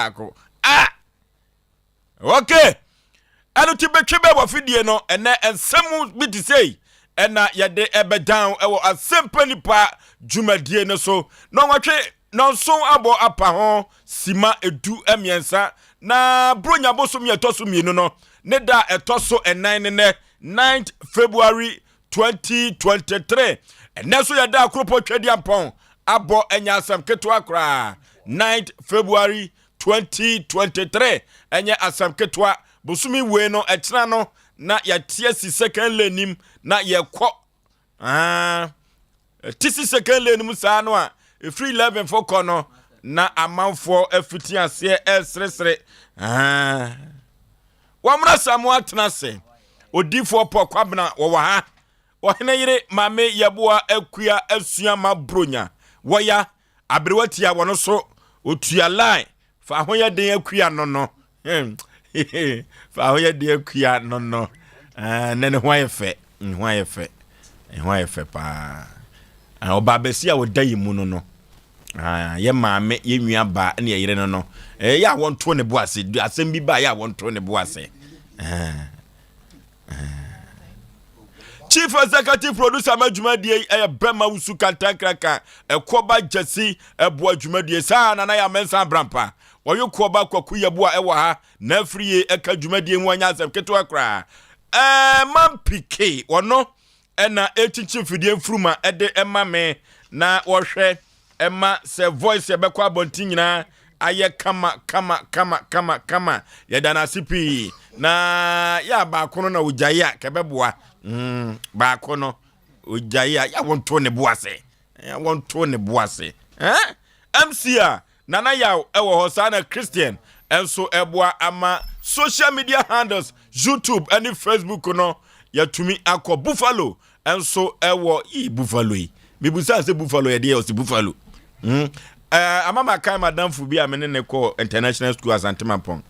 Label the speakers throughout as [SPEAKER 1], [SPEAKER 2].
[SPEAKER 1] ako okay anu ti betwe be wo fidie no ene ensem bi ti sei ena yede ebe down ewo Asem Mpe Nipa dwumadie ne so no nwatwe no so abo apa ho sima edu emiensa na bronya bosom ye toso mienu no ne da etoso enan ne 9th February 2023 ene so yeda akropo twedi ampon abo enya asam ketwa kra 9th February 2023 enye asam ketwa bosumi we no etena no na yatie si second lane na yekọ tisi second lane mu sa no a free 11 for kono na amanfo afiti ase esresre wamra samu atena se odifo pokwabna wo ha wo hene yire mame yeboa akua asua mabronya woya abrewatia wono so otua line fa hoya den akua no fa hoya den akua no nene hwayefe pa obabesi a wodayi mu no ye maame ye nwia ba na yire no ya wonto ne boase asem bi ba ya wonto ne boase Chief Executive Producer Madjumadie Bema Wusu Kantankraka Ekoba Jesse Aboagye sa na ya mensa brampa woyo koba kwaku yeboa ewa ha na friye eka djumadie mu anya asem keto akra mampike wono ena echichi fidie mfruma ede ema me na wohwe ema se voice ebekwa bonti nyina aye kama yedana sipi na ya ba kono na ujaya kebeboa ba kono ujaya ya wonto ne boase MCA nana yaw ewo hosana Christian enso eboa ama social media handles YouTube and Facebook no yatumi akọ Buffalo enso ewo Buffalo yi bibusa se Buffalo ye de o se Buffalo amama kai madam fu bi amene ne ko international school Asantemampong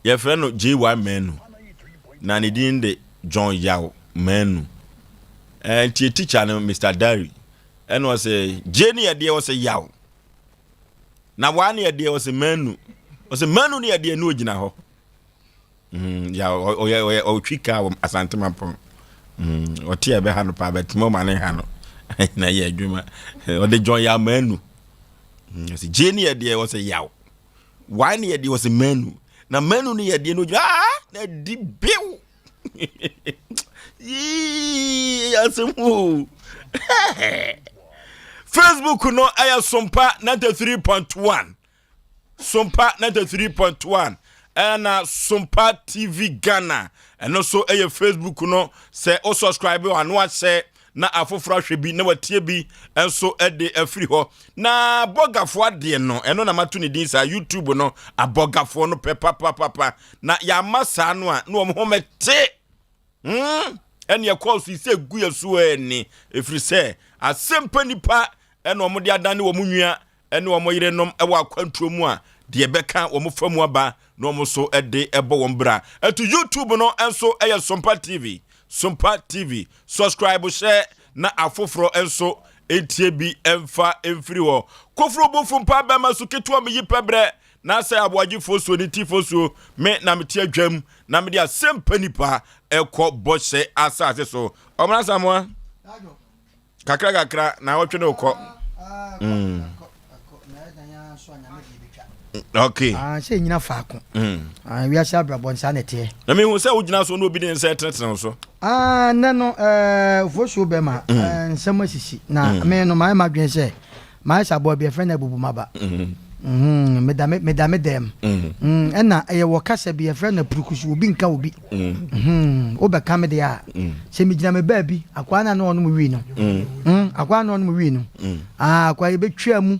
[SPEAKER 1] ye frɛ no J1 Menu na ne din de John Yaw Menu teacher no Mr. Dari and was a Jenny idea was a Yaw na one idea was a Menu ni idea no gina ho ya o twika Asantemampong o tie be hanu pa bet mo mane hanu na ye adwuma o de John Yaw Menu si Jenny idea was a Yaw one idea was a Menu na Menu ni idea no na di biu Facebook no aya Sompa 93.1 Sompa 93.1 and Sompa TV Ghana and also aya Facebook no say o subscribe and watch say na afofra hwebi na watie bi enso ede afiri ho na bogafo ade no eno na matu ne din sa YouTube no abogafo no papa na ya masa no a no mo mete ene ya call si se gu yesu eni efiri se Asem Mpe Nipa ene omo de adane wo munua ene omo yire nom ewa akwantuo mu a de beka wo mo famu aba no omo so ede ebo wo mbra etu YouTube no enso eye Sompa TV subscribe share na afoforo enso etie bi emfa emfiri ho kofro bofu mpa bema so keto am yipebre na Osei Aboagye Oforisuo ni tifosuo me na meti adwam na me dia Asem Mpe Nipa ekọ bose asase so omra samwa kakra na wotwe ne ukọ okay
[SPEAKER 2] say nyina faako we asa brabon sa nete
[SPEAKER 1] na me hu say wo gyina so no obi den say tretre so
[SPEAKER 2] na no Oforisuo be ma nsem asisi na me no my madwen say my sabo be friend abubu maba medame dem ena ye wo kasa be friend na purukusu obi nka obi obe kam de a se me gyina me ba bi akwa na no mu wi no akwa na no mu wi no akwa ye betwa mu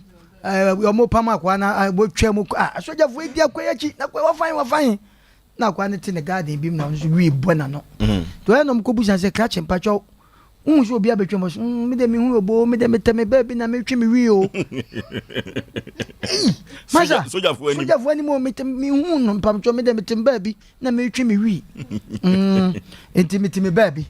[SPEAKER 2] yomo pama akwa na botwa mu soja fu edi akwa yachi na kwa wafan na akwa ne tine garden bim na nso wi bona no to enom ko busa se krache mpacho unso obi abetwa mo me de mi hu obo me de metame ba bi na metwe mi wi o Masha
[SPEAKER 1] soja fu
[SPEAKER 2] ani mo metame hu no mpacho me de metame ba bi na metwe mi wi intimate me ba bi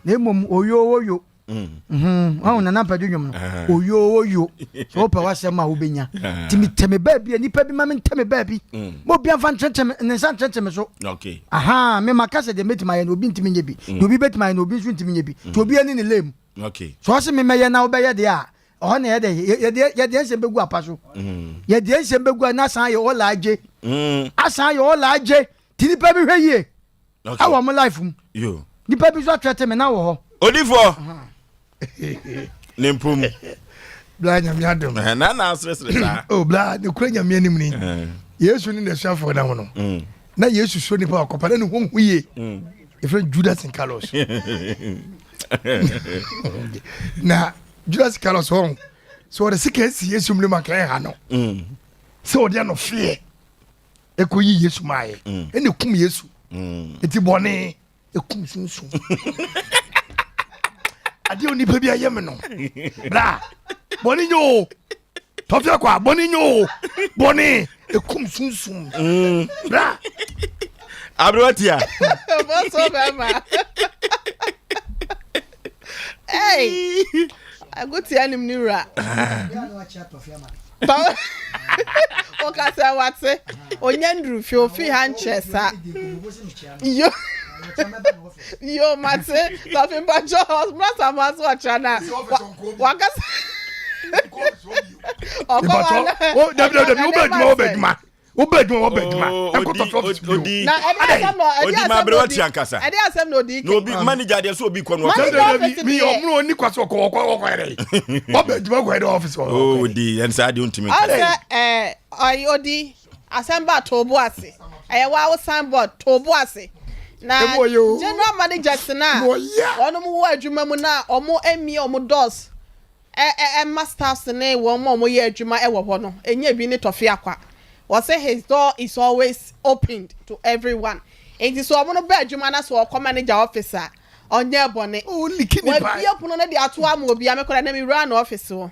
[SPEAKER 2] na emom oyo na nampa dwom no oyo so pa wasem ma wo benya timi teme baabi nipa bi ma me teme baabi mo bia fa ntrentem ne san ntrentem so
[SPEAKER 1] okay
[SPEAKER 2] aha me makase de metima ye no obi ntimi nye bi no obi betima ye no obi nso ntimi nye bi to obi ani ne lem
[SPEAKER 1] okay
[SPEAKER 2] so ase me meye na wo beye de a oh na ye de ensem begu apaso ye de ensem begu na san ye ola aje asan ye ola aje ti nipa bi hweye okay awo mo life mu
[SPEAKER 1] yo
[SPEAKER 2] nipa bi so atrete me na wo ho
[SPEAKER 1] odifo nempum
[SPEAKER 3] bla nyame adom
[SPEAKER 1] na asresre sa
[SPEAKER 3] oh bla ne kura nyame anim ni yesu ni ne suafo na hono na yesu so nipa akopa na ne ho huye efre Judas and Carlos na Judas Carlos hon so the secret yesu mle makran ha no so de no fear ekoyi yesu maaye ene kum yesu eti bone ekum sunsun ade oni pa bia yem no bra boni nyo tofia kwa boni nyo boni ekum sunsun bra
[SPEAKER 1] abrotia
[SPEAKER 4] boso bema hey aguti anim ni ra okasa wate onyandru fi ofi hanchesa yo mate tafin bajo brasa maso achana wakasa
[SPEAKER 3] obeduma
[SPEAKER 1] odi ma brewati ankasa
[SPEAKER 4] ade asem no di
[SPEAKER 1] no bi manager de so obi kono
[SPEAKER 3] mi omno oni kwaso ko ere obeduma go head office
[SPEAKER 1] odi en sa de untimi
[SPEAKER 4] ai odi asemba tobo ase wa wo signboard tobo ase na general manager na ono mu wo adwuma mu na omo emi omo doors masters ne wo mo ye adwuma wo ho no enye bi ne tofe akwa we say his door is always opened to everyone it is so omo no ba adwuma na so ko manager officer onye bone
[SPEAKER 3] likini
[SPEAKER 4] ba we pono na de ato am obi amekora na mi run office wo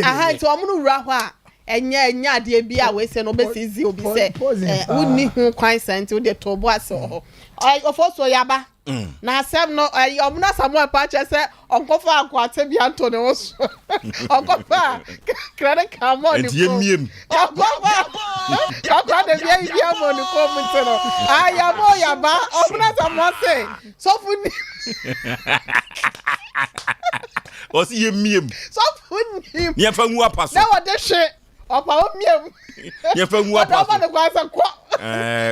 [SPEAKER 4] aha so omo no wura ho a enya ade bia we say no be easy obi say wonni hu kwan sent we de tobo ase ho ai ofoso yaba na asem no omuna Samuel pa che say onkofa akwate bia Anthony wo so onkofa credit card mo ni
[SPEAKER 1] ko miem
[SPEAKER 4] akwa de bia mo ni ko muteno ayabo yaba omuna Samuel say so funi
[SPEAKER 1] o si miem
[SPEAKER 4] so funi
[SPEAKER 1] ye fa nwu apaso
[SPEAKER 4] na wo de hwe opa o miem
[SPEAKER 1] ye fa nwu apaso
[SPEAKER 4] oba de kwa sa kwa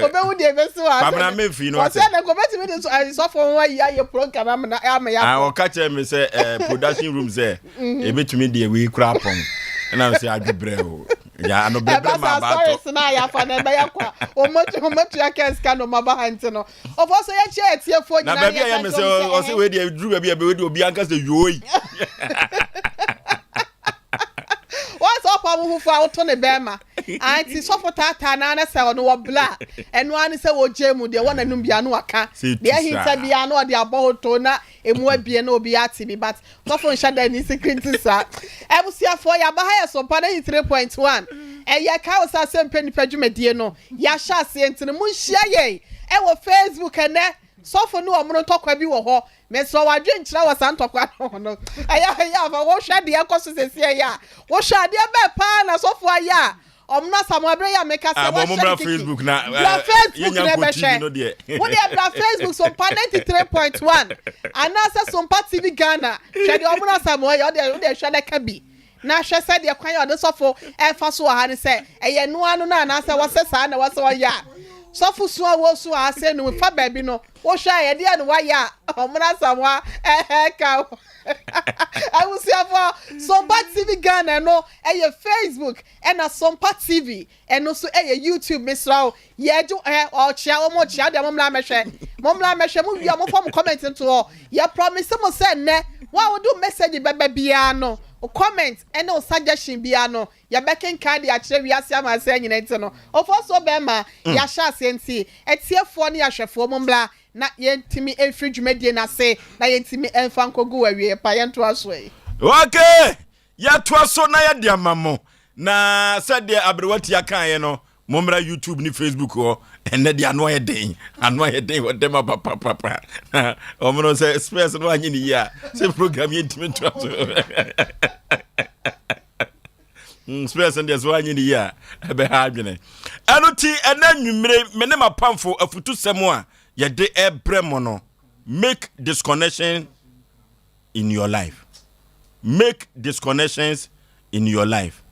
[SPEAKER 4] obewu de besi wa
[SPEAKER 1] babna mefi no
[SPEAKER 4] ase na ko beti me de so for wa ya ye program na ya me ya
[SPEAKER 1] o ka che me say production room say e betumi de we kura pon na say adwebre o ya no bebre ma ba to
[SPEAKER 4] sorry na ya fa na be ya kwa o motu ya kes ka no ma ba hanti no of also ya che etie fo nyina
[SPEAKER 1] na ba bia ya me say o say we de dru bia be we de obi anka say yoi
[SPEAKER 4] what's up amu fu auto ne bema anti so for tata na na say no bla eno ani say wo jemu de wona num bia no aka de hinta bia no de aboto na emu abie na obi ati bi but so for nshada ni security sa ebusia for ya ba ha Sompa na 3.1 ya ka osa Asem Mpe Nipa dwumadie no ya sha ase ntine mu nhia ye wo Facebook ene so for no omro tokwa bi wo ho me so wadwe nkyira wo san tokwa no ya ba wo hwa de ekoso sesie ya wo hwa de be pa na so for ya omna Samuel ya make say
[SPEAKER 1] wo share Facebook na
[SPEAKER 4] yenya ko TV no de wo de bra Facebook Sompa 93.1 anasa Sompa TV Ghana hwa de omna Samuel ya de hwa de ka bi na hwa se de kwan ya de so for e fa so ha ne se eye no anu na anasa wo se sa na wo so ya so for so wo so ase no fa ba bi no wo hwa ye de no wa ya omna Samuel ka I will see for Sompa TV Ghana no Facebook and a Sompa TV and also YouTube Misrao yeju o chia o mo chia de momla mehwe mu wi mo form comment into all ya promise mo say ne wa wo do message bebe bia no o comment and no suggestion bia no ya beken card ya kire wi ase ama say nyina nti no o for so be ma ya sha senti etiefo ne ya hwefo momla na yentimi efri dwumadie na se na yentimi emfa nkogu awie pa yento aso yi
[SPEAKER 1] okay ya to aso na ya de amamo na sade abrewati akan ye no Momra YouTube ni Facebook o ene de ano yeden o dem papa omo say space no anyi ni ya say program yentimi to space and so anyi ni ya ebe ha adwene eno ti ena nwumre me ne mapamfo afutu semo a ye de ebremo no make disconnection in your life. Make disconnections in your life.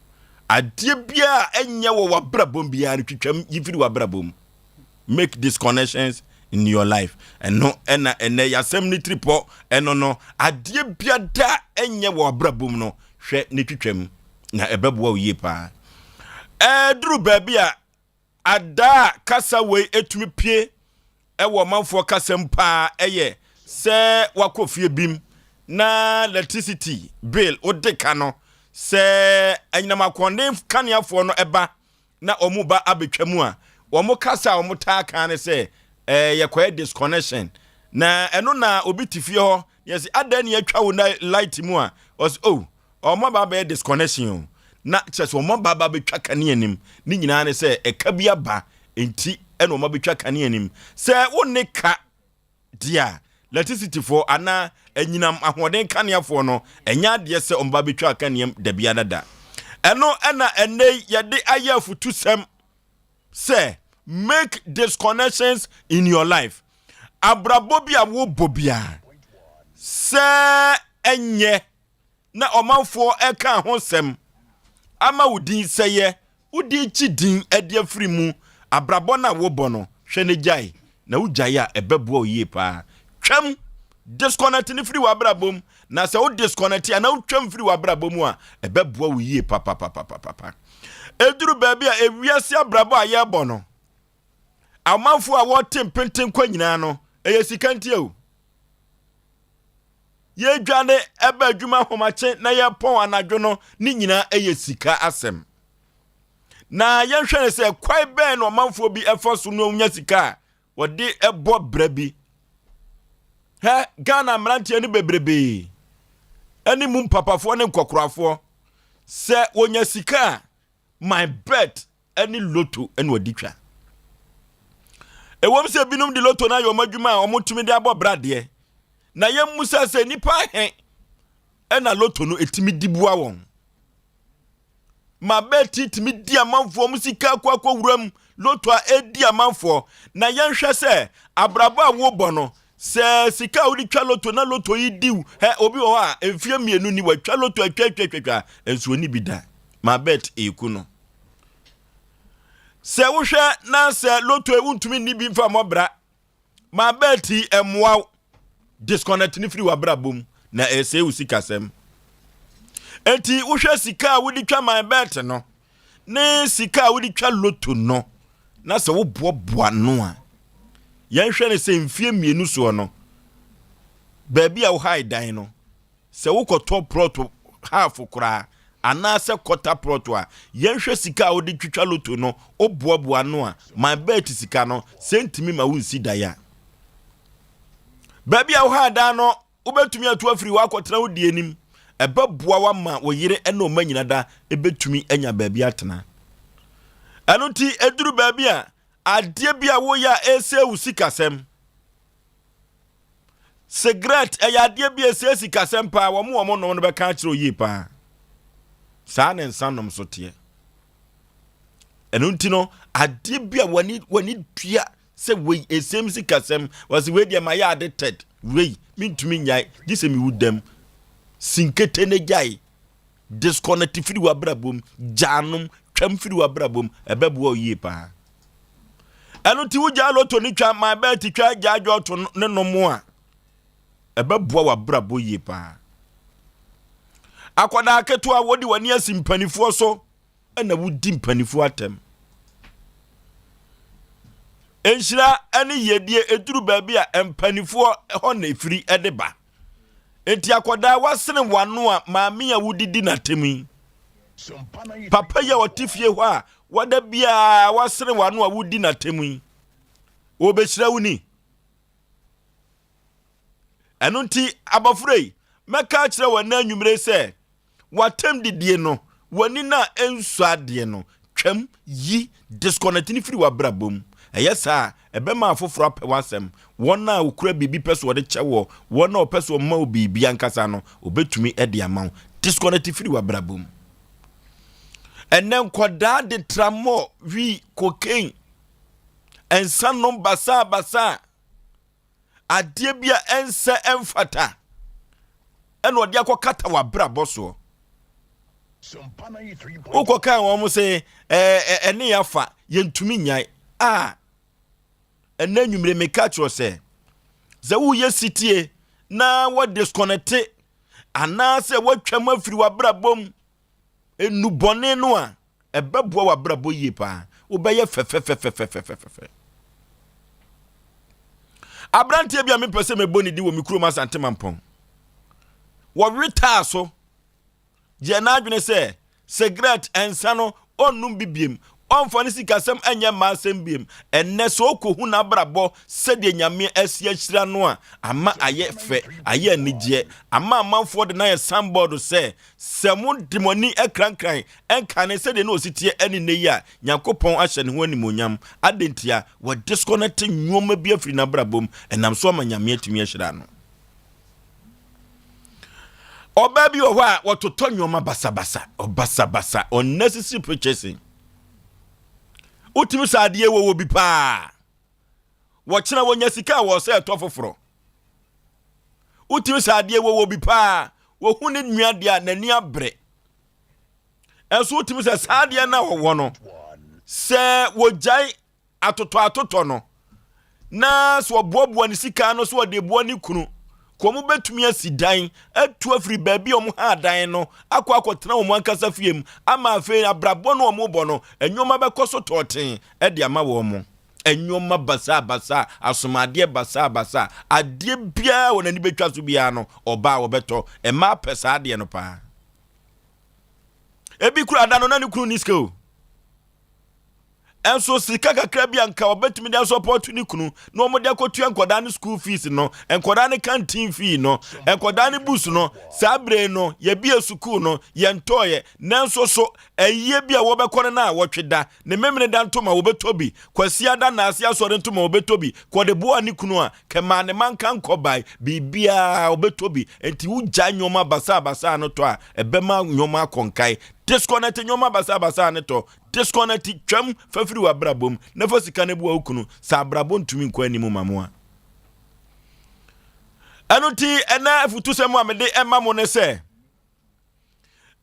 [SPEAKER 1] Adie bia enye wo wabrabom bia retwetwam yifiri wabrabom. Make disconnections in your life. Eno ene yasem ni tripo eno no adie bia da enye wo wabrabom no hwe ni twetwam na ebeboa oye pa. Duru babia ada kasa we etumi pie ewo manfo kasem pa eye se wakofie bim na electricity bill odeka no se anyama konde kaneafo no eba na omuba abetwamu a omo kasa omo ta kan se yekoye disconnection na eno na obi tifie ho yes adan ye atwa wo na light mu a os omo ba be disconnection na chese omo ba betwa kane anim ni nyina ne se eka bia ba enti eno omo betwa kane anim se wo ne ka dia electricity for ana enyinam ahoden kaneafo no enya de se omba betwa kaneam da bia dada eno na ene yede ayafu tusem say make disconnections in your life abrabobia wo bobia se enye na omanfo eka ho sem ama wudin seye wudi chidin ede afri mu abrabo na wo bono hwe ne jai na wujai a ebebo oye pa twam disconnect ni free wabrabom na se o disconnect na o twam free wabrabom a ebeboa wo yie papa eduru baabi a ewiase abrabo a ye bo no amanfo a wo tempenten kwa nyina no eye sikantie o ye dwane eba adwuma homache na ye pon anadwo no ni nyina eye sika asem na ye hwene se kwai ben no amanfo bi efoso no nya sika wode ebo brabi he Ghana mrantie ni bebrebe ani mum papafo ne nkokorafo se wonya sika my bet ani loto eni waditwa ewom se binum di loto na yo madwuma omotumi de abo brade na ye musa se nipa he ena loto no etimi dibua won ma beti timi di amanfo musika kwa wuram loto a edi amanfo na ye nhwe se abrabo a wo bono se sika odi twa loto na loto yi diu he obi ho a emfie mienu ni watwa loto atwa enso ni bida ma bet ekuno se wo hwe na se loto ewuntumi ni bi mfa mobra ma bet emwa disconnect ni free wabrabom na ese usika sem enti wo hwe sika wodi twa ma bet no ne sika wodi twa loto no na se wo boaboa no a yan hwe ne se mfie mienu so no baabi a wo hai dan no se wo koto proto half kura ana se quarter proto a yan hwe sika wo di twitwa loto no oboaboa no a my bet sika no sentimi ma wunsi daya baabi a wo hai dan no ubetumi atu afiri wa kotra wo die nim ebeboa wa ma wo yire ena o manyina da ebetumi anya baabi atena eno ti eduru baabi a adie bia wo ya ese usikasem cigarette e ya adie bia ese sikasem pa wo mo no be ka kire oyi pa sa ne nsanom so te enu ntino adie bia wani tua se we esem sikasem was we dia ma ya addicted we mintumi nyai gise mi wudem sinkete ne jai disconnect firi wabrabom janum twam firi wabrabom ebebo oyi pa enu ti wuja loto ni twa ma be ti twa jajo to ne no mo a ebeboa wabrabo yi pa akwada aketo a wodi wani asimpanifo so na wudi mpanifo atem enhira ene yedie eduru baabi a empanifo ho na efiri edeba enti akwada wasene wano a maami a wudidi na temi papa ya otifie ho a wada bia wasere wano a wudi na temu obehira wuni eno nti abafurei meka kire wana anwumre se watem didie no wani na ensu ade no twam yi disconnect ni free wa brabom eyesa ebema afoforo apɛ wansɛm wɔn a okura bibi pɛso wɔde kyɛwo wɔn a opɛso ma obibi ankasa no obetumi de ama disconnect free wa brabom enen koda de tramo wi cocaine ensa no basa adie bia ense emfata eno de akokata wa brabɔ so Oko kan wo mo se ene yafa yentumi nyan ena nwumre meka cho se ze wo ye sitie na wo disconnect ana se wo twam afiri wa brabom enu bone no a ebeboa wa brabo yie pa wo be ye fe Abrantie bia me pese me boni di wo mikro masante mampon wo reta so je na adwene se cigarette ensano onum bibiem onfone sikasem enye masem biem enne so kohu na brabo sede nyame asia hyira no a ama aye fe aye anigye ama amanfo de na ye sandboard se semu demoni ekrankran enka ne sede na ositie eni ne yi a yakopon ahye ne ho animonyam adentia wo disconnect nwoma bi afiri na brabom enam so ma nyame atumi ahyira no Obabi owa watoto nyoma basa unnecessary purchasing utimi sadie wo bi pa wokyena wonya sika wo se to foforo utimi sadie wo bi pa wo hu ne nuade a nani abre enso utimi se sadie na wo no se wojai atoto no na so boaboa ne sika no so de boa ne kunu komu betumi asidan atu afri baabi omu ha dan no akotena omu ankasa fiem ama afi abrabo no omu bo no enwoma bekoso toten de ama wo mu enwoma basa asomade basa ade bia wonani betwa so bia no oba wo beto ema pesa ade no pa ebi kura da no na ni kuru nisko enso sika kakra bia nka obetumi de support ni kunu no mo de kotua enkoda ni school fees no enkoda ni canteen fee no enkoda ni bus no sabre no ye bia school no ye ntoye nanso so eye bia wo bekore na wotweda ne memene da ntoma wo betobi kwasi ada na ase asore ntoma wo betobi kode boa ni kunu a kema ne manka nkobai bibia wo betobi enti wugya nyoma basa no to a ebema nyoma konkai disconnect nyoma basa ne to disconnect twam fafiri wa brabom na fasika ne bua okunu sa brabo ntumi nkwa animu mamoa anuti ena afutu semu amede emma mo ne se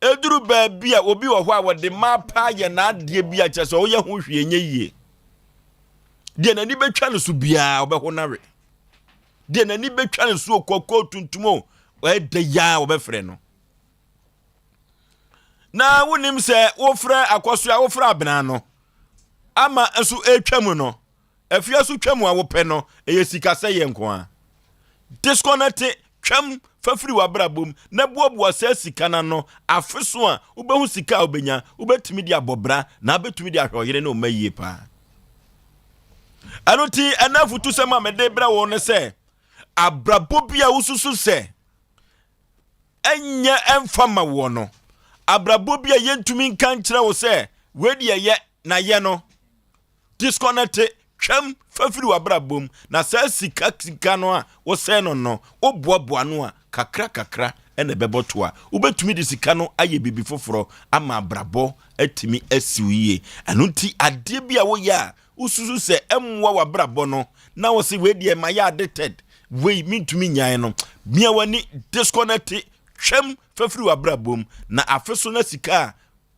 [SPEAKER 1] eduru baabi a obi wo ho a wode mapa ye na ade bia kyese wo ye ho hwie nye yie de na ni betwa ne so bia obeho nawe de na ni betwa ne so kokko tuntumo o de ya obefre no na wonim se wofra akoso a wofra abena no ama enso etwam no afia so twam a wope no eyesika se ye nko a disconnect twam fafiri wa brabom na boaboa se sika na no afeso a ubehu sika obenya ubetumi di abobra na betumi di ahwoyere na omayie pa anoti anafutu se ma mede bra wo ne se abrabo bia ususu se enya emfama wo no abrabo bia yentumi nkan kire wo se wedi ye na ye no disconnect twam fafiri wa brabom na sa sika no a wo se no oboaboa no a kakra ene beboto a ubetumi di sika no aye bibi foforo ama abrabo atimi asiwiye anunti ade bia wo ya ususu se emwa wa brabo no na wo se wedi ma ya addicted we mintumi nyan no mia wani disconnect twam fafiri wa brabom na afeso na sika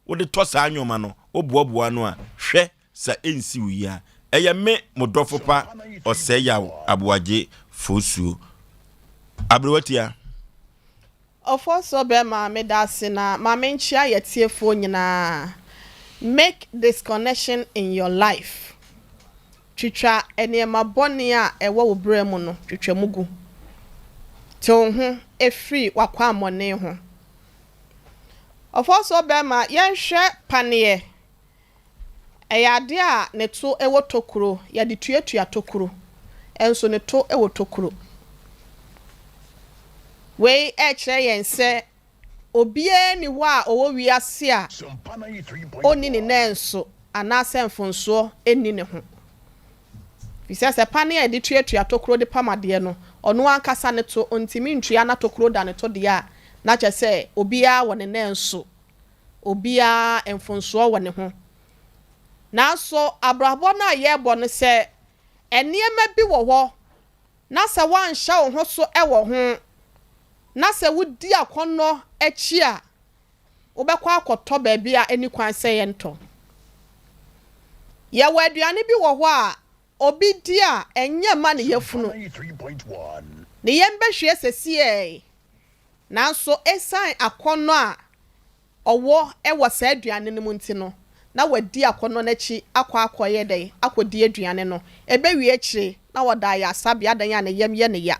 [SPEAKER 1] wo de tosa anyoma no oboaboa no a hwe sa ensi wiya eye me modofo pa Osei Aboagye Oforisuo abrewatia
[SPEAKER 4] Oforisuo be ma me dase na ma me nchia yetiefo nyina make this connection in your life twitwa enema bone a ewo wo bremu no twitwa mugu to ho efri wakwa amone ho Oforisuo be ma yenhwe panie eyade a ne to ewo tokuro ya de tuatua tokuro enso ne to ewo tokuro we kire yense obie ni ho a owo wiase a oni ne nanso anase mfonso eni ne ho fisa se pane e de tuatua tokro de pamade no ono ankasa ne to ontimi ntua na tokro da ne to de a na che se obia wo ne nanso obia mfonso wo ne ho na so abrabo na ye bo ne se eniema bi wo ho na se wan hya wo ho so e wo ho na se wudi akono echi a obekwa akoto ba bia eni kwan se ye nto ye waduane bi wo ho a obi di a enye ma ne yefunu ne yembehwe sesie na so esan akono a owo e wo sa aduane ne mu nti no na wadi akono na chi akoye dai akodi aduane no ebewie kire na woda ya sabia dan ya ne yem ye ne ya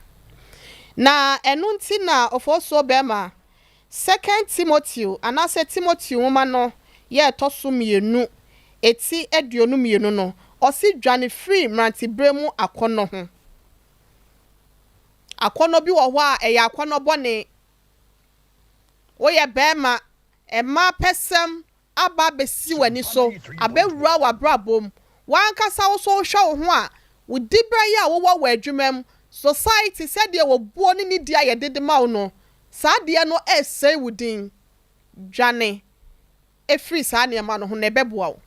[SPEAKER 4] na enu nti na ofoso bema 2 Timothy anase Timothy woma no ye toso mienu eti eduonu mienu no osi dwane free mranti bremu akono ho akono bi wo ho a eya akono bone wo ye bema ema pesem aba besi wani so abewura wa brabom wankasa wo so hwe wo ho a wo dibra ya wo wo adwumam society said ye wo buo ni dia ye dede ma wo no saa de no esay wudin dwane efri saa ne ma no ho ne beboa wo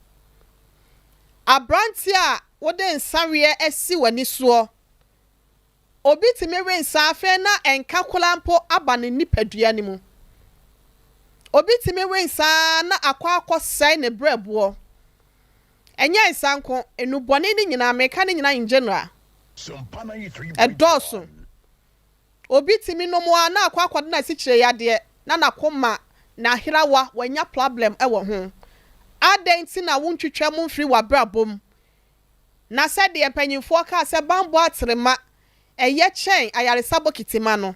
[SPEAKER 4] abranti a wo de nsawe esi wani so obi timewe nsafe na enka kolampo aba ne nipadua ni mu obi timewe nsa na akwa sai ne brebo enya nsanko enubone ni nyina meka ni nyina in general
[SPEAKER 5] Sompa 93.1
[SPEAKER 4] edoso obi timi no mo na akwa na sikire yade na nakoma na hirawa wanya problem ewo ho adenti na wontwetwa mu mfiri wa brabom na se de empanyimfo ka se bambo atrema eye chen ayaresa bokitima no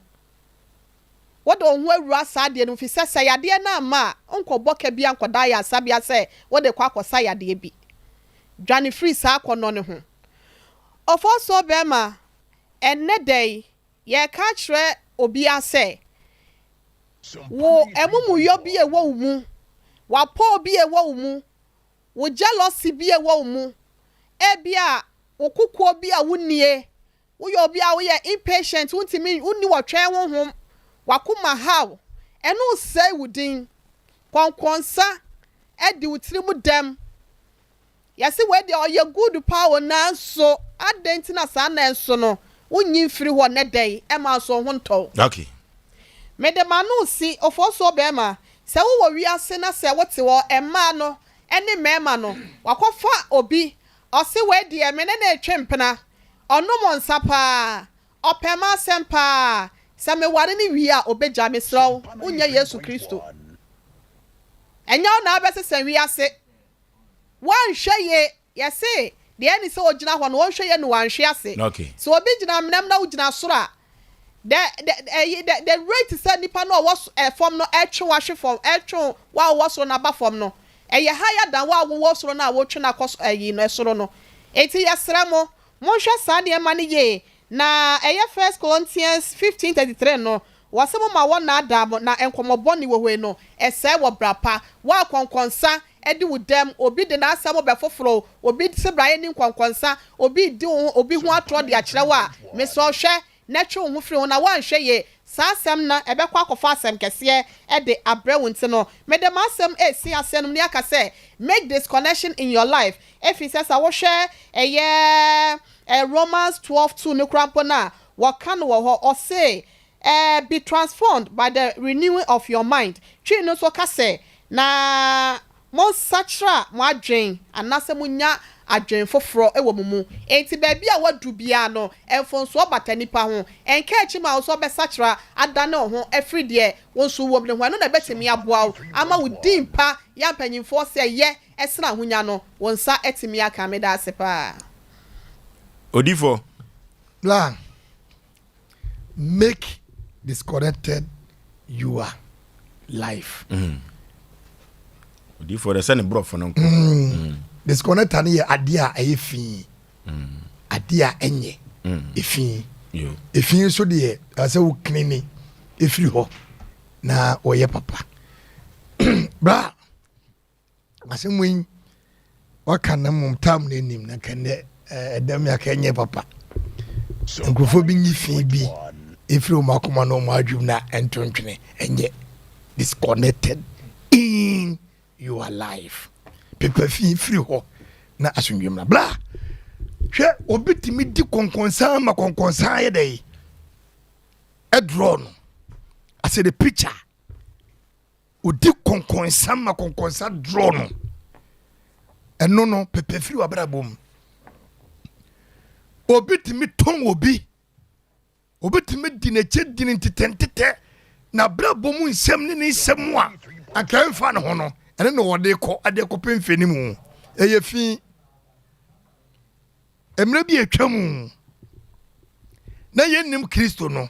[SPEAKER 4] wodo ho awura saade no fi sesa yade na ma onkoboka bia nkoda ya sabia se wode kwa akosa yade bi dwane free sa akono ne ho ofoso bema enne day ye ka kire obi ase wo emumu yo bi ewo mu wa po bi ewo mu wo jealousy bi ewo mu ebia wo kukuo bi a wunnie wo yo bi a wo ye impatient wuntimi unni wo twen wo hom wakuma how enu say wudin konkonsa edi wutiri mu dem yase we de oye good power na so adenti na sa na enso no unyi firi ho ne dai e ma so ho nto
[SPEAKER 1] okay
[SPEAKER 4] me de manu si ofoso be ma se wo wiase na se wote wo ema no ene mema no wakofa obi ose we de me na etwempena ono mo nsapa opema sempa se me ware ni wi a obeja me sraw unya Yesu Kristo enya na abese wiase wan hweye yese de ani se ogina ho no hweye no wan hwe ase
[SPEAKER 1] okay
[SPEAKER 4] so obi gina mnam na ogina soro a the rate say nipa no was form no etwe wa hwe form etwe wa wo soro na ba form no eye higher than wa wo soro na wo twe na kos no soro no eti yesra mo hwe sa de ma ne ye na eye 1 Corinthians 15:33 no wasemo ma wona adam na enkomobo ni wohwe no ese wo brapa wa konkonsa edi wudem obi de na asemo be foforo obi se braye ni konkonsa obi di obi hu atro de akire wa me so hwe na twe hu firi na wan hwe ye sa asem na ebekwa akofa asem kese e de abrewo nti no me de masem esi asem ni aka say make this connection in your life if he says I wo hwe Romans 12:2 no krampo na wakan wo ho or say be transformed by the renewing of your mind twi no so ka say na mo sachra mo adwen anase mo nya adwen foforo ewo mumu enti ba bia wadu bia no enfonso batani pa ho enka echi ma so be sachra adane ho every day wonso wo ble ho no na betimi aboa ama wudi mpa ya mpanyimfo se ye esra honya no wonsa etimi aka me da asepa
[SPEAKER 1] odifo
[SPEAKER 3] Plan. Make disconnected your life.
[SPEAKER 1] odifo the send bro for no
[SPEAKER 3] Disconnected ni adia efi. Adia enye. Efi.
[SPEAKER 1] yo
[SPEAKER 3] Efi so de ase wo knini efiri ho. na oye papa bra asem wen waka na mum tam na nim na kende edam ya kenye papa nkrofo bi nyi fi bi efiri o makoma no ma adwum na entontwene enye disconnected in your life pepa fi free ho na asundwem na bra hwe obitimi di konkonsan ma konkonsan ye dey e draw no I say the picture odi konkonsan ma konkonsan draw no eno no pepa free wa bra bom obitimi ton obitimi di na che di ntitentete na bra bom nsem ne nsem a anka mfa ne ho no ene no wode kɔ ade kɔ pemfeni mu eye fi emre bi atwam na yennim Kristo no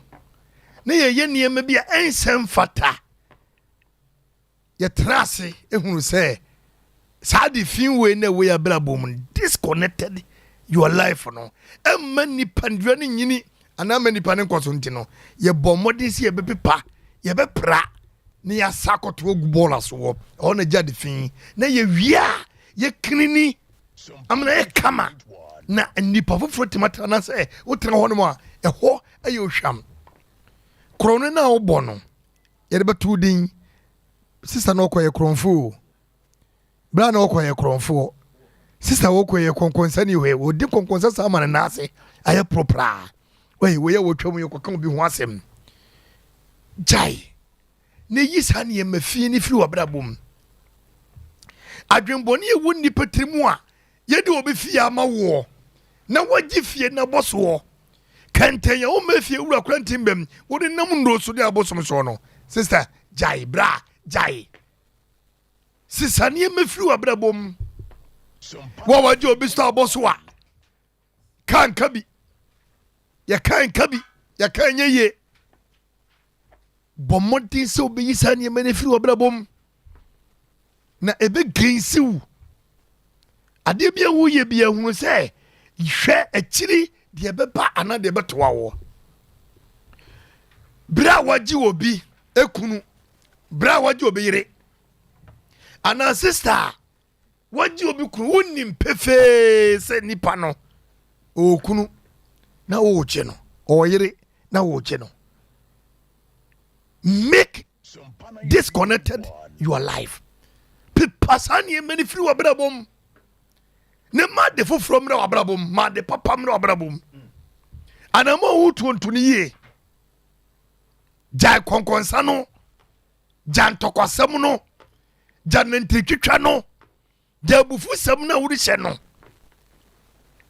[SPEAKER 3] na ye niema bi a ensem fata ye trase ehunu se saa de fin we na we abra bom disconnected your life no emma nipa ndwa ne nyini ana ma nipa ne nkoso nti no ye bomode si ye bepepa ye bepra ni ya sakoto ogubola so ona jade fin na ye wia ye krinini amna ye kama na nipa foforo timata na se wotra ho no a ɛhɔ aye ohwam krono na obɔ no ye de betu din sister na okoye kronfo bra na okoye kronfo sister okoye konkonsa ni we odi konkonsa sa ma na ase aye propra we ye wotwam ye kokam bi ho asem jai ne yisa ne mafie ne firi wabrabom adwenboni ewu ni patrimu a ye de obefie ama wo na wagi fie na boso kenten ya o mafie wura krantimbem wo de nam ndo so de abosom so no sister jai bra jai sister ne mafiri wabrabom wo wagi obisto aboso a kan kabi ya kan ye bomodi se obeyisa ne mane firi wabrabom na ebe gensiu ade bia wo ye bia hunu se hwe akiri de beba ana de betoa wo bra waji obi ekunu bra waji obi yire ana sister waji obi kunu wonim pefe se nipa no okunu na wo che no o yire na wo che no make disconnected your life. Pipasani many free wabrabom. Ne ma de fo from wabrabom, ma de papa mro wabrabom. Anamo utu ye. Jai konkonsano, jan tokwasem no, jan ntikitwa no, jabufu sem na wuri hye no.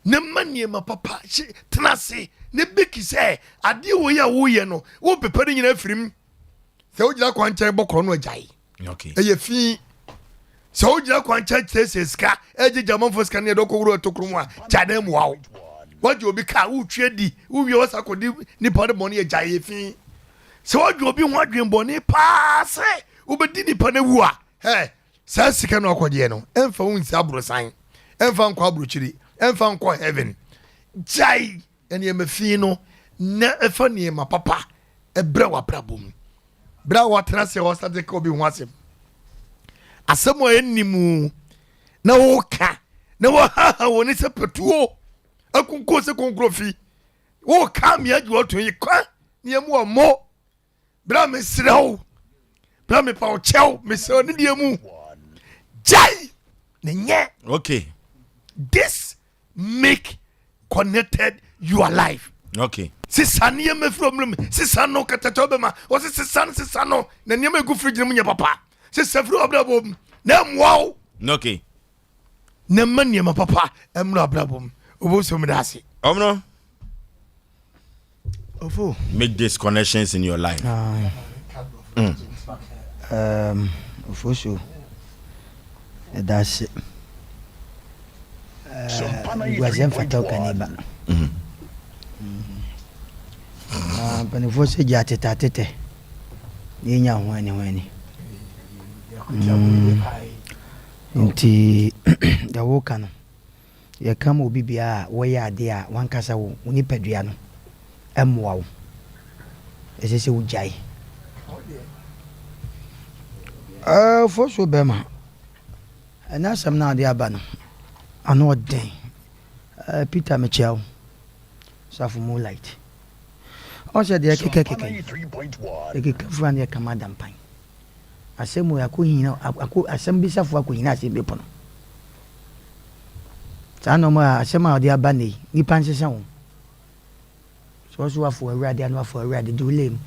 [SPEAKER 3] Ne manie ma papa tenase ne beki se ade wo ya wo ye no, wo pepere nyina firim. Se o jira kwanche bokro no ajai.
[SPEAKER 1] Okay.
[SPEAKER 3] Eye fi se o jira kwanche teseska eje jamanfo ska ne dokowuro tokrumu a jadem wawo. Waje obi ka utwe di, uwie wasakodi nipa de boni ajai fi. Se waje obi ho adwen boni pa se ubedi nipa na wu a. He, sa sika no akode no, emfa wunsi abrosan. Emfa nkwa abrochiri, emfa nkwa heaven. Jai ene mafi no na efa ne ma papa ebra wa brabom. Bra watena se wasate ko bi ho asem asemo enimu na woka na wo ha woni se petuo akunko se konkrofi wo ka me agi woto yi kwa ne mu omo bra me srew bra me pa o chew me se oni die mu jai ne nye
[SPEAKER 1] Okay.
[SPEAKER 3] this make connected your life.
[SPEAKER 1] Okay.
[SPEAKER 3] Sisa niema from sisa no katatobe ma o sisa no na niema egu fridge mu nya papa sisa fru abrabom na mwaw
[SPEAKER 1] Okay.
[SPEAKER 3] na man niema papa emro abrabom obo so mdase
[SPEAKER 1] Omno,
[SPEAKER 2] Ofo.
[SPEAKER 1] make these connections in your life.
[SPEAKER 2] Ofo that's it. Wasn't fatal caniba. Panifo se jatete yenya hwani nti da woka no ye kam obi bia wo ya ade a wankasa wo ni padua no emwa wo esese wo jai For so Bema. And that's some now the Abano. I know what day. Peter Michel. So for moonlight. Also, the
[SPEAKER 5] Sompa
[SPEAKER 2] Keke.
[SPEAKER 5] 93.1.
[SPEAKER 2] The Keke from the command and pine. Asem we akuhina asem bisa fo akuhina asem bepono sa no ma asem a odi abane nipa nsese wo so afo awurade anu afo awurade de ulem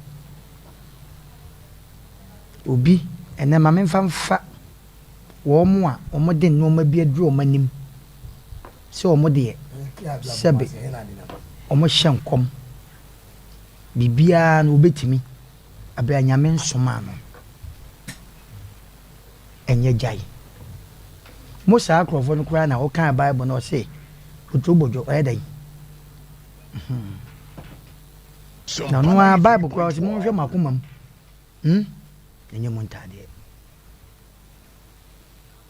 [SPEAKER 2] obi ene ma memfa wo mo a o mo de no ma bi aduru o manim se o mo de sebe o mo hyenkom bibia na obetimi abra nyame nsoma no enye jai Musa akrofo no kura na o kan Bible no say otobojo edan na no a Bible kura o mo hwe makomam enye montade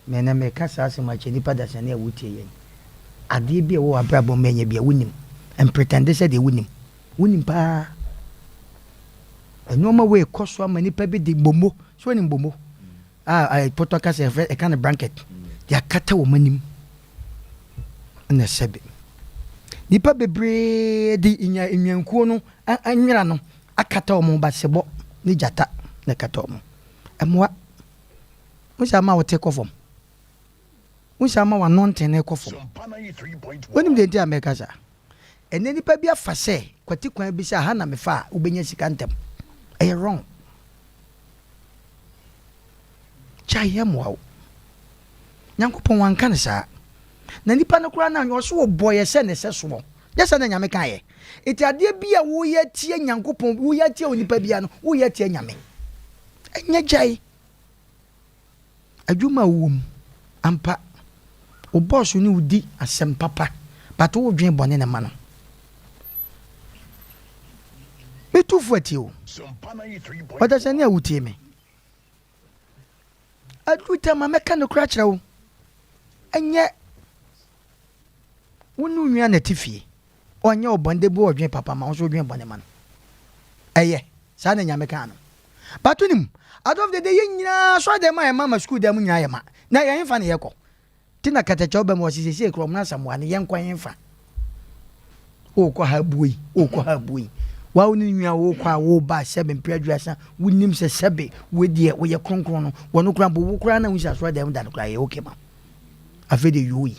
[SPEAKER 2] mena me kasa asema cheni pada sane awutie yen ade bi wo abrabo menye bia wonim and pretend say they wonim pa eno ma we koso ama nipa bi di bombo so ni bombo I put a kind of blanket. They are cut a woman in a sebe. Nipa bebre di in your corner and Mirano, a catomo basebo, Nijata, the catomo. And what? Which am I take off from? Which am I non ten echo from?
[SPEAKER 5] Sompa 93.1.
[SPEAKER 2] When they did make us, and then the baby a fase, Quatica bisa Hana Mefa, Ubenya Sicantem. A wrong. Chayem wow. Nyankopon wan kan sa. Na nipa no kura na nyo so boye se ne se so. Yes na nyame kan ye. Eti ade bia wo ye tie Nyankopon, wo ye tie onipa bia no, wo ye tie nyame. Enya jai. Adwuma wom. Ampa. O boss ni udi asem papa. But wo dwen bone ne ma no. Me tu fuati o.
[SPEAKER 5] Sompa 93.1.
[SPEAKER 2] Wada se ne awutie me. Aduta ma meka no kra kira wo enye wonu nwa na tifie onye obonde bo odwen papa ma so odwen bone ma no eye sa na nyame ka no batunim adof de ye nyina so de ma mama school de mu nyina ye ma na ye mfa na ye ko tina katacha oba mo sisi krom na samwa ne ye nkwan ye mfa o ko ha buyi wa woni nwa wo kwa wo ba sebe mpiaduasa wonim se sebe wedie wo ye kronkron no wono kran bo wo kran na wisa so da mu kran ye okay ma afede yoyi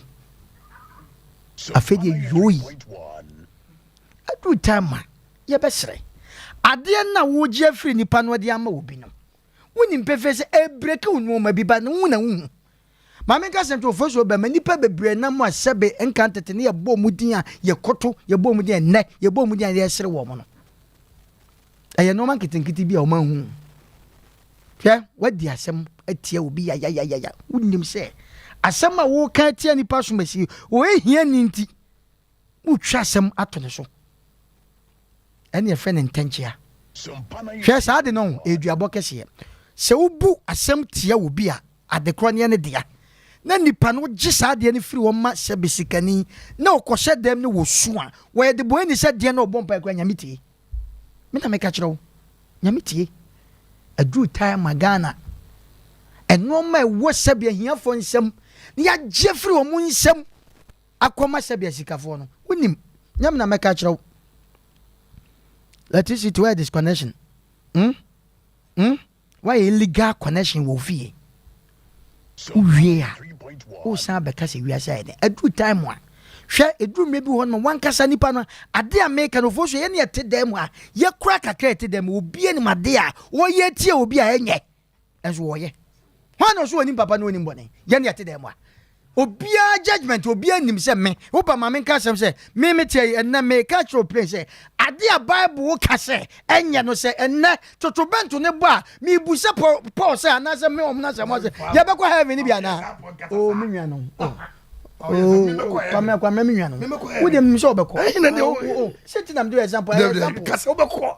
[SPEAKER 2] adu tama ye besre ade na wo je afri nipa no de ama obi no wonim pefe se ebreke wonu ma bi ba no wona wu mame ka sento ofoso ba manipa bebre na mo asebe enkantete ne ye bo mudin a ye koto ye bo mudin ne ye bo mudin ye sere wo mo no eye no man kitinkiti bia o man hu hwe wadi asem atia obi ya wonim se asem a wo ka atia nipa so masi o ehia ninti utwa asem ato ne so ene ye fe ne ntanchia hwe sa de no eduabo kese se ubu asem tia obi a adekro ne dia na nipa no gye sa de ne firi wo ma se besikani na okɔhye dem ne wo su a wo ye de bo ani se de na obompa ekra nyamiti mina meka kire wo nyamiti adu tai magana eno ma wo sabe hiafo nsem ne ya gye firi wo mu nsem akoma sabe sikafo no wonim nyamna meka kire wo let us see to where this connection why illegal connection wo fie uwie a o san beka se wiase ede adu time a hwe edu mebi ho no wankasa nipa no ade America no fo so ye ne te dem a ye kura kakra te dem obi ani made a wo ye tie obi a enye enso wo ye ho no so oni papa no oni mbone ye ne te dem a obi a judgment obi anim se me wo ba ma me nka sem se me tie enna me ka tro play se ade a Bible wo ka se enye no se enna totobento ne bo a me bu se Paul se ana se me omna se mo se ye be kwa heaven ni bia na o me nwa no kwa me nwa no wo de me so obekọ sit na do example
[SPEAKER 3] kase obekọ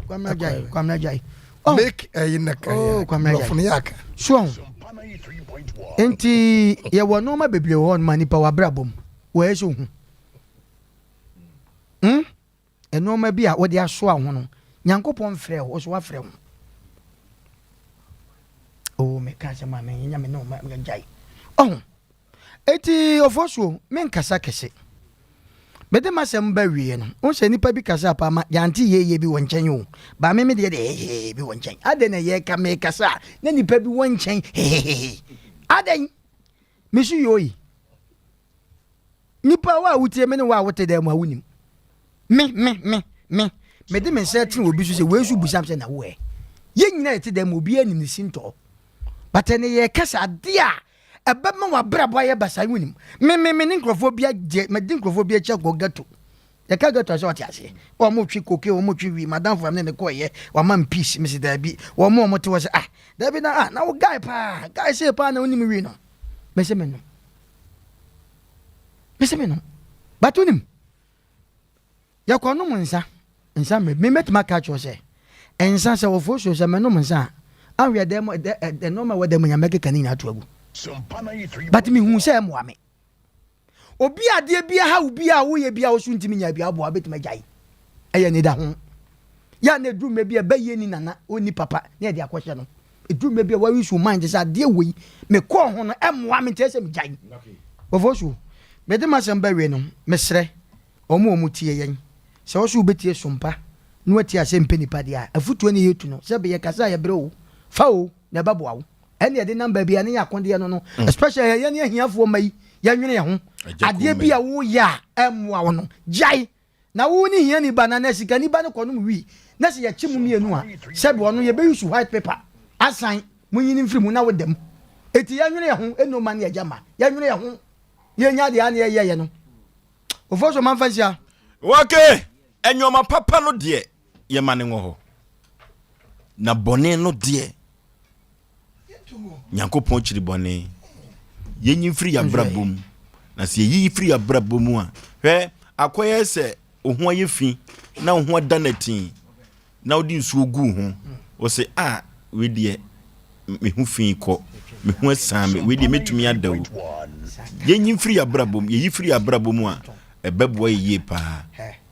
[SPEAKER 2] kwa me jai
[SPEAKER 3] make in the
[SPEAKER 2] kwa me
[SPEAKER 3] jai
[SPEAKER 2] so enti ye wo no ma beble wo ma nipa wa brabom wo eso hu eno ma bi a wo de aso a ho no Nyankopon frɛ wo so wa frɛ wo kasa ma me nya me no ma jai oh eti Oforisuo men kasa kese mede masem ba wie no o se nipa bi kasa pa ma yanti ye bi wonchen yo ba me de bi wonchen ade na ye ka me kasa na nipa bi wonchen ade misu yoyi nipa wa wutie me ne wa wote da ma wunim me mede me setting obi so se we su busam se na wo ye nyina ete da ma obi ani ni sinto but ene ye kasa de a ebema wa brabo ye basa wunim me ne nkrofobia je me din nkrofobia cha go gato ye ka gato so atiase o mo twi koke o mo twi wi madam fam ne ko ye wa man peace me se da bi wo mo te wo se da bi na na wo guy say pa na wunim wi no me se me no but wunim ya ko no nsa me metima ka cho se ensa se wo Oforisuo se me no nsa anwe dem the normal we dem nyameke kanina atoagu but me hu say mo ame obi ade bia ha obi a wo ye bia wo suntimi nya bia abo abetima jai eye ne da ho ya na edrume bia ba ye ni nana oni papa na de akwhye no edrume bia wa wisu mind say ade we me ko ho no emo ame tese me jai Oforisuo me de masem ba we no mesre omo tie yen se wo so betie Sompa no atie Asem Mpe Nipa dia afutuo ne yetu no se be ye kasa ye brɛ o fa o na baboa wo ene de number bia ne yakonde no especially ye ne ahiafo mai ya nwene ye ho ade bia wo ya emwa wo no jai na wo ni hia ni banana sika ni ba ne kono wi na se ye chimu mienu a se be ono ye be use white paper asan munyini mfiri mu na wo dem eti ya nwene ye ho eno ma ne ya jama ya nwene ye ho ye nya de ane ye no Oforisuo man fansia
[SPEAKER 1] wake enyoma papa no de ye mane ngo ho na bone no de Nyankopon chiri bone yenyi free ya brabom na se yi free ya brabom a hwe akoye se ohu ayefi na ohu adanatin na odi nsu ogu ho o se we de me hu fi ko me hu asame we de metumi adawo yenyi free ya brabom yi free ya brabom a ebebo ye pa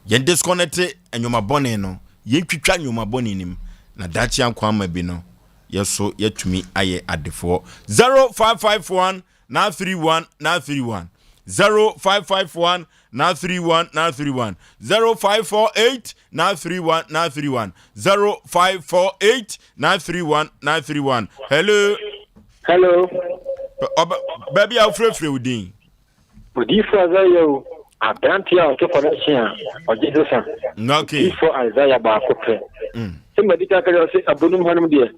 [SPEAKER 1] yen disconnect enyoma bone no yen twitwa enyoma bone nim na dachi ankwa ma bi no yeso yetumi aye adefo 0551 931 931 0551 931 931 0548 931 931 0548 931 931 hello baby afrefre udin
[SPEAKER 6] odi frazayo adantia o to connection o Jesus
[SPEAKER 1] okay
[SPEAKER 6] before Isaiah ba ko pre somebody ka ka say abonum hanum de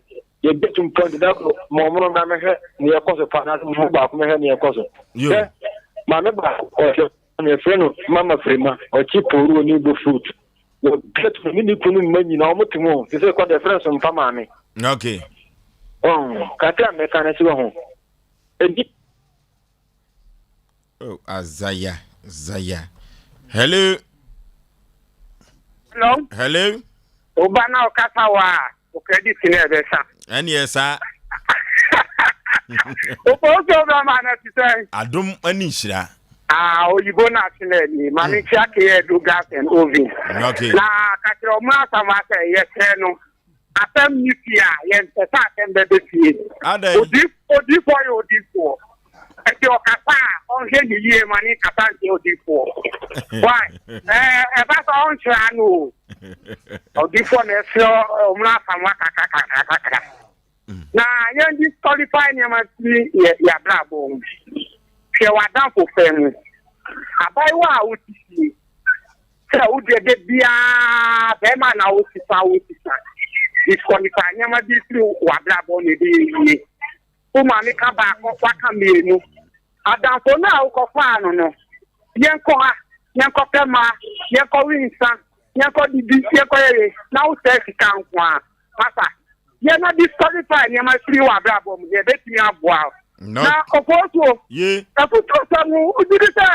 [SPEAKER 6] ye betum point da ko mo na me he ne yakoso pa na mo ba ko me he ne yakoso ma me ba ko me freno mama frema o chi poru ni do fruit o get me ni kunu manyi na o mutimo se ko de friends Sompa ma me
[SPEAKER 1] okay
[SPEAKER 6] ka ta me ka na si ho
[SPEAKER 1] Zaya. Hello.
[SPEAKER 7] Obana okasawa o credit ni ebesa.
[SPEAKER 1] Ani esa.
[SPEAKER 7] Opo so ma na ti say.
[SPEAKER 1] Adum ani hira.
[SPEAKER 7] Oyibo na tile ni mami chiake e do gas and oven.
[SPEAKER 1] Okay.
[SPEAKER 7] Na ka tro ma sama say yes no. Asem nuclear yen pesa bebe fie. Odi for. Eti okasa on he ni ye mani kasa je odi for. Why? Eba so on try no. Odi for na so omra sama kaka. Na yen disqualify ni ma ti ya brabo. She wa dan for fam. Abai wa uti. Se u de bia be ma na uti sa. Disqualify ni ma di ti wa brabo ni di. Uma mi ka ba ko kwa ka menu. Adanfo na uko fa no. Yenko pema, yenko winsa, yenko dibi, yenko ye. Na u se sika nkwa. Masa. Ye na disqualify ni ma free wa brabo mu ye betimi aboa. Na Oforisuo.
[SPEAKER 1] Ye.
[SPEAKER 7] Afuto samu udiri se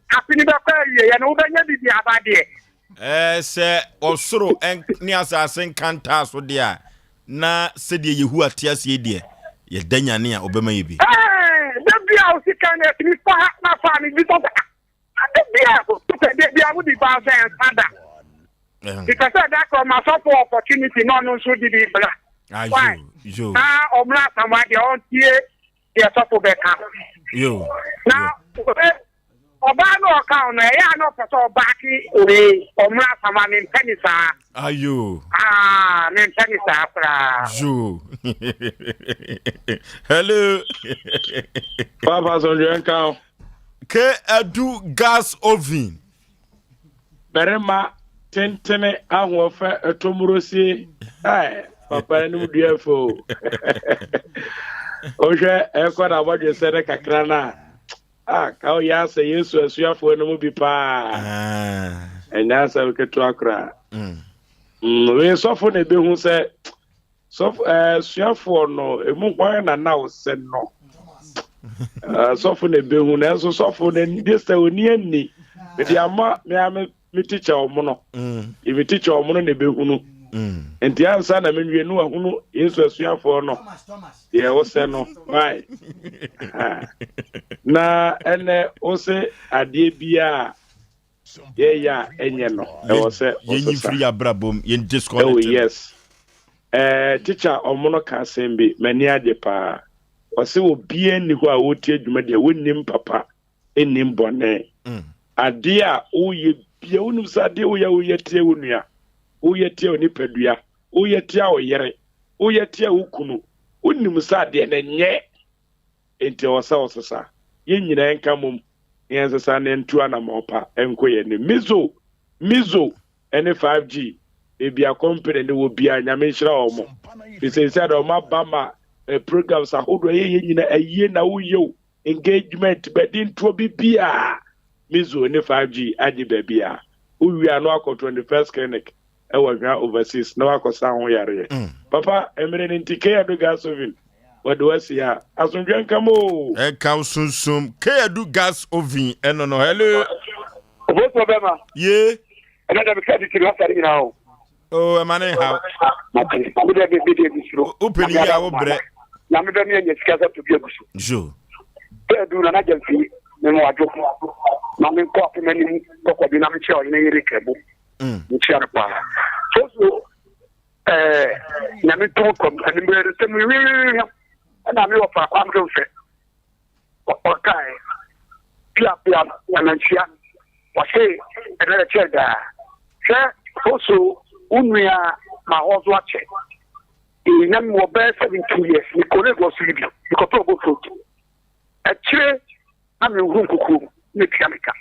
[SPEAKER 7] apini be kwa ye na ubenya bibi abade.
[SPEAKER 1] Se osoro ni asase nkanta so de na se de yehu atiase de ye danyane a obema yebi.
[SPEAKER 7] Bia usika na timi fa na fa ni bi to bia would be bad and father. Because that for my support opportunity no so did bla. Why?
[SPEAKER 1] Yo.
[SPEAKER 7] Now, Omla Samadi on here, yes, up for Becca.
[SPEAKER 1] Yo.
[SPEAKER 7] Now, Obano account, I know for Baki, Omla Saman Penisa.
[SPEAKER 1] Ayo.
[SPEAKER 7] Name Penisa.
[SPEAKER 1] Yo. Hello.
[SPEAKER 8] Papa's on your account.
[SPEAKER 1] Ke adu gas oven.
[SPEAKER 8] Berema tentene ahofa etomurosi. Ai, papa ni mudiafo. Oje ekwa Aboagye sere kakra na. Ka o ya se Yesu asuafo no mu bi pa. Enya sa weketu akra. We sofo na be hu se asuafo no emu kwan na na o se no. Sofo na be hu na so sofo na ndi se oni ani. Me ama me teacher omono. If teacher omono na be hu no. Enti ansa na menwie no ahunu Yesu asuafo no. Ye wo se no. Right. Na ene ose ade bia ye ya enye no. E wo se
[SPEAKER 1] Yen free abrabom yen disconnect.
[SPEAKER 8] Oh yes. Teacher omono ka sembe mani ade pa. Wase obi ani ho a wotie dwuma de wonnim papa ennim bone. Ade a oye bia wonum sa ade oye tie wonua. Oye tie oni padua. Oye tie oyere. Oye tie okunu. Wonnim sa ade na nye. Enti wasa osasa. Yen nyina enka mom. Yen sasa na ntu ana mopa enkoye ni mizo ene 5G. Ebia company ne wo bia nyame hira omo. Bise say da omo bama programs ahodo ye nyina aye na wo yo engagement bedin to bibia mizo ne 5G adi bibia. Uwi anu akọ 21st clinic e wa hwa overseas na wakosa ho yare. Papa emre ni ntike adu gas oven. Wado asia asundwen kamo
[SPEAKER 1] E kam sunsum ke adu gas oven eno no hello.
[SPEAKER 6] What problem?
[SPEAKER 1] Ye.
[SPEAKER 6] Another because you can have now.
[SPEAKER 1] Oh, emane how. Open ya wo bre.
[SPEAKER 6] Na me do me nya sika to bi agusu.
[SPEAKER 1] Jo.
[SPEAKER 6] Te du na agency me mo ajo. Na me ko pe mani ko bi na me che o ni yire kebu. Nchi arpa. So na me to ko ani me te me wi na me ofa kwa me fe. O kai. Pia na nchia. Wa say na che da. Also unua ma hozo ache na mo be 17 years ni kore go siribi ko to go fruit achire na me hu kuku ni kiamika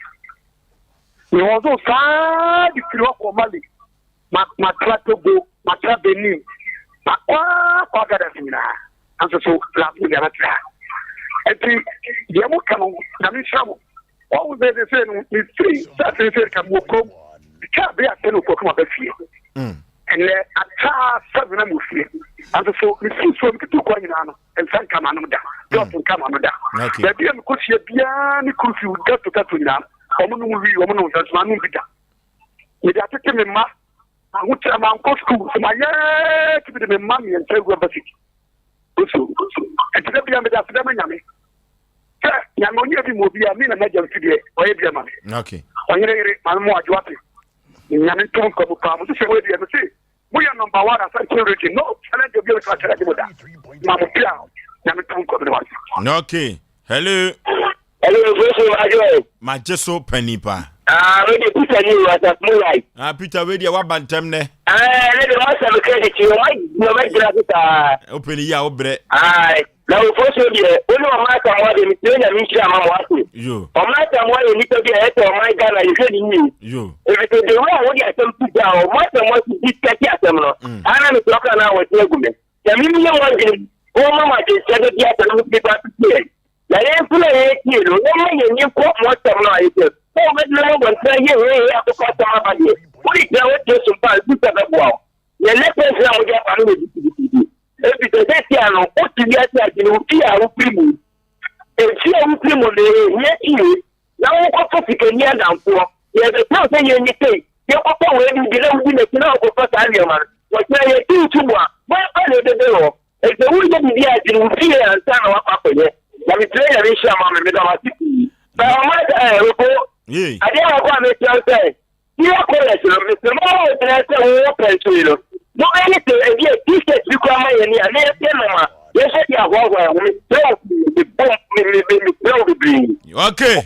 [SPEAKER 6] ni hozo sa di kiro ko mali ma trato go ma trabeni ma kwa gada sina anso so la mu ya tra eti ye mo kanu na mi shamo o wo de se no ni free sa se ka mo ko ka be ateno ko kuma be fie and ata seven na mo fie and so me see so me to ko nyina no and san kama no da do to kama no da da bi me ko fie bia ni ko fie da to nyina o mo no wi o mo no so ma no bi da me da tete me ma ahu tra ma ko school so ma ye ti bi me ma me en tegu basic so and da bia me da da ma nyame nyame onye bi mo bia me na na jam fie o ye bia ma
[SPEAKER 1] Okay.
[SPEAKER 6] Onyere ma mo ajo ate nyame ton ko mo pa mo se we bia me se we are number 1 as security no challenge bi o ka challenge mo da ma mo pia nyame ton ko mo wa
[SPEAKER 1] Okay. Hello.
[SPEAKER 6] hello Osei Aboagye
[SPEAKER 1] Majeso Penipa.
[SPEAKER 6] we dey put a new at moonlight
[SPEAKER 1] Peter we dia wa bantem ne.
[SPEAKER 6] le de wasa me credit you why no me gra ta
[SPEAKER 1] Open ya wo bre.
[SPEAKER 6] na o fo so die o no ma ta mo de mi tenya mi nchi ama mo ase
[SPEAKER 1] Yo.
[SPEAKER 6] o ma ta mo ye ni to bi e to my Ghana you say ni
[SPEAKER 1] Yo.
[SPEAKER 6] if it is the way I want to attempt to go, what I want to discuss at them. I am talking now with you. The minimum one thing, oh, Mamma, just said it yet and people to say. The employer, you know, you quote what I'm not. Oh, but no one say you have to cut somebody. What is that? What just some part to the wall? The next person I will get on with the if it is that piano, what to get that you will see our people. And see our people, yet you now what to get near down for. Yes, the person you say, you papa when you belong to the final of first area man. What you do to one? Why are they there? If the would be there, you will see and stand up for you. Let me tell you, Mama, but I report. I didn't want to say, you are correct, Mr. Mo, and I said, open to you. No anything, and yet, you said you come in
[SPEAKER 1] Okay.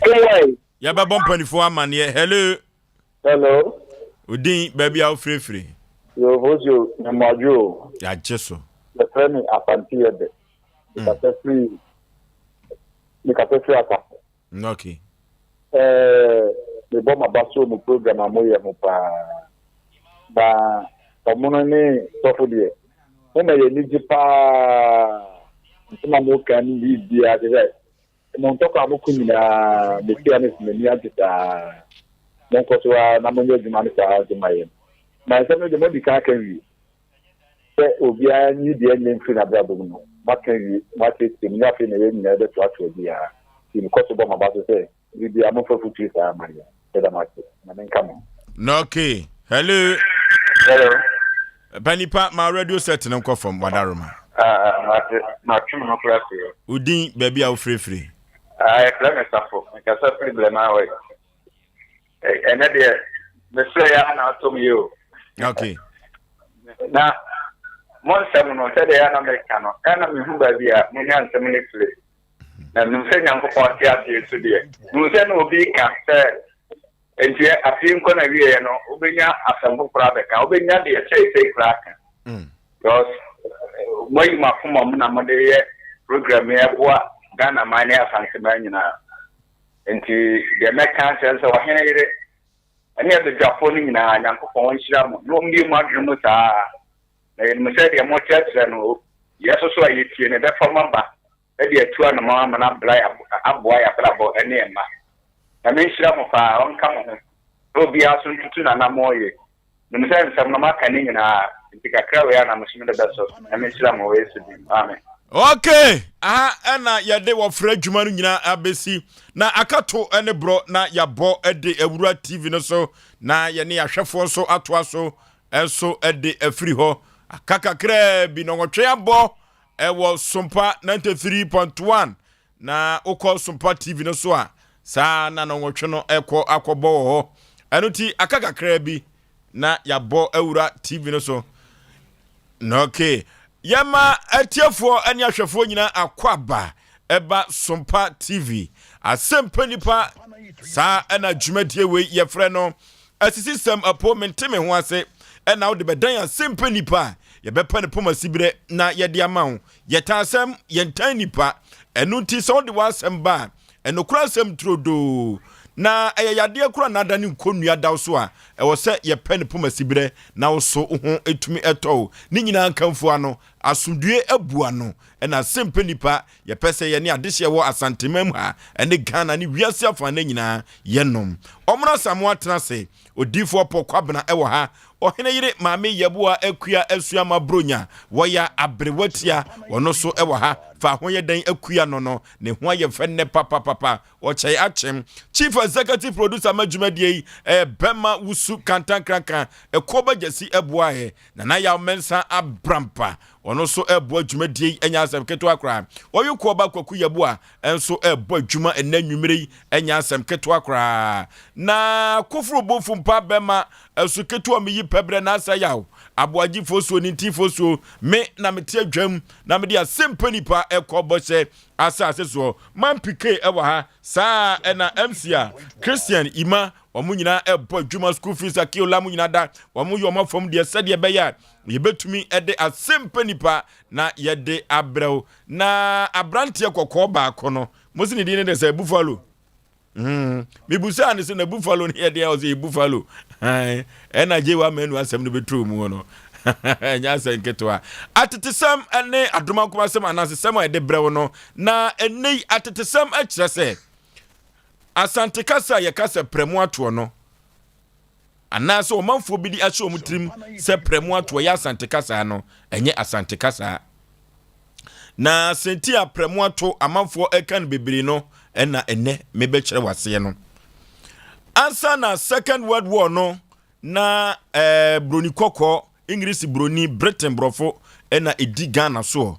[SPEAKER 1] Ya ba bon panifo amane.
[SPEAKER 6] Hello.
[SPEAKER 1] Udin baby out free.
[SPEAKER 6] Yo vojo na majo.
[SPEAKER 1] Ya jeso.
[SPEAKER 6] The friend apanti ebe. The cafe ata.
[SPEAKER 1] Okay.
[SPEAKER 6] The bomb baso mu program amoye mu pa. Ba omono ni sofo de. Ona ye ni jipa. Ntuma mo kan ni bia de. Mo ntoko amoku nyina me kianis me ni agita. Mon ko so na mo nyi djuma ni sa de maye. Na se me de mo di ka kan wi. Se obia ni de enye mfi na bra bomu no. Makan wi, tim ya fi na ye nyina de to ato bia. Tim ko so bomb baso se. Bibi amofa futu sa maye. Eda mate. Na men kamo.
[SPEAKER 1] No okay. Hello. Panipa my radio set na nko from Wadaroma.
[SPEAKER 6] Ma tumi no class yo.
[SPEAKER 1] Udin baby out free.
[SPEAKER 6] Play safo. Nka sa free blema we. Ene de me say ya na to me yo.
[SPEAKER 1] Okay.
[SPEAKER 6] Na mon sem no say de ya na America no. Na me hu ba bia mo nya nsem ni play. Na no say nyanko pa ti ase so de. No say no obi ka say enti afin ko na wie no obenya asambo kura beka obenya de say kraka. Because moi mafuma muna mo de program ya boa Ghana mane afanse banyina enti de meka sense wa hene yire ani de Japan nyina nyankopon wonhyira mo no mbi mo adwemu saa na yen mo say de mo church no yeso so ayetie ne be forma ba e de atua no ma na blai aboa ya brabo ene ema na me hyira mo fa on ka mo obi aso ntutu na na moye no me say nsam no maka ni nyina enti kakra we ya na mo shime de beso na me hyira mo we su bi amen.
[SPEAKER 1] Okay. Ana yade wo fra dwuma no nyina abesi na akato ene bro na yabo ede ewura TV no so na ye ne ahwefo so atoa so enso ede afiri ho akakakra bi no nwotwe abo ewo Sompa 93.1 na ukọ Sompa TV no so a saa na no nwotwe no akobo ho enuti akakakra bi na yabo ewura TV no so no okay. Yama etiefo ani ahwefo nyina akwaba eba Sompa TV Asem Mpe Nipa sa ana dwumadie we yefre no asisi sem apo menteme ho ase ena wo de bedan Asem Mpe Nipa ye bepa ne poma sibire na ye de amawo ye ta asem ye ntan nipa enu nti so de wasem ba enokura asem trodo na yade kura na adani nkonnua daw so a wo se ye pe ne poma sibire na wo so ho etumi eto ni nyina nkamfo ano asudue abua no na Asem Mpe Nipa ye pese ye ne adehye wo asantemam ha ene Ghana ni wiase afa na nyina yenom omra samo atena se odifo pokwabena ewo ha ohene yire maame yebua akua asua mabronya woya abrewatia wono so ewo ha fa ho ye dan akua no ne ho ye fenne papa o chai achem chief executive producer madwumadie bema wusu kantan krankan ekoba jesi eboa he na ya mensa abrampa ono so ebo adwumadie enya asem keto akra oyuko ba kwaku yebua enso ebo adwuma enanwumire enya asem keto akra na kofuru bofu mpa bema esu keto omiyi pebre na asa yaw Aboagye Oforisuo ni ti Oforisuo me na mete adwam na me de Asem Mpe Nipa ekobo se asa so man pike ewa ha saa ena MC Christian Ima omu nyina ebo adwuma school fees akiola mu nyina da omu yo mafom de sede be ya yebetumi ede Asem Mpe Nipa na yede abrew na abrantie kokko ba kono mosini di ne de se buffalo mibusa ne se na buffalo ne yede ya o se buffalo ena je wa menu asem no betru mu no nya se nketwa atetesam ene adoma kuma asem anasesem ede brew no na ene atetesam akire se asante kasa ye kasa premu ato no anase o manfo bi di ache o mutrim se premu ato ya asante kasa no enye asante kasa na senti a premu ato amanfo ekan bebiri no ena ene mebekire wase no ansa na second world war no na broni koko English broni Britain brofo ena edi Ghana so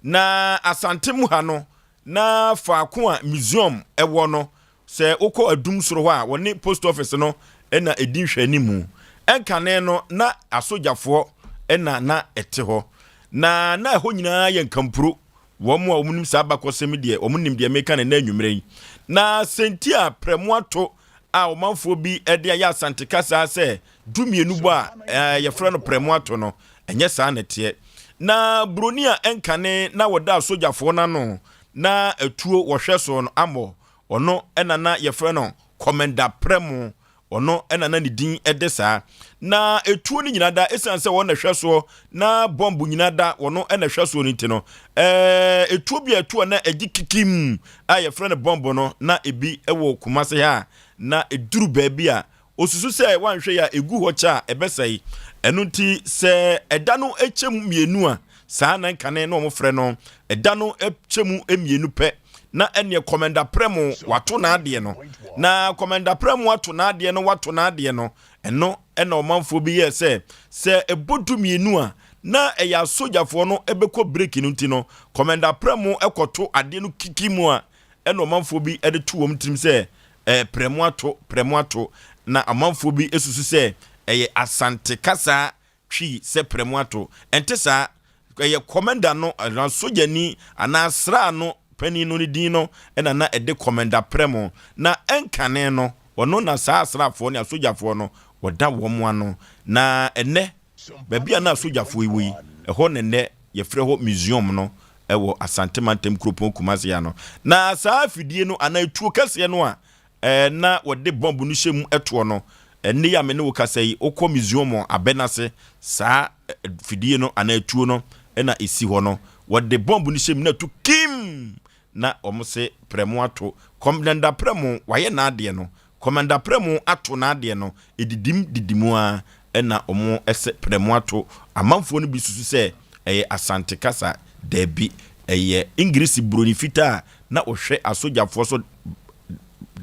[SPEAKER 1] na asante mu ha no na faako a museum ewo no se ukọ adum soro ha woni post office no ena edi hwani mu enkane no na asojafo ena na ete ho na ho nyina ye nkampuro wo mu a omunim sa bakosem de omunim de meka na anwumre na sentia premoato a omanfo bi ede ya asante kasa se dumienu bo a ye frɛ no premoato no enye saa nete na bronia enkane na woda sojafo na no na etuo wo hwɛ so no amo ono enana ye frɛ no Commander Premo ono enana ni din edesa na etuo ni nyinada esanse wo na hwɛ so na bombu nyinada ono ena hwɛ so ni no etuo bi etuo na egi kikim a ye frɛ no bombo no na ebi ewo kumase ha na eduru baabi a osusu sɛ wanhwɛ ya egu hɔ cha ebesai enu nti sɛ ɛda no echem mienu a saa na nkane na omfrɛ no ɛda no echem emienu pɛ na ene Commander Premo wato na ade no na Commander Premo wato na ade no eno ena omanfo bi ye se ebodu mienu a na eya sojafo no ebekɔ break no nti no Commander Premo ekoto ade no kikimu a ena omanfo bi ede tu wom tim se Premo ato na omanfo bi esusu se eye asante kasa twi se Premo ato ente sa eye commander no na sojani ana asra no pani no ni dino ena na ede Commander Premo na enkane no ono na saa asrafo ne asojafo no woda wom ano na ene baabi na asojafo yi eho ne ye frɛ ho museum no ewo Asante Mantem Kropon Kumase ya no na saa fidie no ana etuo kase no a na wode bombu no hyem eto no ene ya me ne wo kase yi okɔ museum abenase saa fidie no ana etuo no ena esi hɔ no wode bombu no hyem na tu kim na omse Premo ato Commander Premo waye na ade no Commander Premo ato na ade no didimu a ena omo ese Premo ato amanfo no bi susu se eye asante kasa debi eye English broni fita na ohwe asojafo so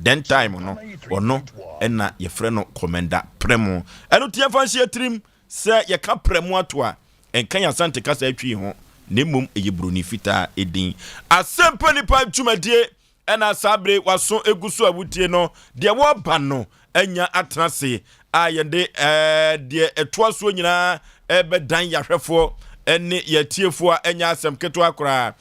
[SPEAKER 1] den time no ono ena ye frɛ no Commander Premo eno tie fanhye trim se ye ka Premo ato a enkan asante kasa atwi ho nemum eye broni fita edin Asem Mpe Nipa dwumadie ena sabre waso eguso abutie no de wo ba no enya atrase a yende de etoaso nyina ebedan yahwefo ene yetiefo a enya asem keto akora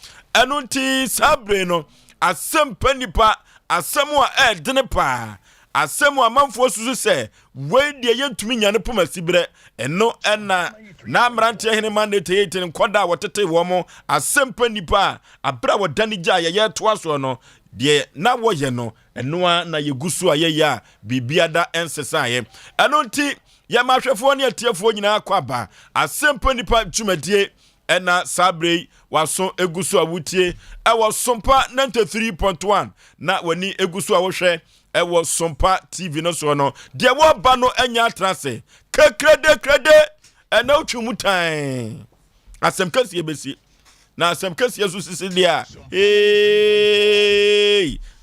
[SPEAKER 1] eno nti sabre no Asem Mpe Nipa asem a edene pa asem a manfo susu se we de yentumi nyane poma sibre eno ena na mrante hene mandate yetin koda wotete wo mo Asem Mpe Nipa abra wodani gya ye toaso no de na woye no eno na yegusu aye ya bibiada ensesaye eno nti ye mahwefo ne atiefo nyina akwaba Asem Mpe Nipa dwumadie ena sabre waso egusu awutie ewo Sompa 93.1 na wani egusu awohwe ewo Sompa TV no so no de wo ba no enya atrase krede ena utwumutan asem kasi ebesi na asem kasi yesu sisilia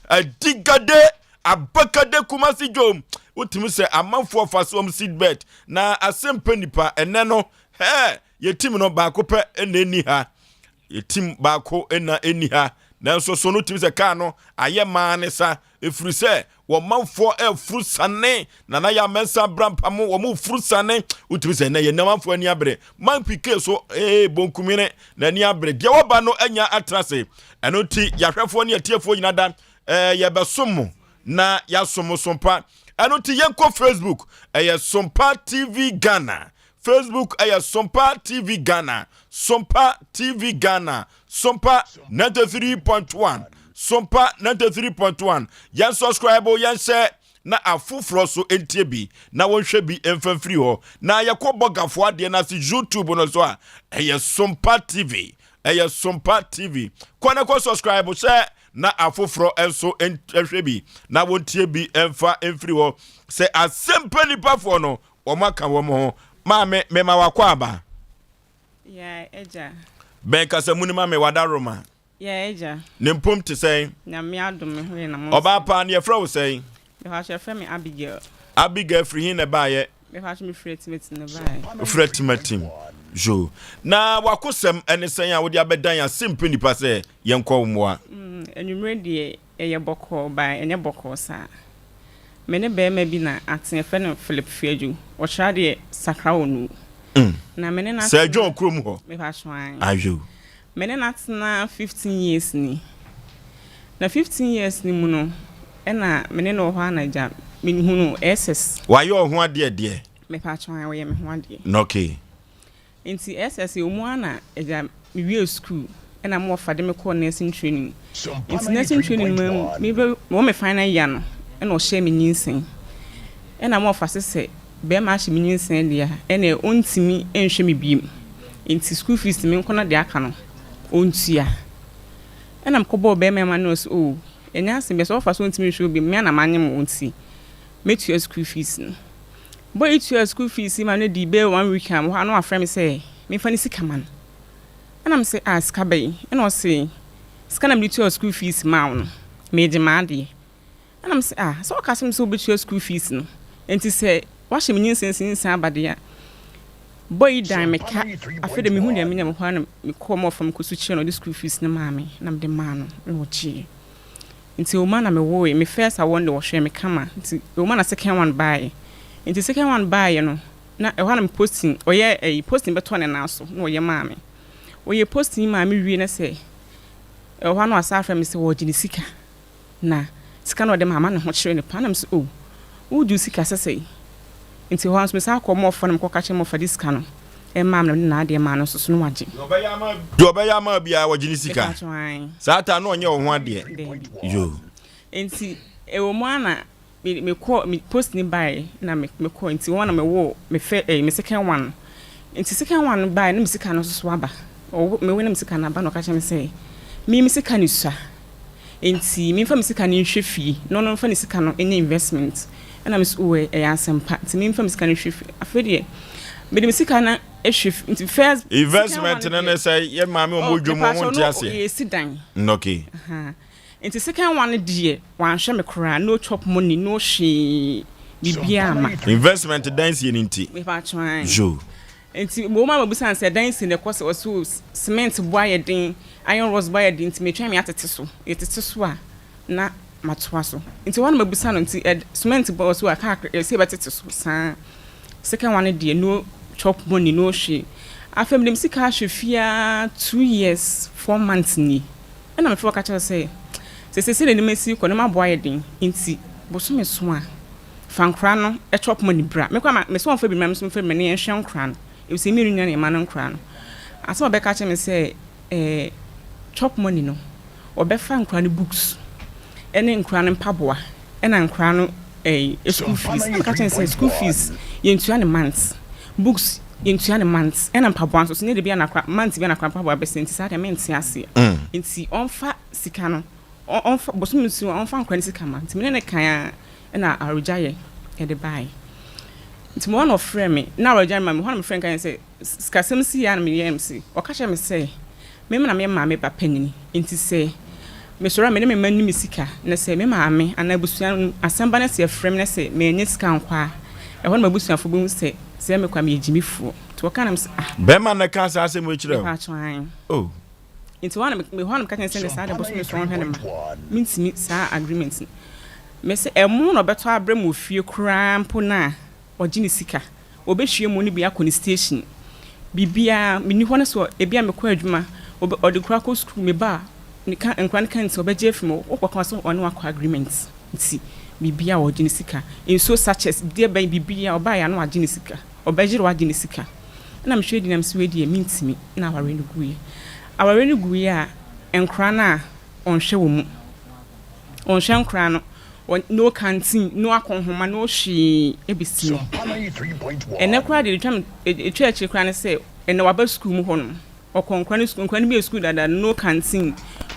[SPEAKER 1] adigade abakade Kumasi jom utimi se amanfo faso seedbed na Asem Mpe Nipa ene no yetim no baako pe ena eni ha yetim baako ena eni ha nanso so no timi se ka no aye maane sa efuru se wo manfo efuru sane na ya mensa brampamo wo mu furu sane utimi se na ye namanfo ani abre man pike so bonkumine na ani abre de wo ba no anya atrase eno ti yahwefo ne atiefo nyina da ye besom na ya somo Sompa eno ti yenko Facebook Sompa TV Ghana Facebook Sompa TV Ghana Sompa TV Ghana Sompa 93.1 Sompa 93.1 yan subscribe yan share na afufro so entiebi na wonhwe bi emfamfiri ho na yakobɔ gafo ade na si YouTube no so a Sompa TV Sompa TV kwana ko subscribe share na afufro enso enhwe bi na wontie bi emfa emfiri ho se Asem Mpe Nipa fo no omaka wo mo Mame mema wakwaba.
[SPEAKER 9] Yeah, eja.
[SPEAKER 1] Benka se muni mame wadaroma.
[SPEAKER 9] Yeah, eja.
[SPEAKER 1] Nimpum te say.
[SPEAKER 9] Na me adom hwe na mo.
[SPEAKER 1] Oba pa ne frɛ wo say.
[SPEAKER 9] Me ha hwe frɛ me Abigail.
[SPEAKER 1] Abigail free hin na baye.
[SPEAKER 9] Me ha me frɛ timati na baye.
[SPEAKER 1] Frɛ timati. Jo. Na wakosem ene sen ya wodi abedan Asem Mpe Nipa say yenkɔ mmoa.
[SPEAKER 9] Enumre de eye bɔkɔ bae enye bɔkɔ sa. Mene be ma bi na aten fe no Philip Fiaju wo hra de sakra wonu na mene na
[SPEAKER 1] Sir John Krom ho
[SPEAKER 9] me pa hwan
[SPEAKER 1] ayo
[SPEAKER 9] mene na tena 15 years ni na 15 years ni mu no ɛna mene no ho anaja menhunu SS
[SPEAKER 1] why you ho ade ade
[SPEAKER 9] me pa chwan we me ho ade
[SPEAKER 1] okay
[SPEAKER 9] nti SS omu ana eja me wie school ɛna mo fa de me call nursing training nti nursing training me me final year no ɛna o share me nyinsen ɛna mo fa sese be ma hye me nyinsen dia ɛna ontimi enhwe me biem nti school fees me nkona de aka no ontua ɛna mkobo be me ma no so enya se be so fa so ontimi hwe biem me na manye mo onti metua school fees no boy etua school fees ma no di be 1 week am ho no afrɛ me say me fa ni sika man ɛna me say sika bɛyi ɛna o say sika na me tua school fees ma no me de ma de ɛna me say so ka se me so be tua school fees no enti say wahye me nyinsensin abade ya boy dan me ka afede me hu de me nyam ho na me call mo from kusu chi no the school fees na ma me na me de ma no me wo chi nti o ma na me wo me first I want wo hwe me kama nti o ma na second one buy nti second one buy no na e ho na me posting oye posting beto ne na so na oye ma me oye posting ma me wie na say e ho na asa afra me say wo gini sika na sika no de ma ne ho kire ne pa na me say wo du sika sesei nti ho anso me sa akọ mo fa na me koka che mo fa disika no e ma me na ade ma no so no wage
[SPEAKER 1] do be ya ma bia wo gini sika sa ta no onye wo ho ade yo
[SPEAKER 9] nti e wo mo ana me call me post ni buy na me call nti wona me wo me fe me second one nti second one buy na me sika no so aba o me we na me sika na ba no ka che me say me sika ni sua nti me fa me sika ni hwe fi no fa ni sika no any investment and I'm so Asem Mpe nti me fa me sika ni hwe fi afede me de me sika na ehwe nti first
[SPEAKER 1] investment na say ye ma me o modwo mo won ti ase
[SPEAKER 9] yes dan
[SPEAKER 1] okay
[SPEAKER 9] nti second one die wan hwe me kra no chop money no she bibia ma
[SPEAKER 1] investment dance yen nti
[SPEAKER 9] me pa twan
[SPEAKER 1] jo
[SPEAKER 9] nti mo ma busan say dance ne kwose so cement boy den iron rods boy den nti me twa me atete so a na matwa so nti won ma busan nti cement boy so aka say betete so san second one die no chop money no she afem dem sika hwefia 2 years 4 months ni na me fo ka cha say se ne mesi ko ne maboa den nti boso me so a fankra no e chop money bra me kwa me so on fa bi me so fa me ne ehwe nkra no e se mi runya ne ma no nkra no aso be ka che me say chop money no obe fa nkra no books ene nkra no mpaboa ena nkra no school fees ka che say school fees yentua ne months books yentua ne months ena mpaboa so ne de bia na month bia na mpaboa be senti sa de menti ase nti onfa sika no onfa bosom nsi onfa nkwa nsi kama nti me ne kan na arojaye e de bai nti mo no frɛ me na arojaye ma me ho na me frɛ kan say skasem si ya na me yemsi o ka hye me say me na me ma me ba panini nti say me sora me ne me manu me sika na say me ma me ana busuan asamba na say frɛ me na say me nye sika nkwa e ho na busuafo bu say me kwa me yigimifu to ka na me
[SPEAKER 1] be ma na ka sa asem we kire
[SPEAKER 9] oh nti wana me hono ka kense ne sa de boso me so hwene ma mintimi sa agreement me se emu no beto abrem ofie krampo na ogini sika obehwie mu ni bia koni station bibia meni hono so ebia me kwa adwuma odi kura ko school me ba ni kan nkran kan so obeje fimo okwa so ono akwa agreement nti bibia ogini sika in so such as de ban bibia oba ya no agini sika obejire wagini sika na me hwe di na me se we di mintimi na ware no guye aware ni guye a enkra na onhwe wo mu onhwe enkra no no canteen no akonhoma no hwe ebisi enekra de twam etwa kra na say ene waba school mu hono okonkra ni school nkra ni be school dada no canteen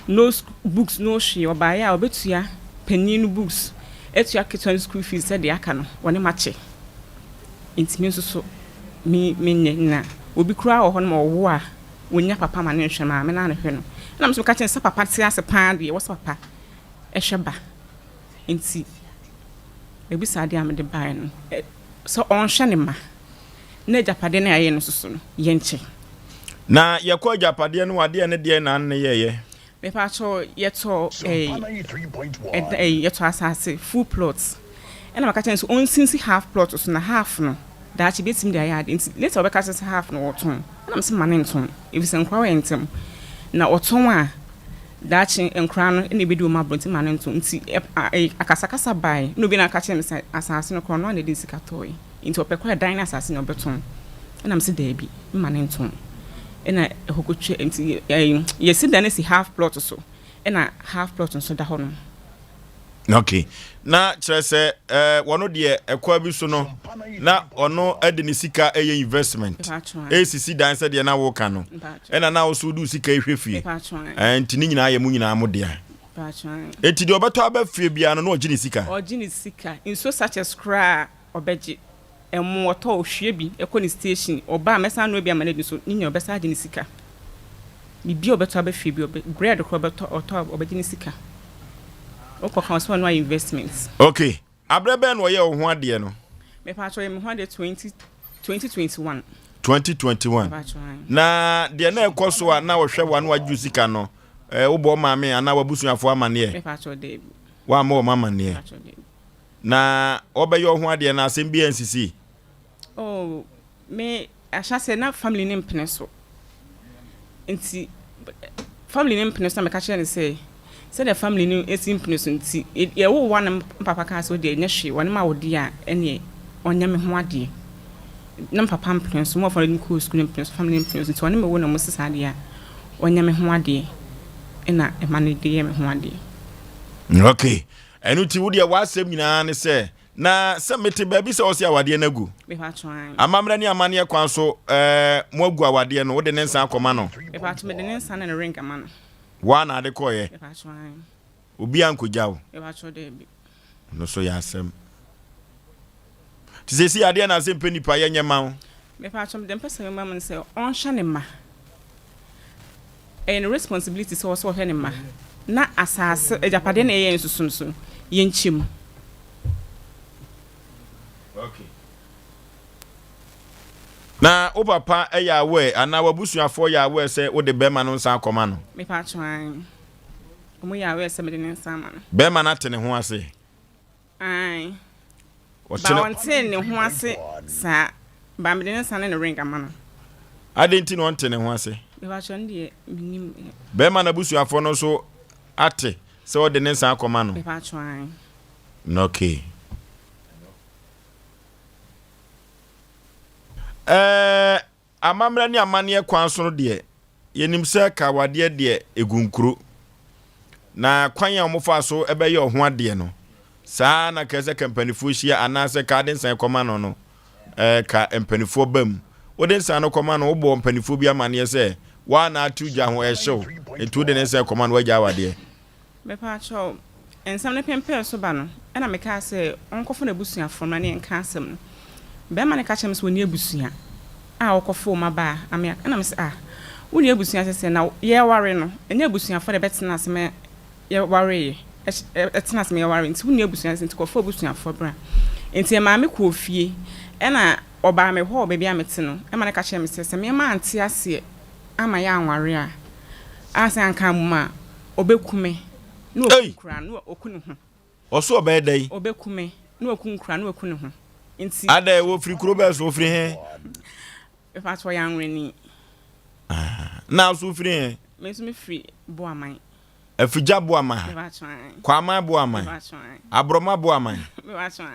[SPEAKER 9] no books no hwe obaya obetua panin books etua kitchen school fees said de aka no woni mache intimi so mi nye na obi kra wo hono wo a wonya papa ma ne hwe ma me na ne hwe no na mso ka chen sa papa ti ase pan de wo sa papa ehwe ba nti ebi sa de am de bae no so on hwe ne ma na japade na aye no soso no ye nche
[SPEAKER 1] na yakọ japade no wade ne de na ne ye
[SPEAKER 9] me pa cho yeto yeto asase full plots na maka chen so on since half plot so na half no da chi betim de aye nti later obeka se half no woton na mse mane nton if se nkwa we ntem na oton a dachi nkra no ene bedi o ma bronti ma nto nti akasakasa bai no bi na ka chem say asase no kro no na di sika toy nti opekwa dan na asase no beton na am se da bi ma nto ena ehokotwe nti yesi dan na si half plot so ena half plot nso da ho no.
[SPEAKER 1] Okay. Na chere wono de ekwa bi so no na ono ade ni sika eye investment. ACC dan se de na wo ka no. Ena na wo so du sika ehwefie. Enti ni nyina ye mu nyina mo de a. Enti de obeto abafie bia no na ogi ni sika.
[SPEAKER 9] Ogi ni sika. In so such a scra obeji emu oto ohwie bi ekọ ni station oba mesa no bia manadi so ni nya obesa agi ni sika. Bibi obeto abafie bi bread ko obeto oto obeji ni sika. Oko council no investments.
[SPEAKER 1] Okay. Abrebe no ye wo ho ade no.
[SPEAKER 9] Me pa cho me ho ade 2021.
[SPEAKER 1] 2021. Na de na ekoso a na wo hwe wa na waju sika no. Wo bo ma me ana wabusuafo amane e.
[SPEAKER 9] Me pa cho de.
[SPEAKER 1] Wa ma o mama ne. Na obe ye ho ade na asem bi nsisi.
[SPEAKER 9] Oh, me asha se na family name peneso. Nti family name peneso me ka che ne say say the family new esim nti ye wo wan papa ka so de nyehwe won ma wodi a ene onya me ho ade na papa mprenso mo fa ni ko school mprenso family mprenso nti won me wo na mo sesa de a onya me ho ade ena e ma ne de ye me ho ade.
[SPEAKER 1] Okay. Enu ti wodi a wasem nyina ne se na se mete ba bi se Osei awade na gu
[SPEAKER 9] me pa twan
[SPEAKER 1] amamra ni amane kwan so mo agu awade no wo de ne nsan akoma no
[SPEAKER 9] me pa twan me de ne nsan na ring ama no
[SPEAKER 1] wa na ade koye
[SPEAKER 9] me pa twan
[SPEAKER 1] obi ankojawo
[SPEAKER 9] me pa twan de bi
[SPEAKER 1] no so ya asem ti se si ade na Asem Mpe Nipa ye nyema
[SPEAKER 9] me pa twan dem person ma man say on hwa ne ma and responsibility so hwa ne ma na asase ejapade na ye nsusunsu ye nchim.
[SPEAKER 1] Okay. Na o papa eya we ana wabusuafo ya we se wo de bema no nsa akoma no.
[SPEAKER 9] Me pa twan. Omo ya we se me de nsa ma no.
[SPEAKER 1] Bema na tene ho ase.
[SPEAKER 9] Ai.
[SPEAKER 1] O
[SPEAKER 9] Ba wonte ne ho ase sa ba me de nsa na ring ama no.
[SPEAKER 1] Adenti no tene ho ase.
[SPEAKER 9] Me pa twan de minim.
[SPEAKER 1] Bema na busuafo no so ate se wo de nsa akoma no.
[SPEAKER 9] Me pa twan.
[SPEAKER 1] Okay. Amamra ni amane kwan so no de yenim se ka wade de egunkuro na kwan ya omofa so ebe ye ho ade no saa na kese kampanifo hia anase ka de nsan koma no no ka empanifo bam wo de nsan no koma no wo bo empanifo bi amane se wa na atuja ho ehyew etu de nsan koma no wagya wade
[SPEAKER 9] me pa cho ensam ne pempe so ba no na me ka se onkofo na busuafo na ne nka asem no be ma ne ka chem so oni abusua a okofo ma ba amia na me se woni abusua se na ye ware no enya abusua fo de betena asem ye ware etena asem ye ware nti woni abusua se nti kofo abusua fo bra nti ma me ko fie na oba me ho be bia mete no e ma ne ka chem se me ma ante ase ama ya anware a ase anka mu ma obekume no okunkura no okunu ho
[SPEAKER 1] oso obedai
[SPEAKER 9] obekume no okunkura no okunu ho nti
[SPEAKER 1] ada wo firi kuro be so firi he
[SPEAKER 9] if I try young Rennie.
[SPEAKER 1] Now so free.
[SPEAKER 9] Miss me free, Boaman.
[SPEAKER 1] Efija Boaman. Kwama Boaman. Abroma Boaman.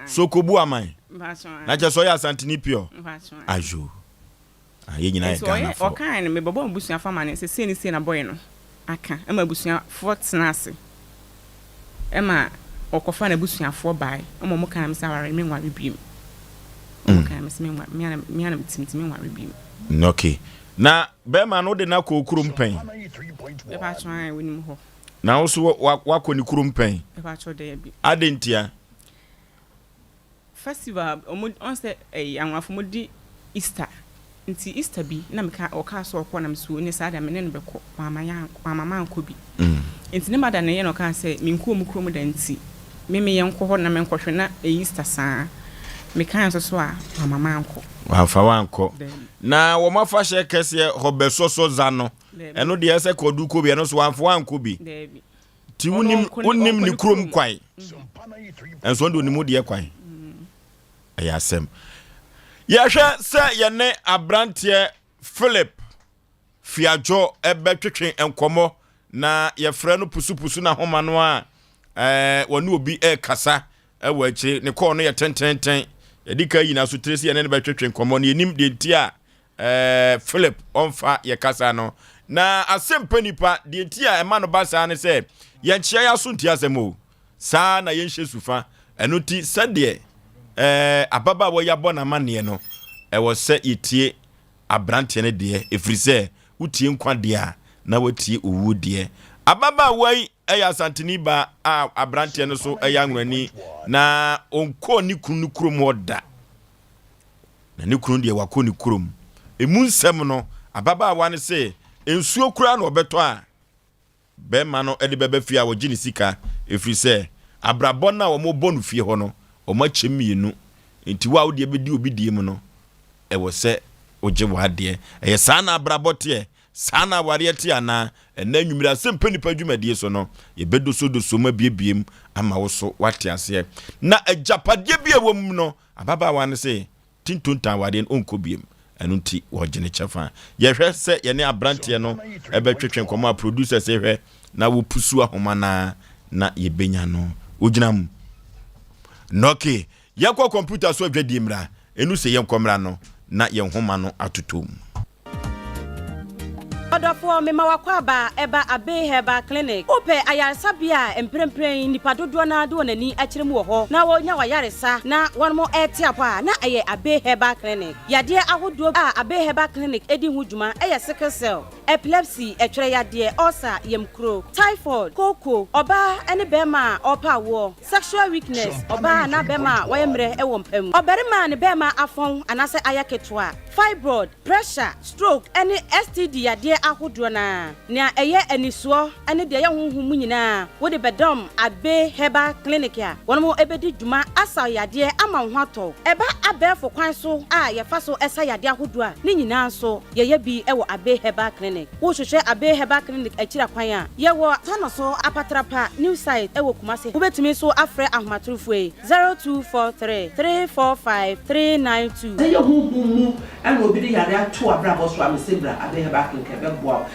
[SPEAKER 1] Soko Boaman. Na je so ya Santini pio. Ajo. Aye nyina e Ghana fo.
[SPEAKER 9] O kan me bobo busuan fama ne se ni se na boy no. Aka e ma busuan fort na ase. E ma okofa na busuan fo bai. E mo kan me saware me nwa bibiem. Okay, me ana timtimi nwa review.
[SPEAKER 1] Okay. Na bema no de na ko kurumpen.
[SPEAKER 9] E pa twan wenim ho.
[SPEAKER 1] Na wo so wakọ ni kurumpen.
[SPEAKER 9] E pa twa de bi.
[SPEAKER 1] Adentia.
[SPEAKER 9] Festival on say anwafo modi Easter. Nti Easter bi na me ka o ka so okọ na me so ni sa da me ne be kọ. Mama anko bi. Nti ne mada na ye no kan say me nko mu krom da nti. Me ye nko ho na me nkọhwe na Easter saa. Me kan so a mama anko
[SPEAKER 1] wafa wanko na wo mafa hye kese hobesoso za no eno de ese kodu ko bi eno so wanfa wanko bi ti unim ni krom kwan enso ndo nimu de kwan aya asem ya hwe se ye ne abrantie Philip Fiajo ebe twetwen enkomo na yɛfrɛ no pusu na homa no a wɔne obi kasa ɛwɔ akyire ne kɔɔ no yɛ tententen yɛdi ka yi na so tresi yɛne ne bɛtwetwe nkɔmmɔ no yɛnim deɛ nti a Philip ɔmfa yɛ kasa no na Asem Mpe Nipa deɛ nti a ɛma no ba saa ne sɛ yɛnkyea yɛ aso nti asɛm o saa na yɛnhyɛ sufa ɛno ti sɛdeɛ ababa wɔ yɛabɔ na maneɛ no ɛwɔ sɛ yɛtie aberanteɛ no deɛ ɛfiri sɛ wotie nkwa deɛ a na watie owu deɛ ababa wai ɛyɛ asanteni ba a aberanteɛ no so ɛyɛ anwurani na ɔnkɔ ne kunu kurom hɔ da na ne kunu deɛ wakɔ ne kurom emu nsɛm no ababa wa ne sɛ ensuo kura na ɔbɛtɔ a bɛma no ɛde bɛbɛ fie a wɔgye ne sika ɛfiri sɛ abrabɔ na wɔn bɔ no fie hɔ no wɔn akyɛ mmienu nti wa wode bɛdi obi die mu no ɛwɔ sɛ ogye wadeɛ ɛyɛ saa na abrabɔ teɛ saa na awareɛ te ana ɛna nwumire Asem Mpe Nipa dwumadie so no yɛbɛdoso ma biebiem ama wo so wate aseɛ na agyapadeɛ bi a wɔ mu no ababaawa ne sɛ tintontan wadeɛ no ɔnkɔ biem ɛno nti wɔgye ne kyɛfa yɛhwɛ sɛ yɛne abranteɛ no ɛbɛtwetwe nkɔmɔ a producer sɛ hwɛ na wɔpusu ahoma na yɛbɛnya no wogyina mu noke yɛkɔ computer so adwadie mmra ɛnu sɛ yɛnkɔmmra no na yɛnhoma no atotom
[SPEAKER 10] Odofo mema wakwaba eba Abe Herbal Clinic. Ope ayaresabia emprempren nipa dodo na do nani akyere mu ho. Na wonya wayaresa na won mo etiapa na eye Abe Herbal Clinic. Yade ahodo a Abe Herbal Clinic edi hu dwuma eye sickle cell, epilepsy, etwere yade, ulcer, yemkro, typhoid, koko, oba ene bema opa wo, sexual weakness, oba na bema wayemre ewo mpam. Oberima ne bema afon anase ayaketwa, fibroid, pressure, stroke, ene STD yade ahodo na eye anisuo ene de ye honhum nyina wo de bedom Abe Herbal Clinic a wono mo ebedi dwuma asa yade ama ho ato eba abefo kwan so a ye fa so esa yade ahodo a ne nyina so ye bi ewo Abe Herbal Clinic wo hwehwe Abe Herbal Clinic akira kwan a ye wo tano so apatrapa new site ewo Kumase wo betumi so afre ahomatrofo 0243 345 392
[SPEAKER 11] ye honhum mu ene obi de yade ato abrabo so amesebra Abe Herbal Clinic wow.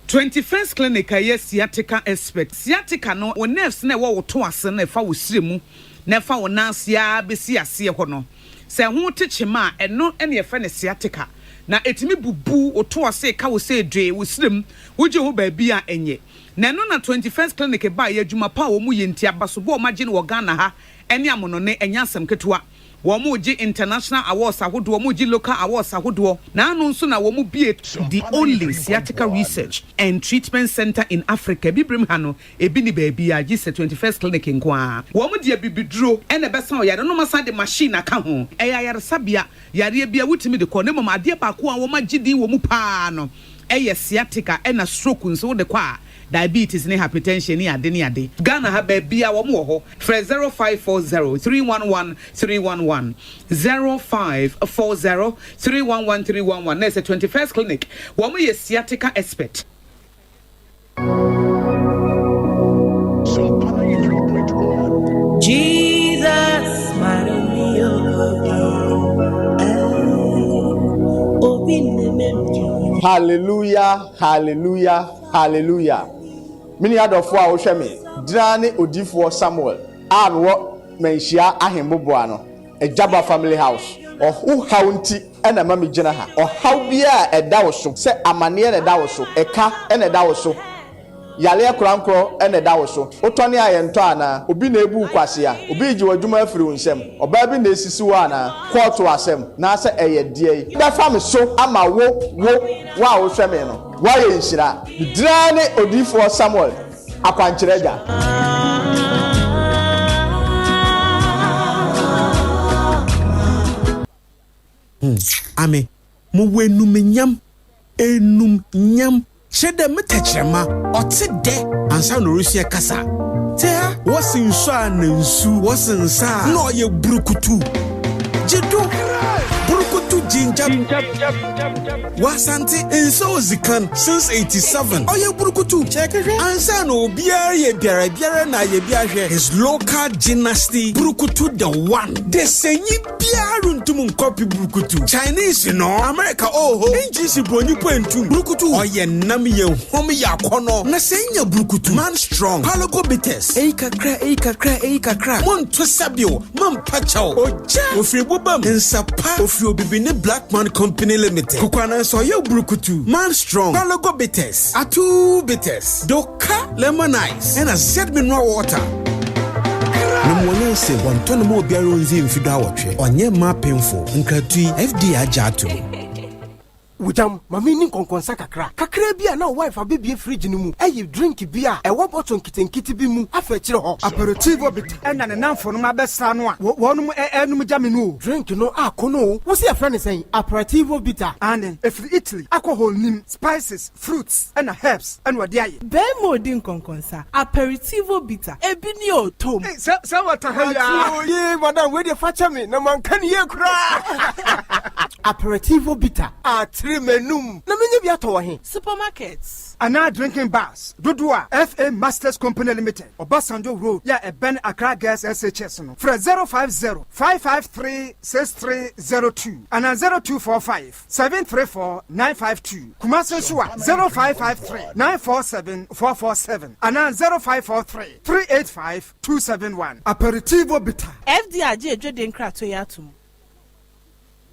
[SPEAKER 12] Twenty-first Clinic a sciatica expert. Sciatica no o nerves na wo to ase na fa wo siremu na fa wo nansia besi ase ho no. Se ho techema eno ene fa ne sciatica na etimi bubu o to ase ka wo se dwe wo sirem wo je ho ba bia enye. Na no na 21st Clinic ba ye adwuma pa wo mu ye ntia so bo o magye no wo Ghana ha ene amono ne enya asem ketewa wo mu gi international awards ahodo wo mu gi local awards ahodo na anu nso na wo mu bie the only sciatica research and treatment center in Africa bibrim ha no ebi ni ba bia gi 21st Clinic nko wo mu de bibiduro ene besa o yare no masa de machine aka ho eya yare sabia yare bia wutimi de ko ne mama ade ba ko a wo magye di wo mu pa no eye sciatica ena stroke nso de kwa diabetes ne hypertension ni ade Ghana ha ba bia wo mo ho fra 0540 311 311 0540 311 311 na 21st Clinic wo mo ye sciatica expert.
[SPEAKER 13] Jesus hallelujah hallelujah hallelujah. Mini adofo a wo hwe me drane odifo Samuel a wo menhia ahemboboa no Ejaba family house o haunti ena mami gina ha o haubia eda wo so se amane na eda wo so eka ena eda wo so yale akurankro ena eda wo so otone ayento ana obi na ebu kwase a obi ji wadwuma afiri wonsem oba bi na esisi wo ana court asem na se eye die da fam so ama wo wa wo hwe me no wa ye nhira drane odifo Samuel akwankyerega
[SPEAKER 14] ame mo wenum nyam shede metachrema ote de ansa no rusia kasa te ha wosin so anansu wosin sa no ye burukutu jedo burukutu ginger. Wasante enso zikan since 87. Oye burukutu. Check it. Ansa no biara ye biara na ye biara. His local dynasty burukutu the one. De senyi biara runtum copy burukutu. Chinese no, America oh. English broni pointu. Burukutu. Oye nam ye home ya kono. Na senya burukutu. Man strong. Palogo bites. Eika kra. Mon twesabio. Man pachao. Oja. Ofri bubam. Ensapa. Ofri obibine Black Man Company Limited. Kukwana so ye burukutu. Man strong. Palogo bites. Atu bites. Doka lemon ice. And a set mineral water. Numwonse wantono mo biara onzi mfido awotwe. Onye ma painful. Nkratui FDA ajato.
[SPEAKER 15] Wujam, mami ni konkonsa kakra. Kakra bia na wife abibie fridge ni mu. Eyi drink bia, ewo bottle nkitenkiti bi mu. Afa kire ho. Aperitivo bit. Ena ne namfo no mabesa no a. Wonum enum jame no. Drink no akono. Wo se afra ne sen aperitivo bitter. Ane, efri Italy, alcohol nim, spices, fruits, and herbs, and wade aye.
[SPEAKER 4] Be mo din konkonsa. Aperitivo bitter. Ebi ni o tom.
[SPEAKER 15] Say what the hell ya? Ye, madam, we dey facha me. Na man kan ye kra. Aperitivo bitter. Menum. Na menye bi ato he.
[SPEAKER 4] Supermarkets.
[SPEAKER 15] Ana drinking bars. Dodua FA Masters Company Limited. Obasanjo Road. Ya Ben Accra Gas SHS no. Fra 050-553-6302. Ana 0245-734-952. Kumasi Suwa 0553-947-447. Ana 0543-385-271. Aperitivo bitter.
[SPEAKER 4] FDAG edwede nkra to ya atum.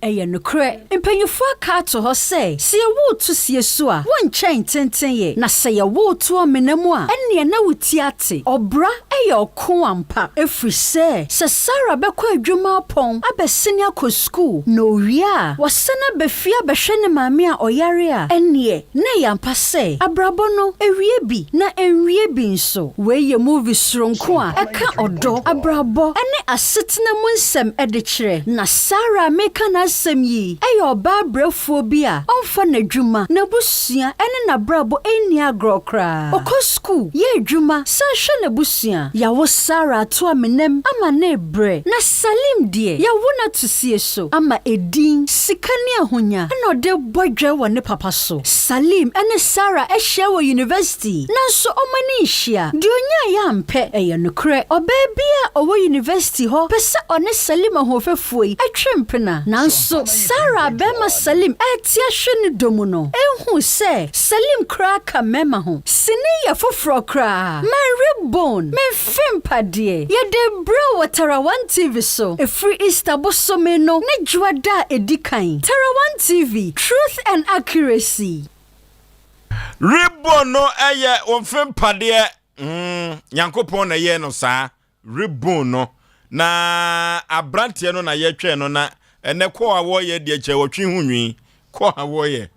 [SPEAKER 16] Eya nukre mpanyufo aka to ho se wo to sie so a won chen tenten ye na se ye wo to amenamu a ene na wuti ate obra eya oko ampa efri se Sarah bekọ adwuma pon abesene akọ school no wia wasena befia behwe ne maame a oyare a ene na yampa se abrabo no ewie bi na enwie bi nso we ye movie sronko a eka odo abrabo ene asetena mu nsem edekire na Sarah meka na semyi eyo ba brefo bi a onfa na dwuma na busua ene na brabo eni agrokra okọ school ye dwuma sanhwe na busua yawo Sarah to amenem ama na bre na Salim die yawo na tusie so ama edin sikani ahonya na ode bodwe wo ne papa so Salim ene Sarah ehye wo university na so omani hia de onya ya mpe eye nokre obabia owo university ho pese one Salim ahofefuoi atwempena na so Sarah bema Salim etia hwene domu no ehu se Salim kraka mema ho sini ya foforo kra my ribbon me fimpade ye de bro watara 1 TV so a free Easter bosome no ne juada edikan Tara 1 TV truth and accuracy
[SPEAKER 1] ribbon no eye on fimpade Yankopon na ye no sa ribbon no na abrante no na ye twe no na ene ko awo ye de che wotwe hunwi ko awo ye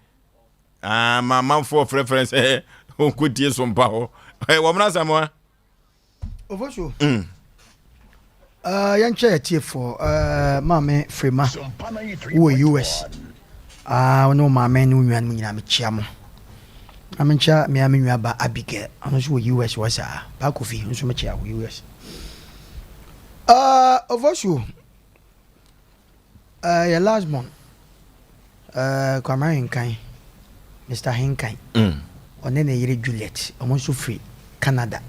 [SPEAKER 1] mama for reference on kutie Sompa ho wo mna samwa
[SPEAKER 2] Ofosho yanche etie for mama Frema wo US no mama no nwan nyina me chiamo amencha me amenwa ba Abigail ono so wo US wasa ba kofi nso me chia wo US Ofosho your last one Kwamara Hinkan Mr. Hinkan onene yire Juliet omonso free Canada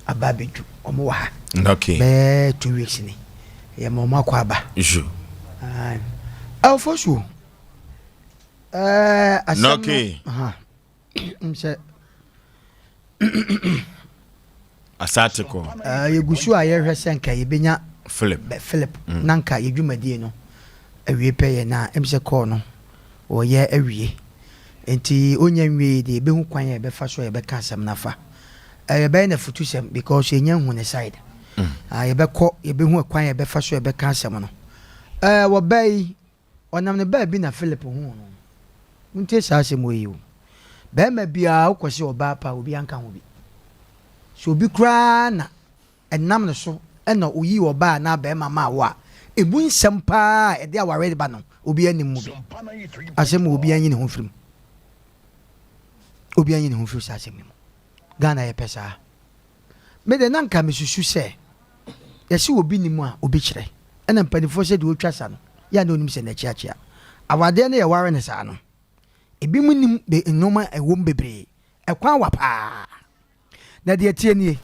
[SPEAKER 2] ababedu omo wa ha
[SPEAKER 1] okay
[SPEAKER 2] be 2 weeks ni ye mo makwa aba
[SPEAKER 1] issue
[SPEAKER 2] for sure Asem
[SPEAKER 1] okay
[SPEAKER 2] mse
[SPEAKER 1] asatiko
[SPEAKER 2] yegusu aye hwese nka yebenya Philip nanka yedwumadie no awie peye na emse call no oye awie enti onya nwie de be hu kwan ye be fa so ye be ka asem nafa be na futusem because enya hu ne side ye be ko ye be hu kwan ye be fa so ye be ka asem no wo bai onam ne ba bi na Philip hu no ntie sa asem wo yi o be ma bia ukwose oba pa obi anka ho bi so bi kra na enam ne so ena oyi oba na be mama wa ebu nsem pa e de aware ba no obi anim mu bi asem obi anyi ne ho firim obi anyi ne ho firim sa asem mu Ghana ye pesa me de nanka me susu se ye se obi nimu a obi kire ena mpanifo se de otwa sa no ya na onim se na chiachia awade ne yɛware ne saa no ebi mu nim de nnoma ɛwom bebree ɛkwan wa paa na deɛ tie nie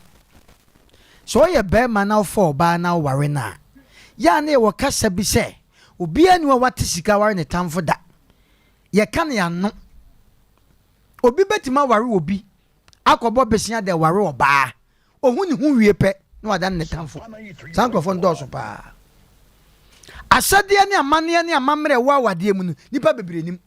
[SPEAKER 2] so ɔyɛ bɛrima na ɔfa ɔbaa na ɔware na ya ne wɔ kasa bi sɛ obiara ni wate sika ware ne tamfo da yɛka ne ano obi betima ware obi akɔbɔ besia de ware ɔbaa ohun ne hu wie pɛ na wada ne tamfo sankrofo ndɔso paa asade ne amane ne amamre wa wade mu no nipa bebre nim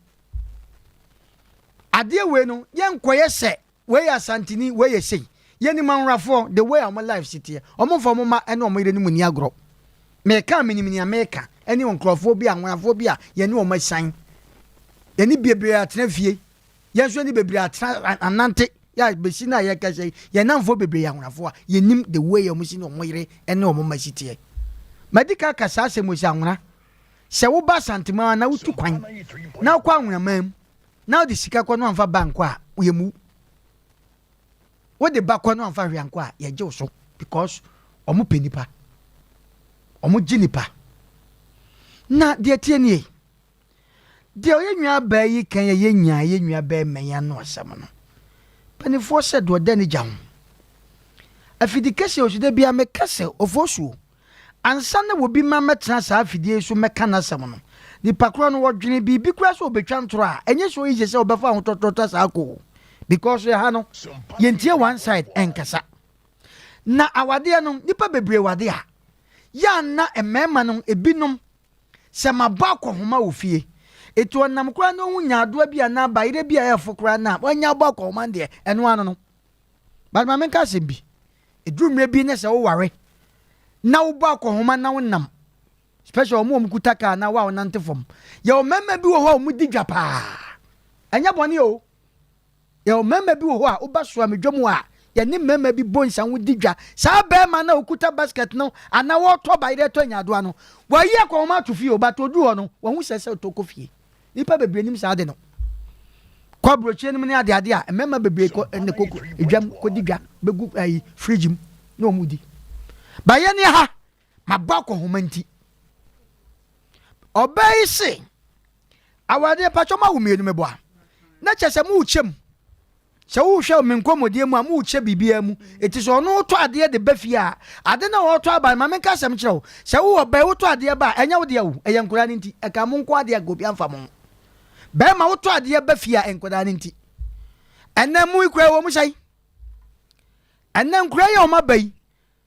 [SPEAKER 2] ade we no yɛnkɔyɛ sɛ we ya santini we ye sei yɛni manrafo the way our life sit here ɔmo fo mo ma ɛne ɔmo yire ne mu ni agorɔ meka minimini ameka ɛne onkrofo bi anwafo bi a yɛne ɔmo san yɛni bebre atena fie yɛnso ni bebre atena anante ya besi na yɛ kase yɛnamfo bebre anwafo a yɛnim the way ɔmo si ne ɔmo yire ɛne ɔmo ma sit here medika kasa asɛm osi anwona sɛ wo ba santima na wotu kwan na kwa anwona mam na de sika kɔ no amfa bank a yɛmu wo de ba kɔ no amfa hwianko a yɛgye wo so because ɔmo pɛ nipa ɔmo gye nipa na deɛ tie nie deɛ ɔyɛ nwa baa yi kan yɛ nwa baa manya no asɛm no panifoɔ sɛ deɛ ɔda ne gya ho afidi kɛsɛ osuda bia mekɛsɛ Oforisuo ansa na wobi ma mɛtena saa afidie so mɛka na asɛm no nipa koro no wɔdwene biribi kora sɛ obɛtwa ntoro a ɛnyɛ so yie sɛ ɔbɛfa ho tɔtɔtɔ saa ko because yɛ ha no yɛntie one side ɛnkasa na awadeɛ no nipa bebree wade a yɛ na mmarima no ebinom sɛ mabɔ akɔhoma wɔ fie etu ɔnam kora no ho nyaadoa bi a na bayerɛ bi a ɛfo kora na wɔnya bɔ akɔhoma deɛ ɛno ano no but ma menka asɛm bi eduru mmerɛ bi ne sɛ woware na wobɔ akɔhoma na wonam special ɔmo kuta kaa na wa nante fam yɛ ɔmɛmɛ bi wɔ hɔ a ɔmo di dwa paa ɛnyɛ bɔne o yɛ ɔmɛmɛ bi wɔ hɔ a woba soa medwam a yɛne mɛmɛ bi bɔ nsa wo di dwa saa bɛrima na okuta basket no ana wɔtɔ bayerɛ tɔ nyaadoa no wɔyi akɔhoma ato fie o but odu hɔ no wɔn ho sɛ sɛ ɔtɔ kɔ fie nipa bebree nim saa de no kɔ aburokyire no mu ne adeade a mɛmɛ bebree kɔ ɛne koko edwam kɔ di dwa bɛgu ayi fridge mu na ɔmo di bayɛ ne ha mabɔ akɔhoma nti ɔbɛyi se awade patwoma wo mienu meboa na kyɛ sɛ mu kyem sɛ wo hwɛ me nkomodie mu a mu kyɛ bibia mu eti so ɔno to adeɛ de bafia ade na wɔto aba ma menka asɛm kyerɛ wo sɛ wo ɔbɛyi wo to adeɛ ba ɛnya wo de wo ɛyɛ nkora ne nti ɛka mo nko adeɛ gobi amfa mo bɛɛ ma wo to adeɛ bafia nkora ne nti ɛnɛ mu ikura wo mu hyai ɛnɛ nkora yɛ o ma bai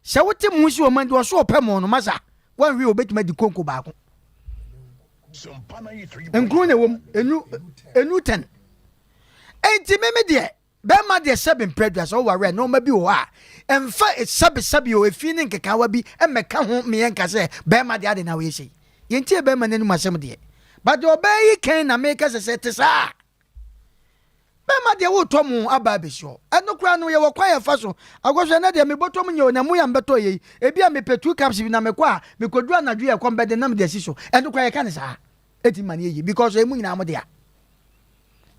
[SPEAKER 2] sɛ wo te mu si o ma de so opɛ mo no masa wan hwe obetuma di konko baako nkuru ne wom enu 10 enti meme de bɛma de 7 predators o ware no ma bi wo a emfa sabi o efi ne nkekawa bi emeka ho me yenka sɛ bɛma de ade na we sei yenti bɛma ne no masɛm de but obey kan na make sɛ te saa bɛma de wo tɔ mu aba besio ɛno kura no ye wo kwa ye fa so agohwɛ na de me bɔtɔ mu nye na mu ya mbɛtɔ ye ebi a me petu caps bi na me kwa me kodu anadwo ye kɔm bɛde nam de asi so ɛno kura ye ka ne saa eti mane ye because emu nyina mo de a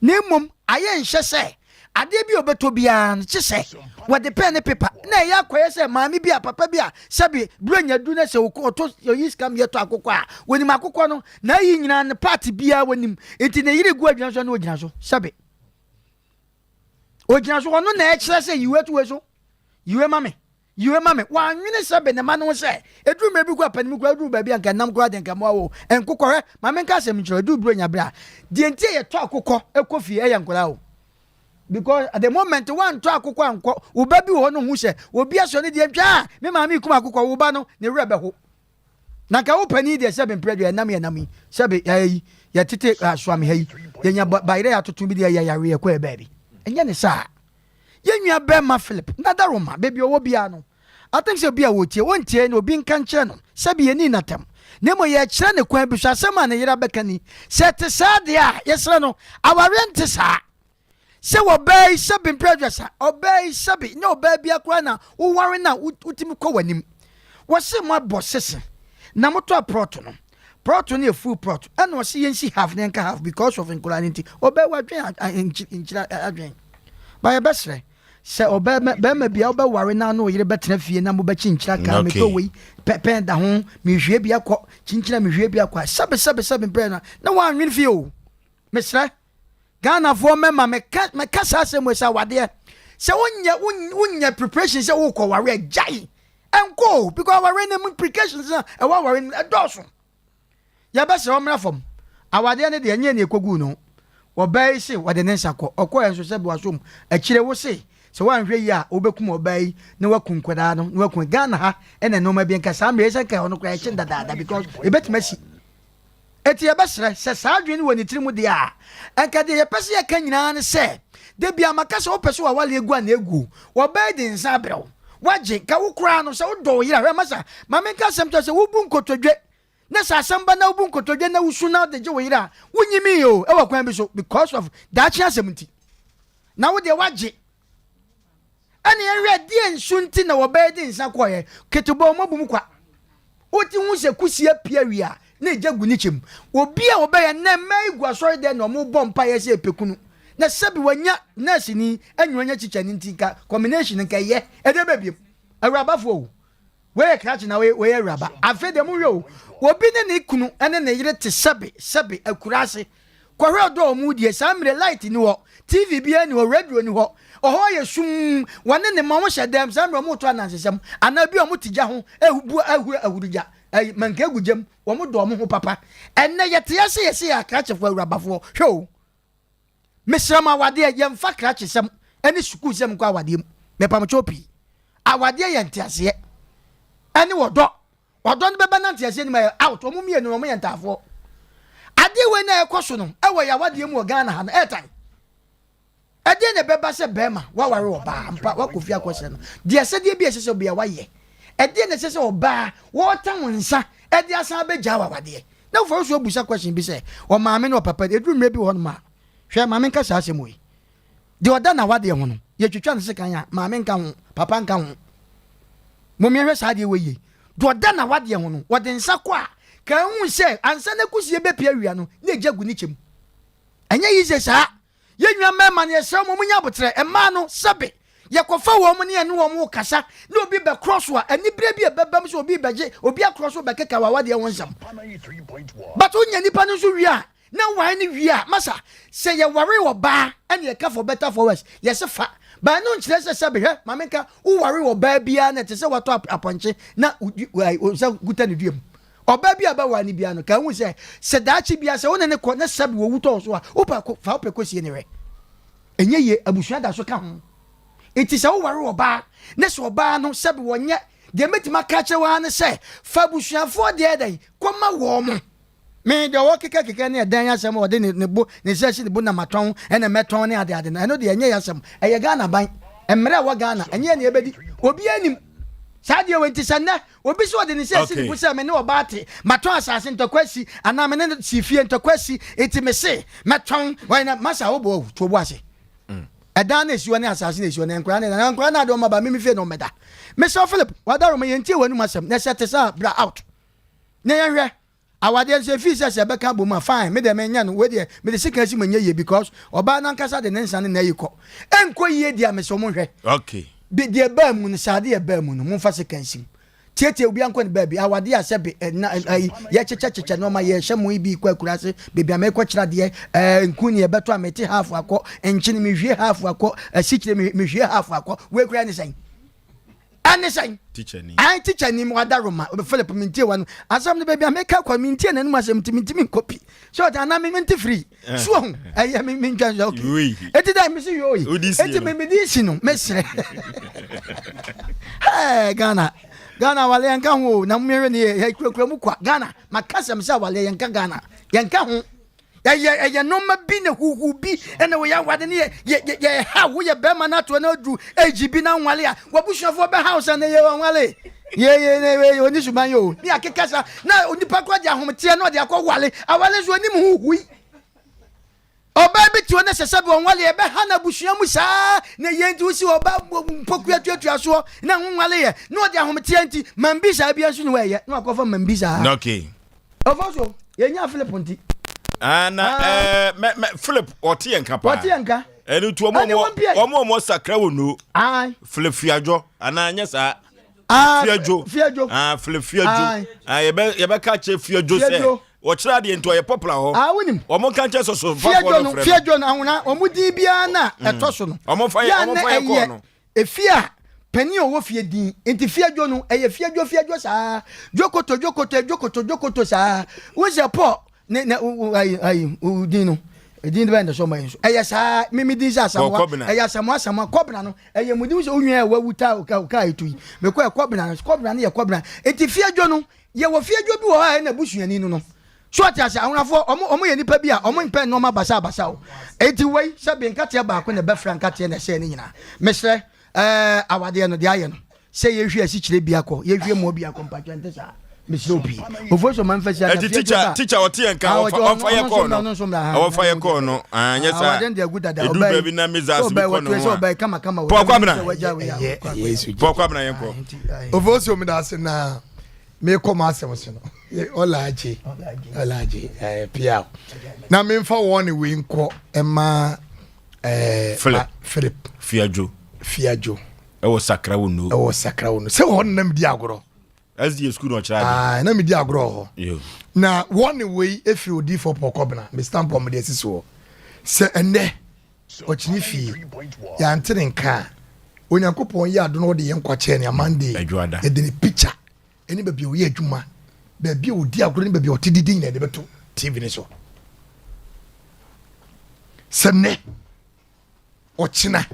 [SPEAKER 2] na mmom ayɛ nhyɛ sɛ ade bi obɛtɔ bia no kye sɛ wɔde pen ne paper na ya kɔyɛ sɛ maami bi a papa bi a sɛbi branya du na sɛ ɔtɔ yi scam yɛ tɔ akokɔ a wonim akokɔ no na yi nyina ne party bia wonim enti ne yire gu adwina so na ogyina so sɛbi ogyina so ɔno na ɛkyerɛ sɛ yiwe to we so yiwe mame wa nwene sɛbi ne ma no sɛ edu me bi ku apanim ku edu ba bi anka nam ku adenka mo awo enkokɔhɛ mame nka asɛm nkyerɛ edu branya bra de enti yɛ tɔ akokɔ ekofie ɛyɛ nkora o because at the moment one to akokɔ ankɔ wo ba bi wo no hu sɛ obi aso ne de ntwa me maame kum akokɔ wo ba no ne wura bɛho na ka wo pani de sɛbi mpredu ɛnam yi sɛbi ayi yɛ tete asoame ha yi yɛ nya bayire atoto bi de yɛ yare yɛ kɔ ɛbaabi ɛnyɛ ne saa yɛ nua bɛma Philip nada Roma baby owo bia no I think sɛ bia wo tie won tie no obi nka nkyerɛ no sɛbi yɛ ni natam ne mo yɛ kyerɛ ne kwan bi hwɛ asɛm a ne yera bɛka ni sɛ te saa de a yɛsrɛ no aware nte saa sɛ wɔbɛyi sɛbi mprɛdwɛsa ɔbɛyi sɛbi ne ɔbɛyi bia kora na woware na wotimi kɔ w'anim wɔse mo abɔ sese na moto aprɔto no prɔto ne full prɔto ɛna ɔse yɛnsi half ne nka half because of nkora ne nti ɔbɛyi wadwen nkyira adwen ba yɛbɛsrɛ sɛ ɔbɛma bia wobɛware no no yere bɛtena fie na mobɛkyenkyira ka metɔ wei pɛpɛn da ho mehwie bi akɔ kyenkyira mehwie bi akɔ sɛbe mprɛ no na woanwene fie o mesrɛ Ghanafoɔ mɛma mɛka saa asɛm wɔ sɛ awadeɛ sɛ wonyɛ preparation sɛ wokɔ ware agyae ɛnkɔ because ware no implications na ɛwɔ ware no ɛdɔɔso yɛbɛsrɛ ɔmmra fam awadeɛ no deɛ ɛnyɛ ne ɛkɔgu no wɔbɛyi se wɔde ne nsa kɔ ɔkɔɛ nso sɛ biwasom akyire wo se sɛ woanhwɛ yi a wobɛkum ɔbɛyi na wakum nkwadaa no na wakum Ghana ha ɛna nnoɔma bi nka saa mmerɛ sɛ nka hɔ no koraa ɛkye dadaada because ɛbɛtumi asi ɛti yɛbɛsrɛ sɛ saa adwene no wɔ ne tiri mu deɛ a ɛnka deɛ yɛpɛ sɛ yɛka nyinaa ne sɛ da bia maka sɛ wopɛ sɛ wawale egu a na egu wɔbɛyi de nsa abrɛw wagye ka wo koraa no sɛ wodɔ wo yere a hwɛ masa ma menka asɛm tɔ sɛ wobu nkotodwe na sɛ asɛm ba na wobu nkotodwe na wosu na wode gye wo yere a wonyimi o ɛwɔ kwan bi so because of daakye asɛm nti na wodeɛ wagye ɛne yɛhwɛ deɛ nsu nti na wɔbɛyɛ de nsa kɔɛ ketebɔ ɔmɔbu mu kwa woti hu sɛ kusia pia wi a na ɛgya gu ne kyɛm obi a wɔbɛyɛ nnɛ mma igu asɔre dɛ na ɔmobɔ mpa yɛ sɛ ɛpɛkunu na sɛbi wanya nurse ni anwanya kyikyɛ ne nti nka combination nka yɛ ɛdɛ bɛbiem awurabafoɔ o wɔyɛ krakye na wɔyɛ awuraba afei deɛ mohwɛ o obi ne ne kunu ɛne ne yere te sɛbe akura ase kɔhwɛ ɔdɔ ɔmo deɛ saa mmerɛ light ni hɔ TV bia ni hɔ radio ni hɔ ɔhɔ yɛ sum wɔne ne ma ho hyɛ dɛm saa mmerɛ ɔmo to anansesɛm anaa bi ɔmo te gya ho ahurugya manka egu gyam ɔmo dɔ ɔmo ho papa ɛnɛ yɛte ase yɛse akrakyefoɔ awurabafoɔ hwɛ o mesrɛ ma awadeɛ yɛmfa krakyesɛm ɛne sukuu sɛm nkɔ awadeɛ mu mepamkyɛw pii awadeɛ yɛ nteaseɛ ɛne wɔdɔ no bɛbɛ na nteaseɛ no ma yɛ out ɔmo mmienu ɔmo yɛ ntaafoɔ adeɛ wei na ɛkɔ so no ɛwɔ yɛ awadeɛ mu wɔ Ghana ha no ɛtan ɛdeɛ na ɛbɛba sɛ bɛrima waware ɔbaa mpa wakɔ fie akɔsɛ no deɛ sɛdeɛ bi ɛhyɛ sɛ obia wayɛ ɛdeɛ na ɛhyɛ sɛ ɔbaa wɔɔta wo nsa ɛde asan bɛgya wawadeɛ na wofɔre so abusa question bi sɛ ɔmaame ne ɔpapa ɛduru mmerɛ bi wɔ no ma hwɛ maame nka saa asɛm wei deɛ ɔda na wadeɛ ho no yɛtwitwa no sekan a maame nka ho papa nka ho momiɛhwɛ saa deɛ wɔyie deɛ ɔda na wadeɛ ho no wɔde nsa kɔ a ka hu sɛ ansa na kusie bɛpia wia no na ɛgya gu ne kyɛm ɛnyɛ yi sɛ saa yɛnwa mmarima no yɛsrɛ mo munya abotrɛ ɛmaa no sɛbe yɛkɔfa wɔ mo ne yɛne wɔ mo kasa na obi bɛkorɔ so a aniberɛ bi ɛbɛbam sɛ obi bɛgye obi akorɔ so bɛkeka wawadeɛ ho nsɛm but wonya nnipa no nso wie a na ware ne wie a masa sɛ yɛware wɔ baa ɛne yɛka for better for worse yɛse fa baa no nkyerɛ sɛ sɛbe hwɛ mamenka woware wɔ baa biara na ɛte sɛ watɔ apɔnkye na sɛ guta ne duam ɔbaa bi a bɛware ne biara no ka hu sɛ daakye bia sɛ wone ne kɔ ne sɛbe wɔ wutɔɔ so a fa wopɛ kɔsie ne rɛ ɛnyɛ ye abusua da so ka ho enti sɛ woware wɔ baa ne sɛ ɔbaa no sɛbe wɔnyɛ deɛ mɛtumi aka kyerɛ waa ne sɛ fa abusuafoɔ deɛ dɛn kɔma wɔ mo me deɛ wɔkeka ne ɛdan asɛm ɔde ne bo ne sɛsi ne bo na matɔn ɛna mɛtɔn ne ade no ɛno deɛ ɛnyɛ yɛ asɛm ɛyɛ Ghana ban mmerɛ a wɔ Ghana ɛnyɛ ne yɛbɛdi obi anim saa deɛ wɔnti sɛ nnɛ obi so ɔde ne sɛsi ne bo sɛ me ne ɔbaa te matɔn asase ntɔkwa si anaa me ne si fie ntɔkwa si enti me se mɛtɔn wɔyɛ masa wobɔ to bo ase ɛdan na esiwa ne asase na esiwa ne nkora na de ɔma ba mimi fie na ɔmɛda Mr. Philip wadaro me yɛntie w'anum asɛm na sɛ te sɛ bra out na yɛhwɛ awadeɛ nso efi sɛ bɛka bɔ mu a fine me de me nya no we de me de sika si manya yie because ɔbaa nankasa de ne nsa ne na yi kɔ ɛnkɔ yie dia me so mo hwɛ
[SPEAKER 1] okay
[SPEAKER 2] bi de ba mu no sade e ba mu no mo fa sika nsim tietie obi ankɔ ne ba bi awadeɛ a sɛ be na yɛ kyekye no ma yɛ hwɛ mo bi kɔ akurase bebi amekɔ kyerɛ deɛ nku ne yɛbɛto amete half akɔ enkyene me hwie half akɔ asikyire me hwie half akɔ we kura ne sɛn anisɛn teacher ni mo adaroma Philip mintie wanu asam ne baby ameka kwa mintie na num asem timi copy so that na me mintie free so ho ɛyɛ me ntwan so okay eti da me si yo yi eti me di si no mesre hey Ghana wale yanka ho na mmere ne yɛ kura mu kwa Ghana makasem sa wale yanka Ghana yanka ho ɛyɛ noma bi na huhu bi ɛna wɔyɛ wade ne yɛ ha woyɛ bɛma na to na adu AGB na nwale a wabusuafo bɛ house na yɛ nwale yɛ oni suban yo ni akekasa na onipa kɔ de ahomte na ɔde akɔ wale awale so onim huhui ɔba bi tiwo na sɛsɛ bi nwale yɛ bɛ ha na busua mu saa na yɛ nti wosi ɔba mpokua tuatua so na nwale yɛ na ɔde ahomte nti mambisa bi anso ne wɔyɛ na akɔfa mambisa
[SPEAKER 1] okay
[SPEAKER 2] ɔfɔ so yɛnya Philip nti
[SPEAKER 1] Philip ɔte yɛnka pa
[SPEAKER 2] ɔte yɛnka
[SPEAKER 1] enu tu omo sakra wo no flefiajo ananya sa fiajo flefiajo yebe ka che fiajo se wo kira de nto ye popular ho omo kan che so
[SPEAKER 2] fiajo na hona omo di bia na etoso no
[SPEAKER 1] omo fa ye ko no
[SPEAKER 2] efia pani owo fie din enti fiajo no eye fiajo sa jokoto sa wo se po ne ai udin no edin de benda so man so eye sa mimi din sa samwa eye samwa kobna no eye mudi so onwa wa wuta ka etui me ko kobna ne ye kobna enti fiajo no ye wo fiajo bi wo ha na busuani no so ati ahunafo omo ye nipa bi a omo mpe no ma basa o enti wei se be nkatia ba ko ne be frankatia na se ne nyina mesre awade no de aye no se ye hwe asi kire bi akọ ye hwe mo bi akọ mpatwa nte sa mesre obi ofo so man fa sia
[SPEAKER 1] teacher oti enka on fire call no on fire call no anya sa edu ba bi na mezas bi ko no
[SPEAKER 2] so ba kama
[SPEAKER 1] po kwabna yenko
[SPEAKER 3] ofo so mi da se na me come asem so no olaje pia na me mfa won we nko ema Philip fiajo
[SPEAKER 1] e wo sakra wo no
[SPEAKER 3] se won na me di agoro
[SPEAKER 1] SD school no chira
[SPEAKER 3] na me di agoro ho na won we efi odi for pokobna me stamp on me dey siso se ene ochini fi ya ntene nka onyankopon ya ado no de yenkwa che ne amande e de ni picture eni be bi o ye adwuma be bi o di agoro ni be bi o tididi na de beto TV ni so sene ochina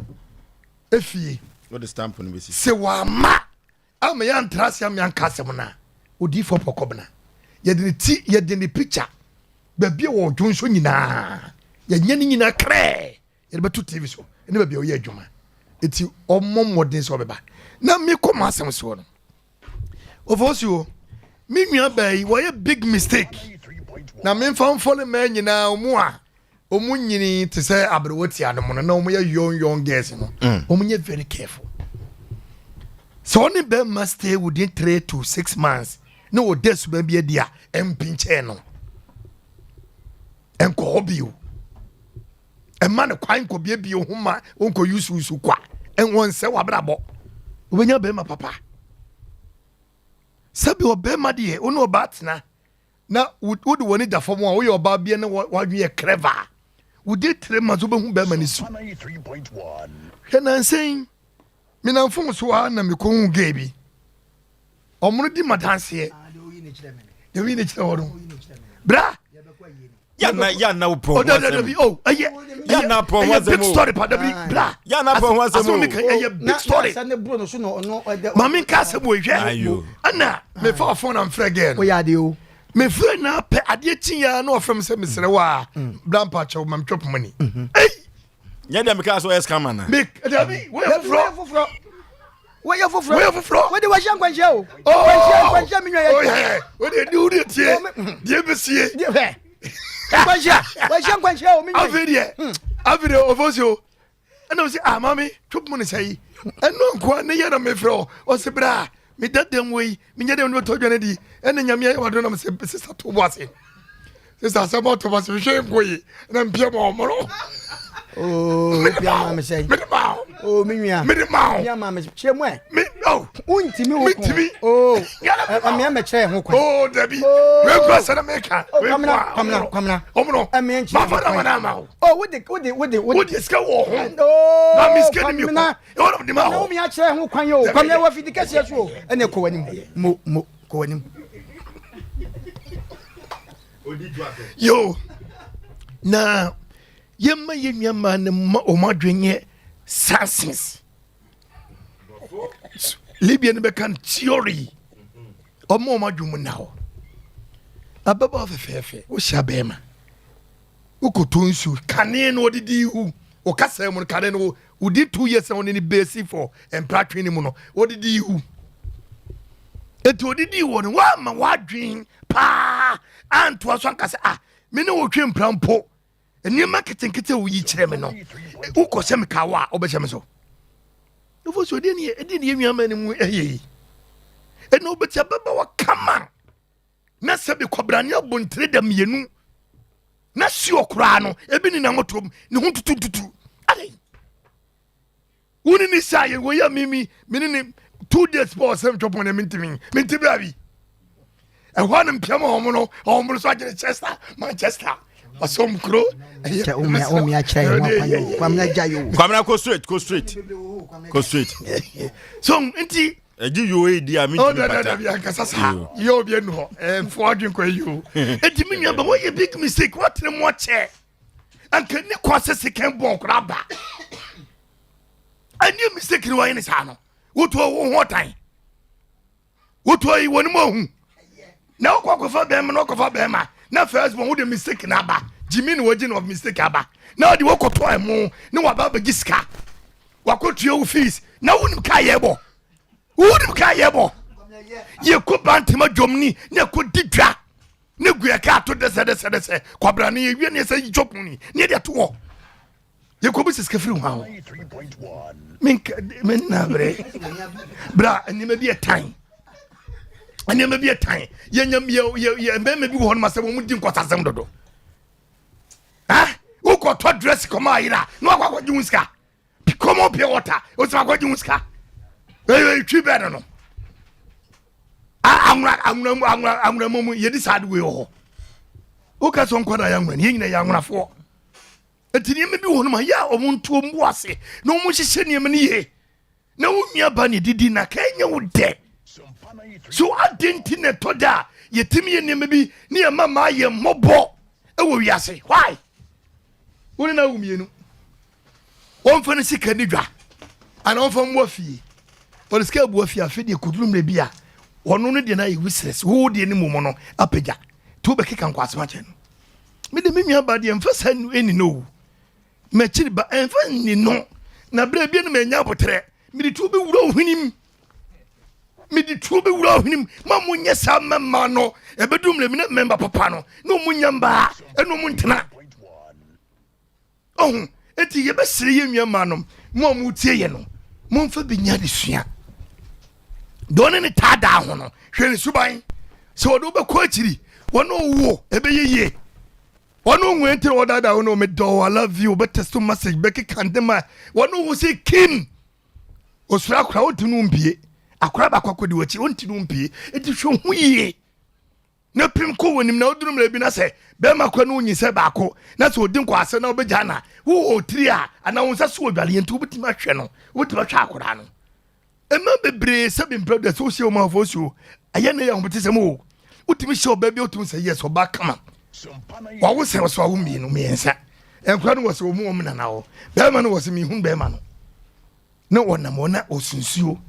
[SPEAKER 3] efie
[SPEAKER 1] what the stamp on be
[SPEAKER 3] se wa ma ama ya ntrase am ya nkasem na odi for pokobna ye de ni picture be bi o dwonso nyina ye nya ni nyina kre ye beto TV so eni be bi o ye adwuma eti omomodin so beba na me koma asem so no Oforisuo mi nua bai wo big mistake na me fan follow man nyina omu nyini te say abrewoti anom no na omu ye young girls no omu nye very careful so only be must stay within 3 to 6 months no wo desu ba bia dia empinche no enko obio emma ne kwan ko bia bio homa onko yusu kwa enwon se wabrabo obenya be ma papa sabi obema de onu obatna na wodi woni da fom a wo ye oba bia na wadwe clever wodi 3 months obehu be ma ni su
[SPEAKER 5] 93.1
[SPEAKER 3] kenan sen mina fom so ha na me ko hu gebi omru di madanse de wi ne kire wodo bra
[SPEAKER 1] ya na upon
[SPEAKER 3] ya na
[SPEAKER 1] upon was
[SPEAKER 3] big story pa da bra
[SPEAKER 1] ya na upon was
[SPEAKER 3] big story mami ka se bo hwe ana me fa phone am frɛ again
[SPEAKER 2] o ya de o
[SPEAKER 3] me frɛ na pe ade tinya na ofem se mesere wa blampa chaw mam chop money eh
[SPEAKER 1] ya dem ka so scam na
[SPEAKER 3] me da bi we fro
[SPEAKER 2] we de wa shan kwanshe o kwanshe mi nwa
[SPEAKER 3] ya we de du de tie de besie
[SPEAKER 2] kwanshe o mi nwa
[SPEAKER 3] avide Oforisuo ana si mami chop money sai eno nko ne ya na me frɛ o se bra me dadem we me nyade no to dwane di ene nyame ya wado na me se sisa to boase sisa se mo to boase hwe ngoyi na mpia mo omoro
[SPEAKER 2] pia ma me sei
[SPEAKER 3] me ma
[SPEAKER 2] me nua pia ma me chemu
[SPEAKER 3] me no
[SPEAKER 2] untimi wo ko me me chere ho kwa
[SPEAKER 3] dabi we kwa sana meka we
[SPEAKER 2] kamna
[SPEAKER 3] omoro
[SPEAKER 2] me nchi
[SPEAKER 3] ma fada mana ma wodi ska wo ho na mi ska ni mi ko e wona di ma ho
[SPEAKER 2] na me ya chere ho kwan yo kamna wa fidi kase so ene ko wanim mo ko wanim
[SPEAKER 3] yo na yemma yenwama ne omadwenye senses libya ne bekan theory omadwum now ababa fefefe wo shabema ukotonsu kane no odidi hu o kasa mu kane no udi 2 years on ni base for empatry ni mu no odidi hu eto odidi wo no wa ma wadwen pa anto aso ankasa me ne wo twem prampo enima ketenkete wo yi kire me no uko se me kawa obeche me so Oforisuo de ni enwama ni mu ehye eno obeti ababa wa kama na se be kobrane abontre da mienu na si okura no ebi ni na ngotrom ni hu tutututu ale Wouldn't he say, we are Mimi, meaning 2 days for some chop on a minty baby. And one in Piamo Homono, almost like Chester, Manchester. A some crow.
[SPEAKER 1] Go straight.
[SPEAKER 3] So, inti.
[SPEAKER 1] You I mean,
[SPEAKER 3] oh, you'll be no, and forging you. And you mean, but what a big mistake, what the more chair? And can you cross a second bone grabber? I knew mistake in wine is Hano. What what time? What were you one more? Now, walk over them and walk over them. Now, first one would have mistaken Abba. Jimmy Wajin of mistake Abba. Now, the walk of time more. No, about the Giska. What could your fees? Now, wouldn't Kayabo. Wouldn't Kayabo. You could bantima Jomni, you could didra. No, we are cat to the Sadasa, Quabrani, you say Jopuni, near the two. You could be scaffrey. Mink, bra, and you may be a time. And there may be a time. Maybe one must have moved what has done. Ah, who got what dress come out? No, what you ska. Come up your water. What's what you ska? Very better. No, I'm the moment you decide we all. Who can some quite a young man, a young one for? A tin may be one of my ya or one to Mwase. No more she send you money. No, your bunny did in a Kenya would dead. So I didn't in a toda. Ye Timmy and maybe near Mamma, ye mobo. Oh, we say, why? What know you? One for the sick nigga, and on from Waffy. For the scale Waffy, I feel you could room the beer. One only deny whistles, who the mono, apeja. Two becky and quas matching. Me the mimia body and first hand any no. Matching but and funny no. Na brebian me nyabotre. Me the two be winning. Me the trouble with him, Mamunya Sam Mano, a bedroom member Papano, no Munyamba, and no Muntana. Oh, eti ye best see him, your manum, Momutiano, Monfa Binyadisia. Don't any tar down, Shelly Subai. So do be quitty, one no war, a bay ye. One no went to order down no me door, I love you, but to message Becky Candema, one no say Kim. Osra crowd to Numpie. Akraba kwakodi wachi onti numpi eti hwe huye na pim ko wonim na odunum la bi na se be makwa no nyi se baako na se odin kwa ase na obeja na wo otiri a ana wonsa so odwale yenti obuti ma hwe no obuti ma hwe akora no ema bebre se bi mpro da so sie o ma fo so aye na ya hombete se mo utimi hye oba bi otum se yes oba kama wa wo se so wo mi no miensa enkwa no wo se wo mu omna na wo be ma no wo se mi hun be ma no na wona mo na osunsuo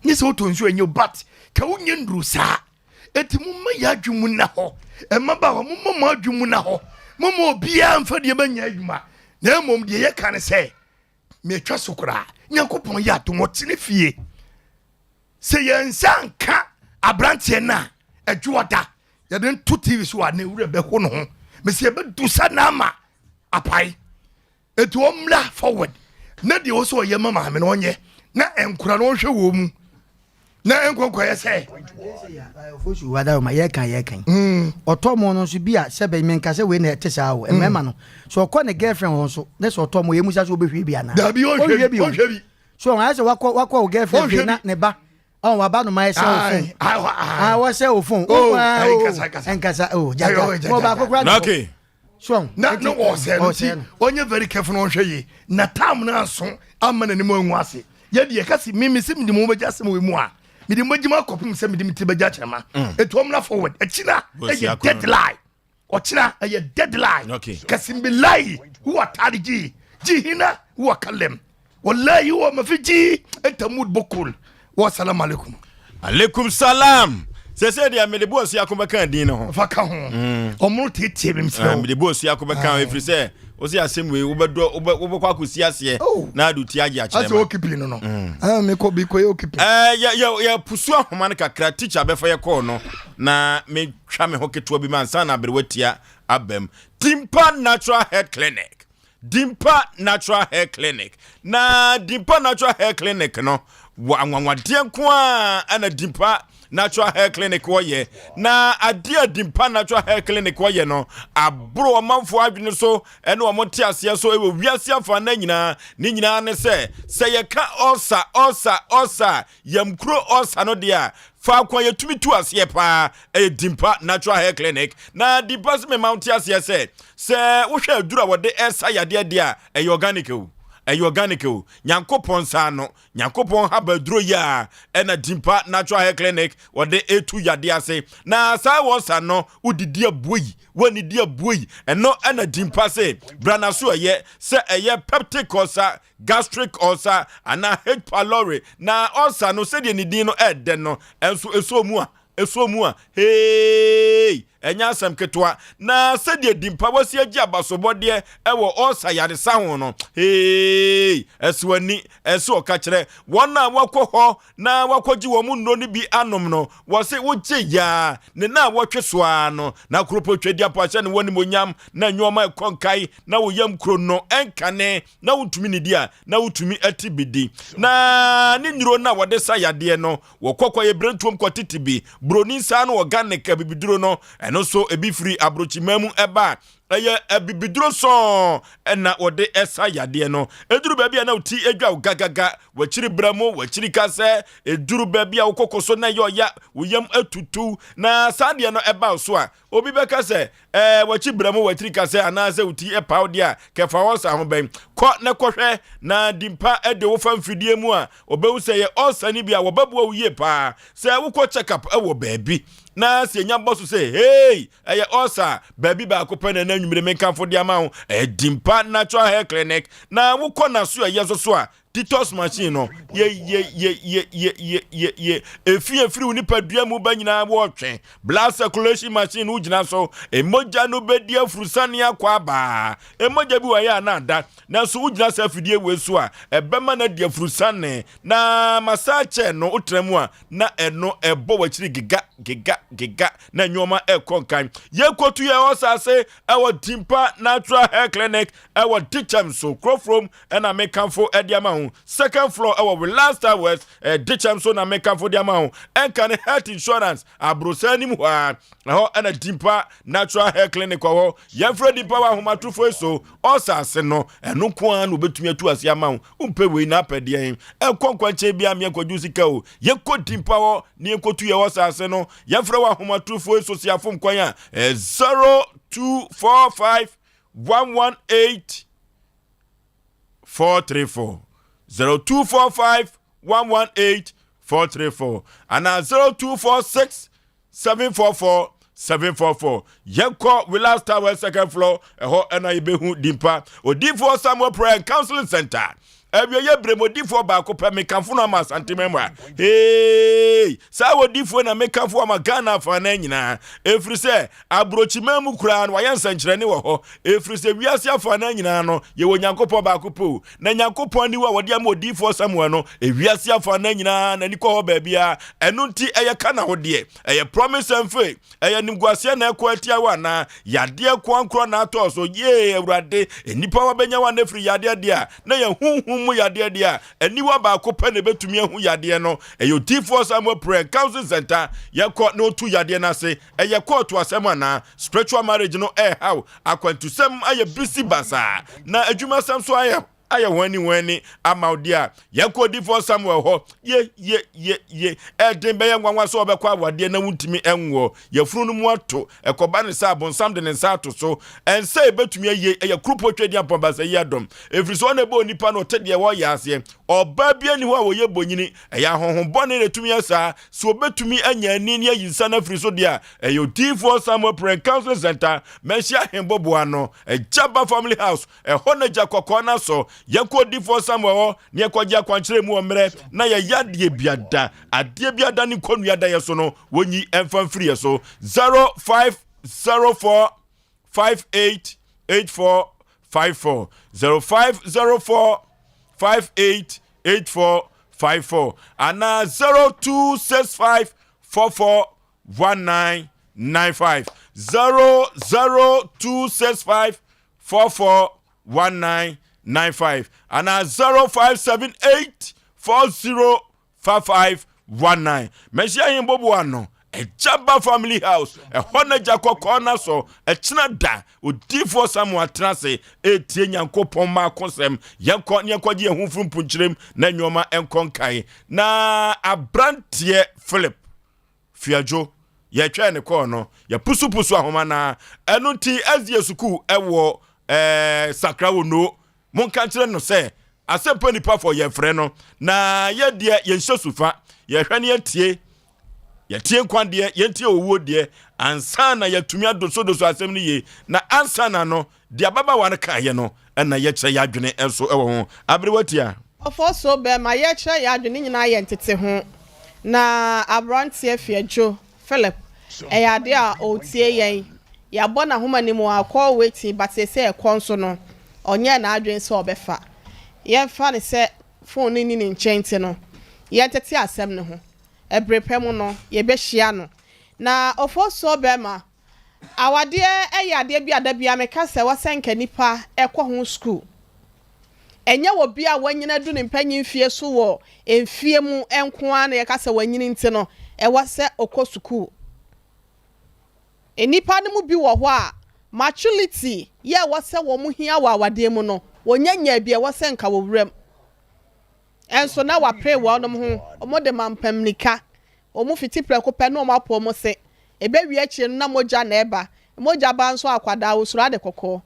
[SPEAKER 3] Yes, what on you and your butt. Kaunian Drusa. Etimuma Yajumuna ho. And Maba, Mumma Jumuna ho. Momo Biam for the Banyaguma. No mum, dear, can say. Me trasukra. Yakupon Yatu Motinifie. Say yan sanka. A branchena. A juata. You didn't 2 TVs who are new Behono. Monsieur Bedusanama. A pie. Et womla forward. Nadi also a yamama menonye. Na enkura no hwe wo mu na enkoko ye se
[SPEAKER 2] ofosu wada ma ye kan otomo no so bia sebe menka se we na etesa wo emema no so okọ ne girlfriend won so ne so otomo ye musa so obehwe bia na
[SPEAKER 3] da bi o hwe bi
[SPEAKER 2] so an ase wakọ girlfriend bi na ne ba on wa ba no ma se ofun wa se ofun enkasa jaja mo ba kokra
[SPEAKER 1] okay
[SPEAKER 2] so
[SPEAKER 3] na no o se onye very careful no hwe yi na tam na so amana ni mo anwu ase ye de kasi mimi sim di mo beja sem we mu a mi di mogima kopim sem di miti beja chema etom na forward achina e deadline ochina e deadline kasi mbi lai huwa tariji jihina huwa kalem wallahi huwa mafiji entamud bokul wa salam alaikum
[SPEAKER 1] alaikum salam se dia me de boss yakoma kan din no
[SPEAKER 3] fa ka ho omo tete bim se
[SPEAKER 1] me de boss yakoma kan efri se Osei asem we wobekwa kosi ase na adu ti age akere
[SPEAKER 3] ma ase okipi no me ko bi ko okipi
[SPEAKER 1] ya pusu ahoma ne kakra teacher befa ye call no na me twa me hoketo bi man sana berwatia abem Dimpa Natural Hair Clinic na Dimpa Natural Hair Clinic no anwanwade nko a ana Dimpa natural hair clinic wo ye na adia dimpa natural hair clinic wo ye no abro omanfo adwene so ene omote ase so ewe wiase afa na nyina ni nyina ne se ye ka osa yamkro osa no dia fa kwa yetumi tu ase pa dimpa natural hair clinic na dimpa se me mount ase se wo hwe adura wode esa yade dia organic o organic o nyankopon sa no nyankopon habaduro ya ena dimpa natural hair clinic wode etu yade ase na sa wo sa no udidi abuyi woni di abuyi eno ena dimpa se brana so ye se eye peptic ulcer gastric ulcer ana H pylori na ulcer no se de ni din no ede no enso esomu a hey enya asem ketwa na sede dimpa wasi agi abasobode ewo osa yare sa ho no hey eswani eso ka kire wona wakọ ho na wakọgi wo mu nno ni bi anom no wose wogye ya ne na wotwesoa no na kropo twedi apahye ne woni monyam na nwoma konkai na woyam kro no enkane na wutumi ni dia na wutumi atibidi na ni nyiro na wode sa yade no wokọkọ ye brentuom kwatitibi broni sa no organic bibiduro no eno so ebi free abrochimamu eba eye ebibiduro so ena wode esa yade no eduru baabi na uti edwa gagaga wachiri bramo wachiri kase eduru baabi a ukokoso na yo ya uyam atutu na sade no eba so a obi beka se wachi bramo wachiri kase anaze uti epa dia kefa wosa ho ben ko ne kohwe na dimpa ede wo famfidie mu a obewu se ye osani bia wo babu awuye pa se wo check up ewo baabi na se nya boss say hey eye osa baabi ba ko pene na nwumire menkanfo dia ma ho dimpa natural hair clinic na wo kọ na so ye so a Titus machine no ye efiri uni padua mu ba nyina wo twen blood circulation machine wo gyina so emoja no bedi afurusane akwa ba emoja bi wa ya na da na so wo gyina sa afidie we so a ebema na dia afurusane na masache no utremu a na eno ebo wachiri giga na nyoma ekonkan ye kotu ye osase ewo dimpa natural hair clinic ewo dicham so crofrom na mekanfo ediama second floor our last hours dicham so na make for the amount and can health insurance abrosani mu ha ho na dimpa natural hair clinic ho yefre dimpa wa homa tufo so osase no eno ko an obetumi atu ase amount umpe we na pede enkonkwanche bia me enkoju sika o yeko dimpa ho ne enkotu ye osase no yefre wa homa tufo so siafom kwan a 0245 118 434 0245 118 434 and 0246 744 744 Yenko we last tower second floor ho na ibehu dimpa odifo Samuel Prayer and Counseling Center ye bremodifo ba ko pe mekanfo na ma santimemwa hey sa wodifo na mekanfo ma Ghana fa na nyina efri se abrochimamu kura no wayansa nkyerene wo ho efri se wiase afa na nyina no ye wonyankopɔ ba ko po na nyankopɔ ni wa wode am odifo Samuel no wiase afa na nyina na ni ko ho ba bia eno nti eye kana ho de eye promise and faith eye nimguase na ko atia wa na yade kwankro na ato so ye awurade enipa wa benya wa na efri yade dia na ye mu yade dia eniwa ba ko pe ne betumi ahu yade no eyo T4 Samuel Prayer Counseling Center yekọ no tu yade na se eye court asem na spiritual marriage no how akwantusem aye busy basa na adwuma sam so aye wani amaudia yeko T4 Samuel ho ye edin be yanwa so obekwa awade na wuntimi enwo yefunu no mu ato ekoba ne sa bonsam de ne sa ato so ense ebetumi eye krupo twedi apomba se yadom efriso na ebo nipa no tede wo yase oba bia ni ho awoye bonyini eya honhobone ne tumi asa so obetumi anya ani ne yinsa na friso dia eyo T4 Samuel Prayer Counseling Center mensia hembobo ano Jaba Family House ehona jakokọ na so yeko T4 Samuel ne ekogya kwankyere mu omre na ya yadie biada adie biada ni konu yada yeso no wonyi emfamfiri yeso 0504 588454 0504 588454 and 0265 441995 00265 441995 and 0578 4055 19 mesia yin bobo ano Ejaba family house ehona jako corner so echina da odifo samu atrase etie nyankopon ma konsem yenkwaje ehunfum punchirem na nwoma enkonkai na abrantie Philip Fiajo ye twa ne ko no ye pusu ahoma na enu ti azie suku ewo sakrawo no monka kire no se Asem Mpe Nipa for ye frɛ no na ye de ye nsosufa ye hwane atie Yatie kwandie yentie owo die ansana yatumi adoso asem ni ye na ansana no dia baba wan ka ye no na ye kire yadwene enso ewo ho abrewatia
[SPEAKER 4] Ofoso be ma ye kire yadwene nyina ye ntete ho na abrantie Fiajo Philip eyade a otie yen ya bo na homa ni mu akọ weti but se ekọ no onye na adwen se obefa ye fa ne se phone ni nkyente no ye tete asem ne ho ebrepem no ye be hia no na Ofoso be ma awade eyade bi adabia meka se wasenka nipa ekọ ho school enye wo bia wanyina du ne mpanyin fie so wo emfie mu enko a na ye ka se wanyini nti no wase okọ school enipa ne mu bi wo ho a maturity ye wase wo mu hia wa awade mu no wonyanya bia wasenka wo wurem enso na wa pray wo no ho omode mampamnika omu fiti preko pe no mapo mo se ebe wi achi na moja na eba moja ba nso akwada osuru ade kokko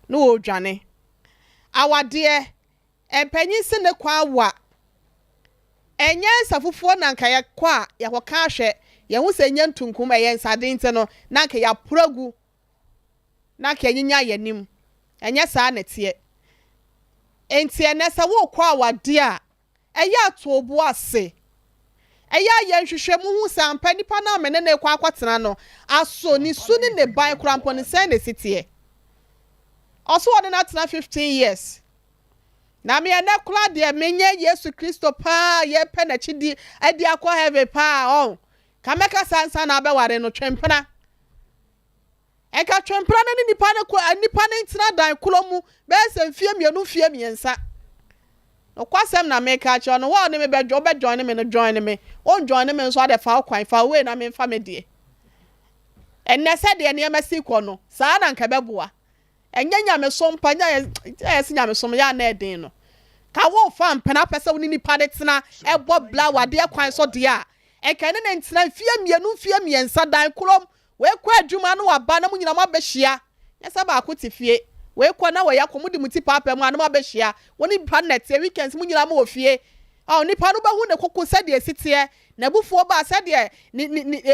[SPEAKER 4] no odwane awade empanyin se ne kwa wa enye safufuo na nka ya kwa ya hoka hwe ye hu se nya ntunkum ye nsade nte no na nka ya pragu na ka nyinya yanim enye saa netie entie na sa wo kwa awade a eya to obu ase eya ye nhwehwe mu hu sampa nipa na amene na ekwa akwatena no aso ni su ni ne ban krampo ni sen ne sitie oso wode na tena 15 years na me na kula de menye Yesu Kristo pa ye pe na chidi adi akwa heaven pa on kameka sansa na abeware no twempena enka twempena na nipa na ntina dan kulomu be se mfie mienu fie miensa okwasem na meka cho no wo ne me be join me no join me on join me so ade fa kwan fa we na me fa me de enne se de ne emasi ko no saa na nka beboa enya me sompa nya nya me som ya na edin no ka wo fa mpena pese wo ni pa de tena ebo bla wade kwan so de a enka ne ntina fie miensa dan kulom we kwa adwuma no waba na munyina mabehia nyesa ba akoti fie we kwa na we yakomu di muti papa mu anoma behia woni planet weekends munyina ma ofie ah nipa no ba hu ne kokko sade esitie na bufuo ba sade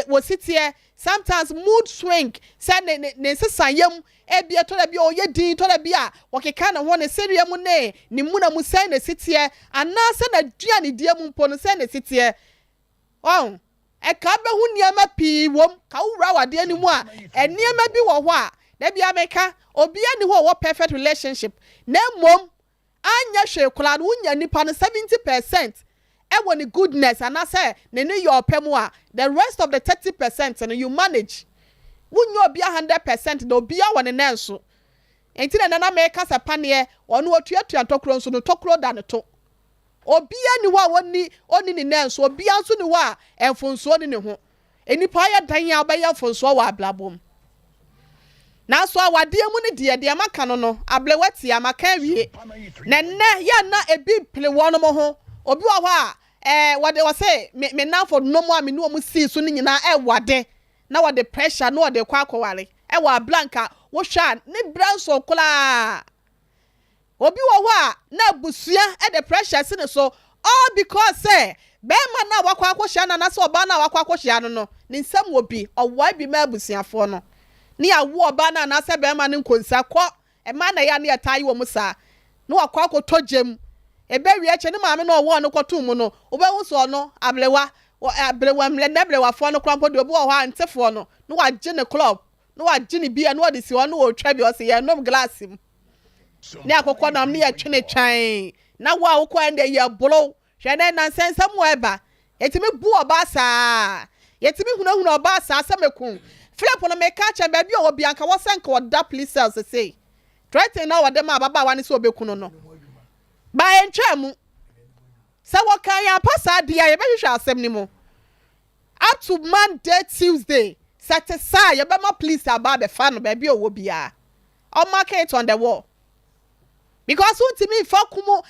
[SPEAKER 4] wo sitie sometimes mood swing say ne sesayam ebia to da bia oye din to da bia wokeka na ho ne seriam ne ni mu na mu sai ne sitie anase na dua ne die mu mpo no sai ne sitie oh eka be hu niama pi wom ka wura wade ani mu a eniama bi wo ho a na bia meka obi ani ho wo perfect relationship na mom anya hwe kula no unya nipa no 70% e woni goodness and I say ne your pemu a the rest of the 30% and you manage unyo obi 100% na obi a woni nenso enti na meka sapane ono otuatua tokro nso no tokro da ne to obi ani ho a oni ni nenso obi anso ni ho a enfonso ni ne ho enipa ya dan ya oba ya fonso wa ablabom na so awade mu ne de maka no ablewati amaka wie na ya na ebi ple wono mo ho obi wa ho a wade wose me na for no mo a me no mu si so ni nyina wade na wade pressure no wade kwa akware wa blanka wo hwa ne branso kola obi wa ho a na busua the pressure sine so all because say be ma na wakwa akwhia na so oba na wakwa akwhia no ni nsam wo bi owa bi ma busuafo no ni awo oba na se be ma ne nkonsa kọ e ma na ya ne atai wo musa no akwa akotojem ebe wi eche ne maame no wo no kwotum no obewu so no ablewa mle na ablewa fo no krampo de obi wo ha ntefo no no wagye ne club no wagye ne bia no wode si wo no wo twa bi o se ye nom glass mu ne akokọ na ne ya twene twan na wo a wo kwa nde ye bolo hwe na nonsense mu eba etimi bu oba saa yetimi hunahuna oba saa samekun Philip no meka cha ba bi o bi anka wo senka wo da police cells say threaten na wo dem ababa wani so obekun no ba entwa mu Say what can ya pass idea ye be hwehwe asem ni mo. Up to Monday, Tuesday. Satisfy you be ma please about the fan baby owo bia. On market on the wall. Because who to me for kumo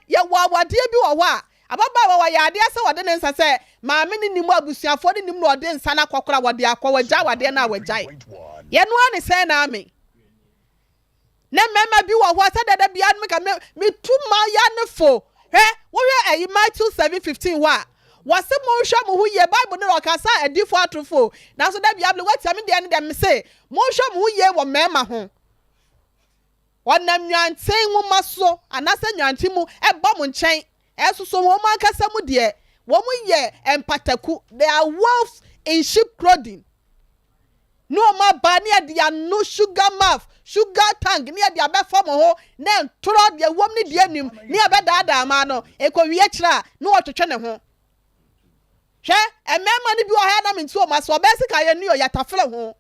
[SPEAKER 4] ye wa de bi wo wa. Ababa wa ya de se wode nsa se ma me ni nimu abusuafo de nimu wode nsa na kokora wode akwa wagya wade na wagya. Ye no ani se na me. Na mema bi wo wa se dada bia me tuma ya ne fo. Wo hwe Matthew 7:15 wa. Wase mo hwa mo hu ye Bible ne okasa adifo atrofo. Na so da bia ble wati am de ne dem se mo hwa mo hu ye wo mema ho. Wonam nyanten nwoma so anase nyanten mu ebo mo nchen esoso wo man kasa mu de wo mu ye empataku. They are wolves in sheep clothing. No ma ba ne de no sugar mouth sugar tongue ne de abefo mo ho na ntoro de wom ne de anim ne abedada ma no ekowie kira no otwetwe ne ho hwe emema ne bi o ha na mintu o ma so be sika ye ni o yatafre ho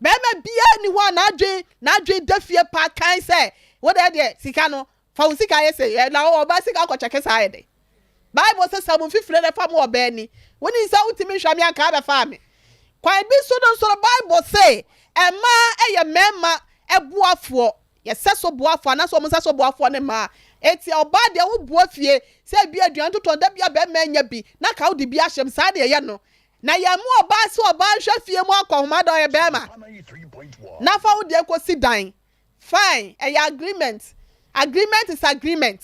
[SPEAKER 4] bema bia ni ho na adwe dafie pa kan se wo de sika no fa wo sika ye se na o ba sika ko cheke sa ye de Bible says sabu fifre de fa mo oba ni woni nsa utimi hwa me aka be fa me kwan bi so don so Bible say ema eye mema ebuafo ye seso buafo na so mo seso buafo ne ma eti oba de wo buafie se bi aduan toton da bia be ma nya bi na ka wo de bi ahyem sa de ye no na ye mu oba se oba hwa fie mu akohoma do ye be ma na fa wo de ekosi dan fine agreement is agreement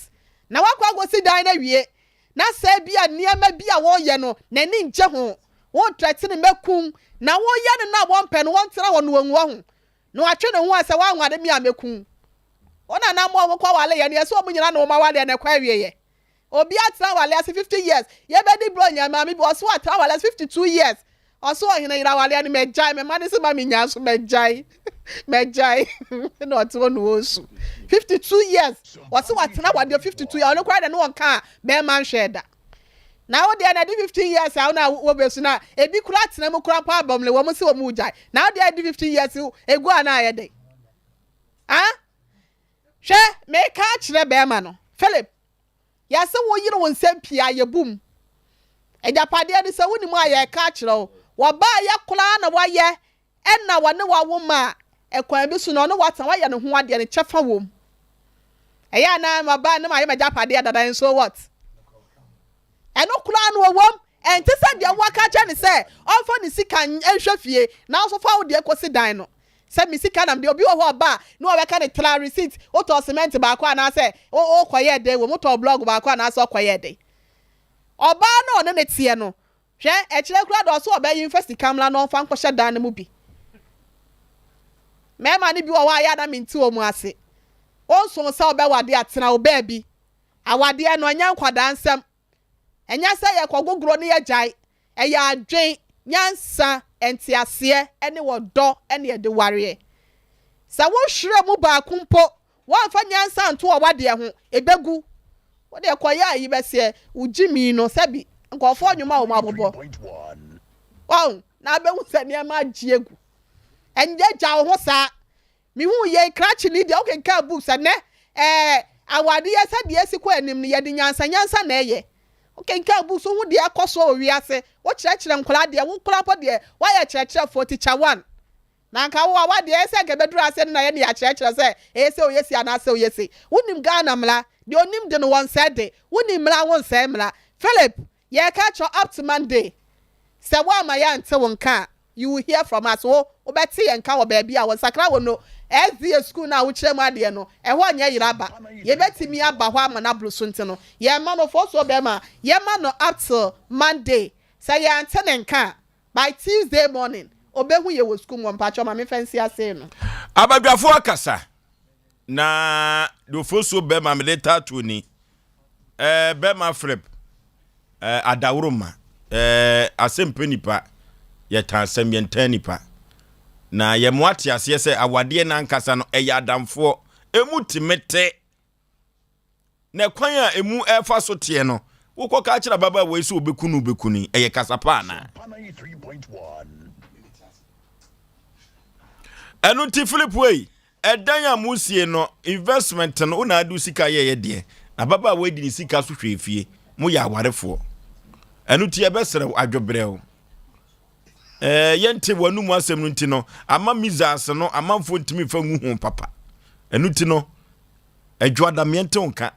[SPEAKER 4] na wakwa go si dan na wie na se bia niema bia wo ye no na ni nje ho wo tretene mekun na wo ye no na wo mpe no wo ntera wo no wanwa ho no atwe ne ho ase wa anwade mi amekun ona na mo wo kwa wale ye ne so mo nyina no ma wale ne kwa wie ye obi atra wale ase 50 years ye be di bro nya ma mi bo so atra wale 52 years oso ohina ira wale ne mejai me mane se ma mi nya so mejai no to no osu 52 years oso atra wale 52 years no kwa de no ka be man sheda na wo de na di 15 years a na wo be su na ebi kura tena mu kura pa abomle wo mo se wo mu jai na wo de di 15 years egu ana aye de hwe me ka kire be ma no Philip ya se wo yire won sempia ye bum ejapade de se woni mu aye ka kire wo ba ye kura na wo ye enna wo ne wo ma ekwan bi su no no watan wo ye ne ho ade ne chefa wo eya na ma ba ne ma ye ma japade dada so what eno kura no wom enti se de wo ka kire ne se onfo ne sika enhwe fie na so fa wo de ekosi dan no se mi sika nam de obi wo ho ba no we ka ne tra receipt o to cement ba kwa na se o koye de wo moto blog ba kwa na se koye de oba no ne tie no hwe e kire kura do so oba university kamla no fa nkoshe dan ne mu bi me ma ne bi wo wa ya na minti o mu ase o so se oba wade atena oba bi awade no anya nkwada nsem enya se ye kogogro ne ye jai e ya adwen nyansa entiase ene wodo ene de ware sa wo hwere mu ba kumpo wo amfa nyansa nto wade ho ebegu wo de koya yi bese ujimi no sabi nkofo onwuma wo mabobo wow na be hu se ne ma giegu enje ja wo ho sa mi hu ye crash ni de o ken ka books ne awade ye sa de esiko anim ne ye de nyansa na eye okay nka bu so hu de akoso owiase wo kirekire nkola de wo nkola po de wa ya kirekire for teacher 1 na nka wo wa de ese ke beduru ase na ye ne ya kirekire se ese oyesi ana ase oyesi wonim Ghana mla de onim de no won said de wonim mla won say mla Philip ye catch up to Monday se wa ma ya nte won ka you will hear from us wo obeti ye nka wo ba bia wo sakra wo no SDA school na wo kire mu ade no e ho anya yiraba ye betimi aba ho amana bluso nte no ye ma no for so be ma ye ma no up till Monday say ye antene nka by Tuesday morning obehu ye wo school mo mpacho ma me fancy ase no
[SPEAKER 1] abadwafo akasa na do for so be ma me later to ni be ma Philip adawroma Asem Mpe Nipa ye tansem ye ntanipa na ye moate ase se awade na nkasa no eya adamfo emu timete na kwan a emu efa so tie no wokọ ka kira baba we se obekunu eye kasapa na enu ti Philip wey edan ya musie no investment no una adu sika ye de na baba we di sika so hwefie mo ya warefo enu ti e besere adwobrɛw yente wanu mu asem nti no ama mizas no amanfo ntimi fa nguhu papa enu ti no adwada miente onka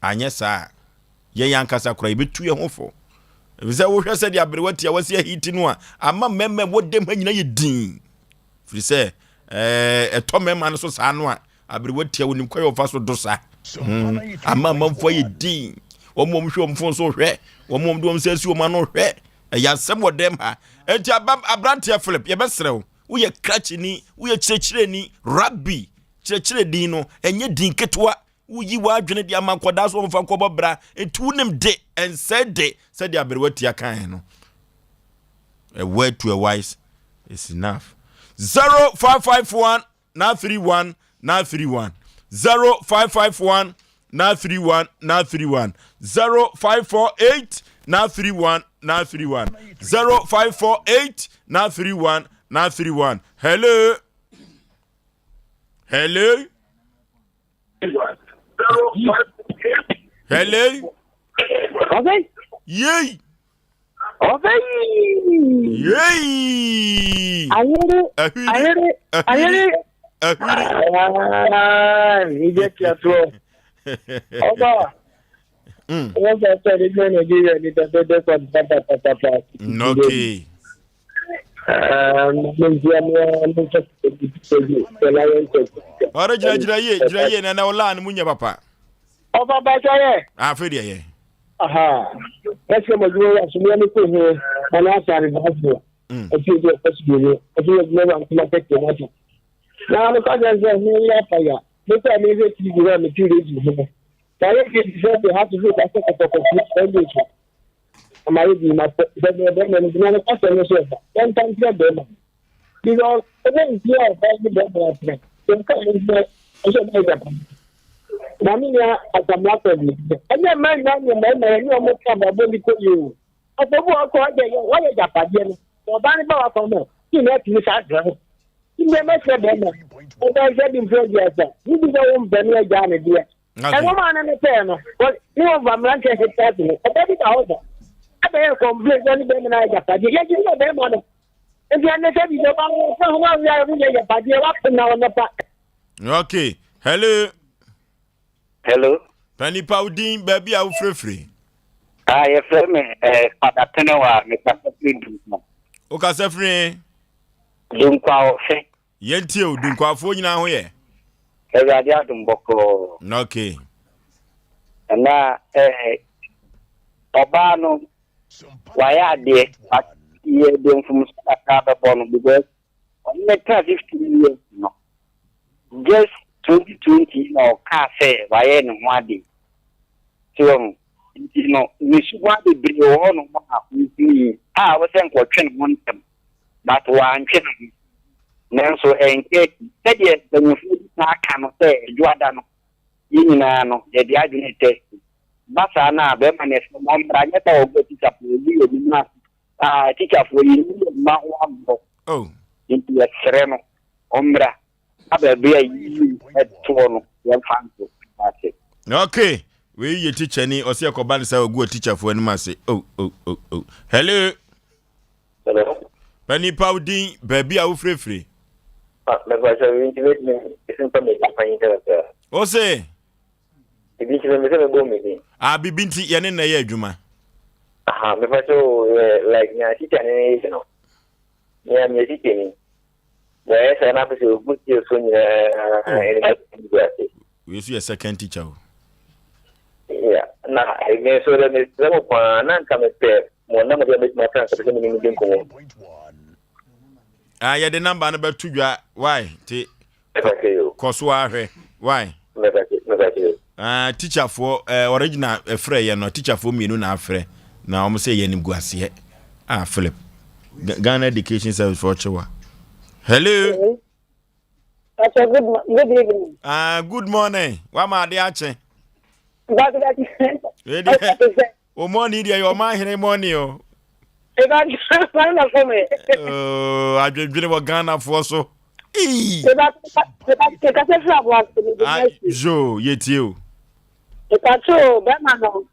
[SPEAKER 1] anye saa ye yankasa kora ibetu ye hofo ebise wo hwese de abrewati a wasi ahiti no a ama memme wodem hanyina ye din firi se etomema no so saa no a abrewati a wonim kwaye ofa so dosa ama manfo ye din omom hwe omfo so hwe omom do omsasi omano hwe yasem wodem ha enti abrante Philip ye besrew wo ye krachini wo ye chirechireni rabbi chirechire din no enye din ketwa wo yi wa adwene de amankoda so omfa nkobobra enti wonim de ense de said the abrewati akan no a word to a wise is enough 0551 931 931 0551 931 931 0548 931 931 0548 931 931 hello hello hello
[SPEAKER 6] okay
[SPEAKER 1] yay
[SPEAKER 6] okay
[SPEAKER 1] yay
[SPEAKER 6] ayere nije kiatro oba wọ́n sọ pé ní Nàìjíríà ní tẹ́tẹ́tẹ́ kọ́ pátápátá.
[SPEAKER 1] Okay. Ọ̀rẹ́ jìrayé nana ọlá ni múnyẹ papa.
[SPEAKER 6] Ọba bàjọ́ yẹ.
[SPEAKER 1] Àfẹ́ di ẹ̀yẹ.
[SPEAKER 6] Ẹsẹ̀ mọ̀júwọ́ àṣùmọ́ ní kò ní ọ̀nà àṣàrí báàbò. Ẹsẹ̀ ìdí ọ̀pẹ́ ṣùgbọ́n ẹsẹ̀ ìdí ọ̀pẹ́ àti mákẹ́tì wájú. Náà mo kọ́ jẹ́ ní ilé àfàyà nípa mi ilé tí ìgbìmọ̀ mi tí ì rèé jù fún. Direct deserve they have to do that for complete language. Am I reading my the person yourself? Then time to them. Because when you are by the government, then come in there also make up. Namia as a matter of it. And then man, you are more come about you. Of the work, what is Japan? Or Banaba from them. You know, you start driving. You never said them. And I said in front of yourself. You do your own Benny Jan here. And woman and a pen, but you know, I'm not going to hit me. A baby house. I better complain when you bring an idea. Yet you know them on it. If you understand, you don't know we are really a party up now on the park.
[SPEAKER 1] Okay. Hello.
[SPEAKER 17] Hello.
[SPEAKER 1] Penny Powding, baby, I'm free.
[SPEAKER 17] I have me a tenawa, Mr.
[SPEAKER 1] Okay, free.
[SPEAKER 17] Don't call say.
[SPEAKER 1] Yentio, don't call for you now here. Okay.
[SPEAKER 17] And now, Obano, why are they doing from Scarborough? Because on the 15 years, no, just 2020 or cafe, why any one day. So, you know, we should want to be on I was saying for 21, but one channel. Nanso enke sɛdeɛ banyafo na aka no sɛ adwada no yɛnyinaa no yɛde adwene tɛ basa na bɛma ne sɛ mmra nyɛ sɛ wɔbɔ tikyafoɔ yi yɛ bi na tikyafoɔ yi ne ma ho abɔ nti yɛsrɛ no ɔmmra abaabi a yi ɛtoɔ no yɛmfa nso ase.
[SPEAKER 1] Okay, we yɛ teacher ni ɔsɛ ɛkɔba ne sɛ ɔgu tikyafoɔ anim ase. Hello.
[SPEAKER 17] Hello.
[SPEAKER 1] Penny Powding, baby, I will free. Osei. Abi binti yane na ye adwuma.
[SPEAKER 17] Aha, me fa so like nya teacher ni you know. Yeah, me teacher ni. Yeah, say na pese good year so nya
[SPEAKER 1] we see a second teacher.
[SPEAKER 17] Yeah, na I me so le me zemo pa na nka me pe mo na me be ma kan so me ni din ko.
[SPEAKER 1] Yeah, the number number 2 why? Koso ahwe. Why? Teacher for original frɛ no teacher for me no na afrɛ. Na omo say yenim guase. Philip. Ghana Education Service for Chewa. Hello.
[SPEAKER 6] Good evening.
[SPEAKER 1] Good morning. Wa ma de ache. O morning dia your man here morning o. I just wa Ghana for so.
[SPEAKER 6] Jo,
[SPEAKER 1] yetio.
[SPEAKER 6] Ekacho, bema no.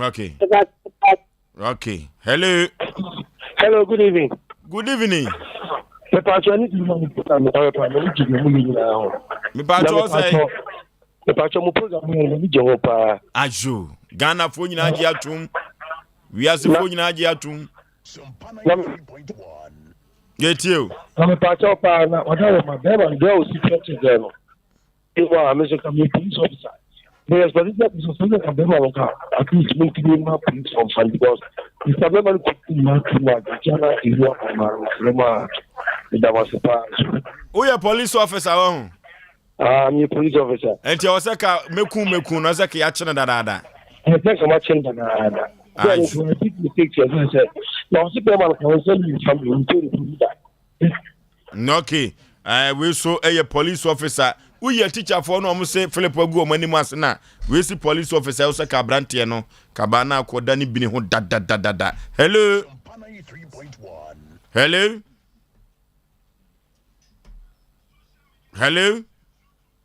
[SPEAKER 1] Okay. Okay. Hello.
[SPEAKER 6] Hello, good evening.
[SPEAKER 1] Good evening.
[SPEAKER 6] Me pacho ni mo program ni je pa.
[SPEAKER 1] Ajo. Ghana fo nyina agi atum. Wiase fo nyina agi atum. Get you.
[SPEAKER 6] Me pacho pa na wada ma be ma girl secret zero. Iwa amesha me police officer. Yes, but it's not so that I'm going to at least make me my police from fun because if I'm not putting my Jana is what I'm that was a pass.
[SPEAKER 1] Who are police officer?
[SPEAKER 6] I'm a police officer.
[SPEAKER 1] And you also meku no say ya chene dada.
[SPEAKER 6] I think I'm watching dada. I think the picture I said. Now Superman can send you something to that.
[SPEAKER 1] Okay. We saw a police officer. We are teacher for no say Philip Ogu mani masna. We see police officer also ka brantie no kabana ko dani bini ho da. Hello. Hello. Hello.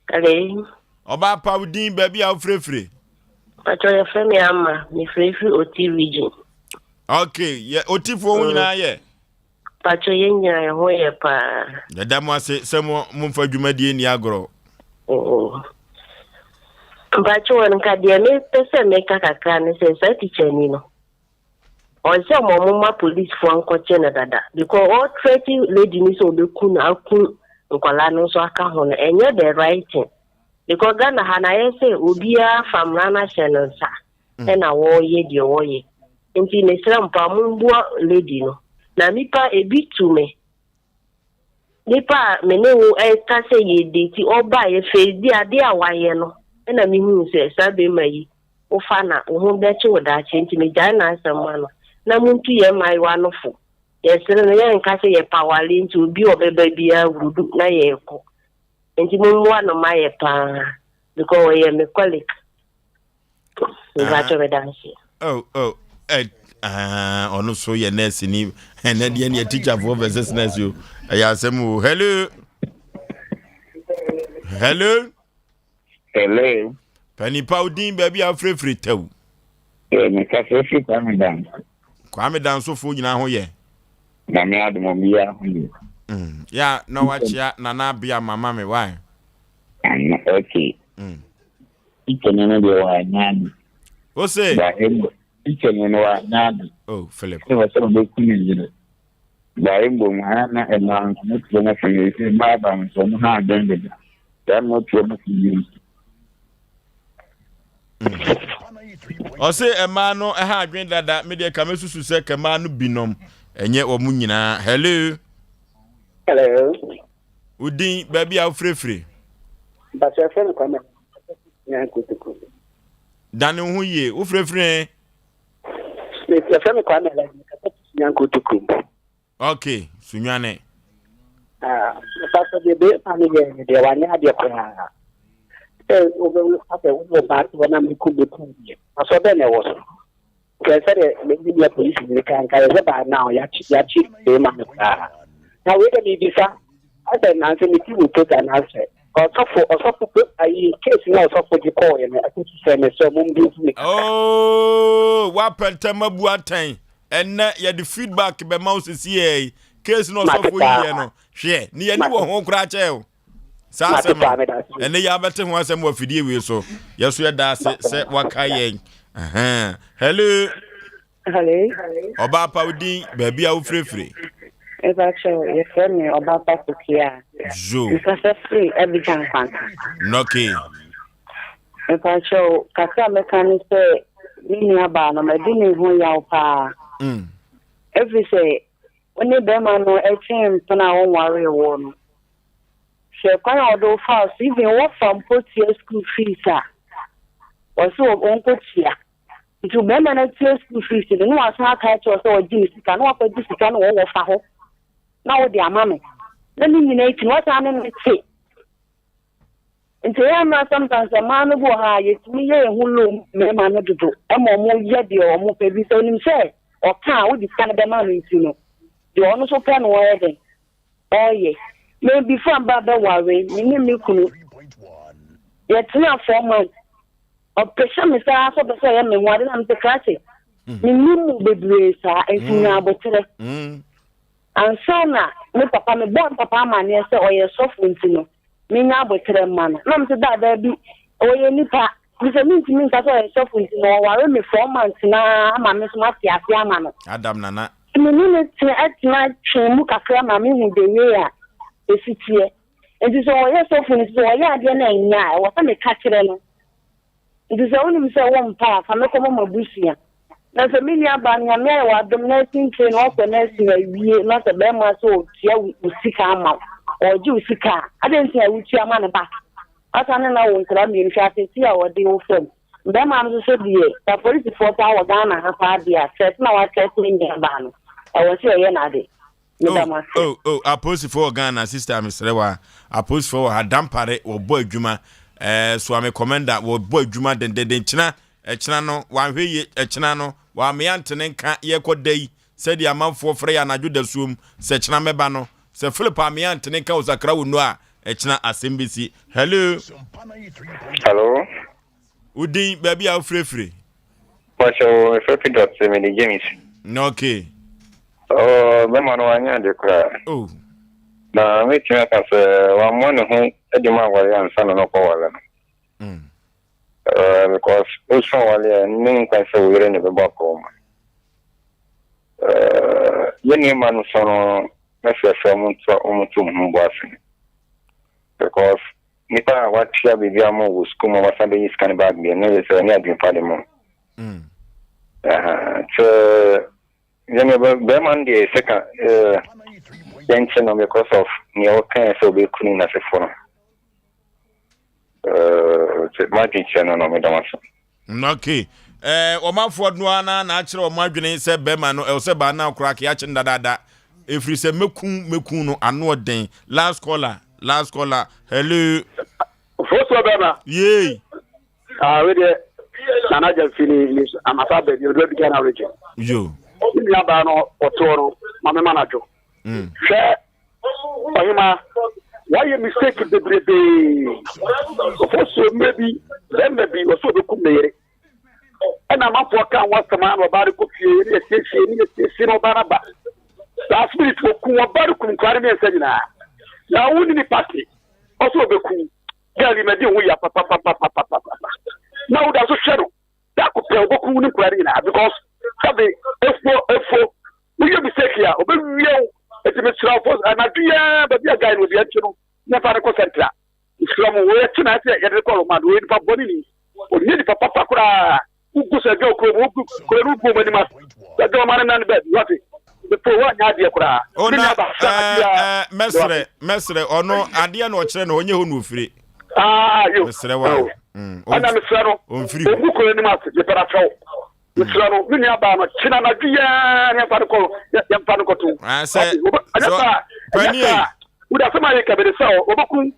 [SPEAKER 18] Hello.
[SPEAKER 1] Oba pa udin baby a frefre.
[SPEAKER 18] Pacho ya frame ama ni frefre oti region.
[SPEAKER 1] Okay, yeah, oti fo nyina ye.
[SPEAKER 18] Pacho yenya ya ho ye pa.
[SPEAKER 1] Dada mo ase se mo mfa dwumadie ni agro.
[SPEAKER 18] Pacho wanka dia me pese me kakaka ne se sa teacher ni no. Onse mo ma police fo anko che na dada because all 30 lady ni so be ku na aku nkwala no so aka ho no enye the right thing because Ghana ha na yese obia famra na channel sa e na wo ye die wo ye nti ne sram pa mu bua lady no na mipa ebi tume nipa menewu ka se ye de ti oba ye face di ade awaye no e na mi hu se sabe mai o fa na o hu be chi woda chi nti me jan na asema no na muntu ye mai wa no fo ye sere no ye nka se ye pawale nti obi obeba bia wudu na ye ko nti mo wa no ma ye pa because ye me colleague
[SPEAKER 1] ono so ye nurse ni ene de ne teacher for versus nurse you ya asem hello Pani Paudin baby afrefre taw
[SPEAKER 19] me ka frefre
[SPEAKER 1] Kwame dan so fo nyina ho ye
[SPEAKER 19] na me admo bia ho ye
[SPEAKER 1] ya no wachia na bia mama me why
[SPEAKER 19] okay ikenene de wa nyani
[SPEAKER 1] Osei
[SPEAKER 19] ikenene wa nyani
[SPEAKER 1] Philip
[SPEAKER 19] e wa so be kunye ba imbo mwana e na nkutu na fanyese baba nso no ha dende ya no tuo no kunye
[SPEAKER 1] Osei ema no ha adwen dada me de kamesusu se kema no binom enye omu nyina hello Udin baby afrefre
[SPEAKER 20] ba se fe ko na nyankutuku
[SPEAKER 1] Dani hu ye wo frefre
[SPEAKER 20] se fe ko na la nyankutuku
[SPEAKER 1] Okay sunwane
[SPEAKER 20] ba se de pani de wanya de ko na o ape wo ba to na mi ku de ku ye so be ne wo so ke se de me bi police ni kan ka ye ba now ya chi e ma na we de bi sa ase na se mi ti wo to ka na se Osofo ayi case na osofo di call ye I think say me so mum bi ni
[SPEAKER 1] wa pentama buatan enne ye the feedback be mouse see case no osofo ye no hwe ni ye ni wo ho kra che o sa asem enne ya bete ho asem wa fidie we so ye so ye da se waka ye hello Oba Paudin baby a wo frefre
[SPEAKER 20] Actually, your friend about Pakukia. Because that's free every time.
[SPEAKER 1] Okay.
[SPEAKER 20] If I show Kaka mechanic say, Nini Abana, my dinner who yaw pa. Every say, when you be man, no, 18 to now, worry one. She can't order fast, even what from put your school fees, sir. Or so, uncle here. If you remember that your school fees, the no one's not catch or so, Jesus, can offer this, can offer. Now dear mammy, let me name what I'm in the tea. And say I'm not sometimes a man who high me who loom me man to do. I'm more yet or more baby so him say or can with this kind of man you know. the one so plan where oh yeah maybe from baba worry me kunu yet 4 months of pressure me say so be say me wade na me krase me nimu bebre sa efinya abotere and so na me papa me bon papa ma ne say oye sofo ntino me nya abotere ma no na me say da bi oye nipa me say me nka so oye sofo ntino ware me 4 months na ama me so ma fiafi ama no
[SPEAKER 1] Adam nana
[SPEAKER 20] me ni te atima twemu kakra ma me hu de we a esitie enti so oye sofo ntino oye ade na nya e wo sa me ka kire no enti so oni me say wo mpa fa me ko mo mabusia na familia ba nya me wa dom na tinke no ko na si na wie na se be ma so tia usika ama o ji usika adentia wuti ama ne ba ata ne na wo nkra mi nfa ti a wo de wo fam be ma no so die ta police for ta wo Ghana ha fa dia set na wa set ni nya ba no e wo se ye na de
[SPEAKER 1] a police for Ghana sister Mr. a police for Adampare wo boy adwuma so am commander wo boy adwuma den china echina no wan hweye echina no wa me antene nka ye kodai said ya manfo frɛ ya na juda suom se china meba no se Philip am antene nka osakra wonu a echina asembisi hello udin baby a frefre
[SPEAKER 21] Pacho frefre dot me the James
[SPEAKER 1] no okay
[SPEAKER 21] me mano anya de kra na me tia ka se wa mo ne ho e ma wale ansa no ko wale because also wale nin kan se wure ne be bako yeni manu sono na se omuntu mbwasi because nita watia bibi amo uskuma wasabe iskani bag bi ne se ni adin pale mo so yeni be man die seka no because of ni okan so be kuni na se fono
[SPEAKER 1] okay o man for no ana na akire o madwene se bema no e se ba na okra ke achi ndadada efri se mekun no ano den last caller hello
[SPEAKER 6] first bema
[SPEAKER 1] yey
[SPEAKER 6] we dey sana just finish amasa be you do begin now region
[SPEAKER 1] yo
[SPEAKER 6] ya ba no otoro mama manajo she oyima why you mistake the baby so maybe also be kumere and I'm up for can was the man about ko fie no baraba that spirit ko ku obaru kun kware me say na woni ni party also be ku gali me dey wo ya papa now that so shero that ko pe oboku ni kware na because sabe efo we you mistake here obewie it me try for and I do but the guy will be actually never concentrate Islam we tuna say e recall man we pa boni ni o ni papa kura ugu se go ko rubo mani ma da do man na bed what the po wa nya de kura
[SPEAKER 1] mesre ono ade na o kire na onye ho no ofire
[SPEAKER 6] yo
[SPEAKER 1] mesre wa
[SPEAKER 6] ana mesre no
[SPEAKER 1] onfiri
[SPEAKER 6] ugu ko ni ma se para chaw mesre no ni aba no china na dia ne pa ko tu so
[SPEAKER 1] pani
[SPEAKER 6] uda sama ye kabere sawo oboku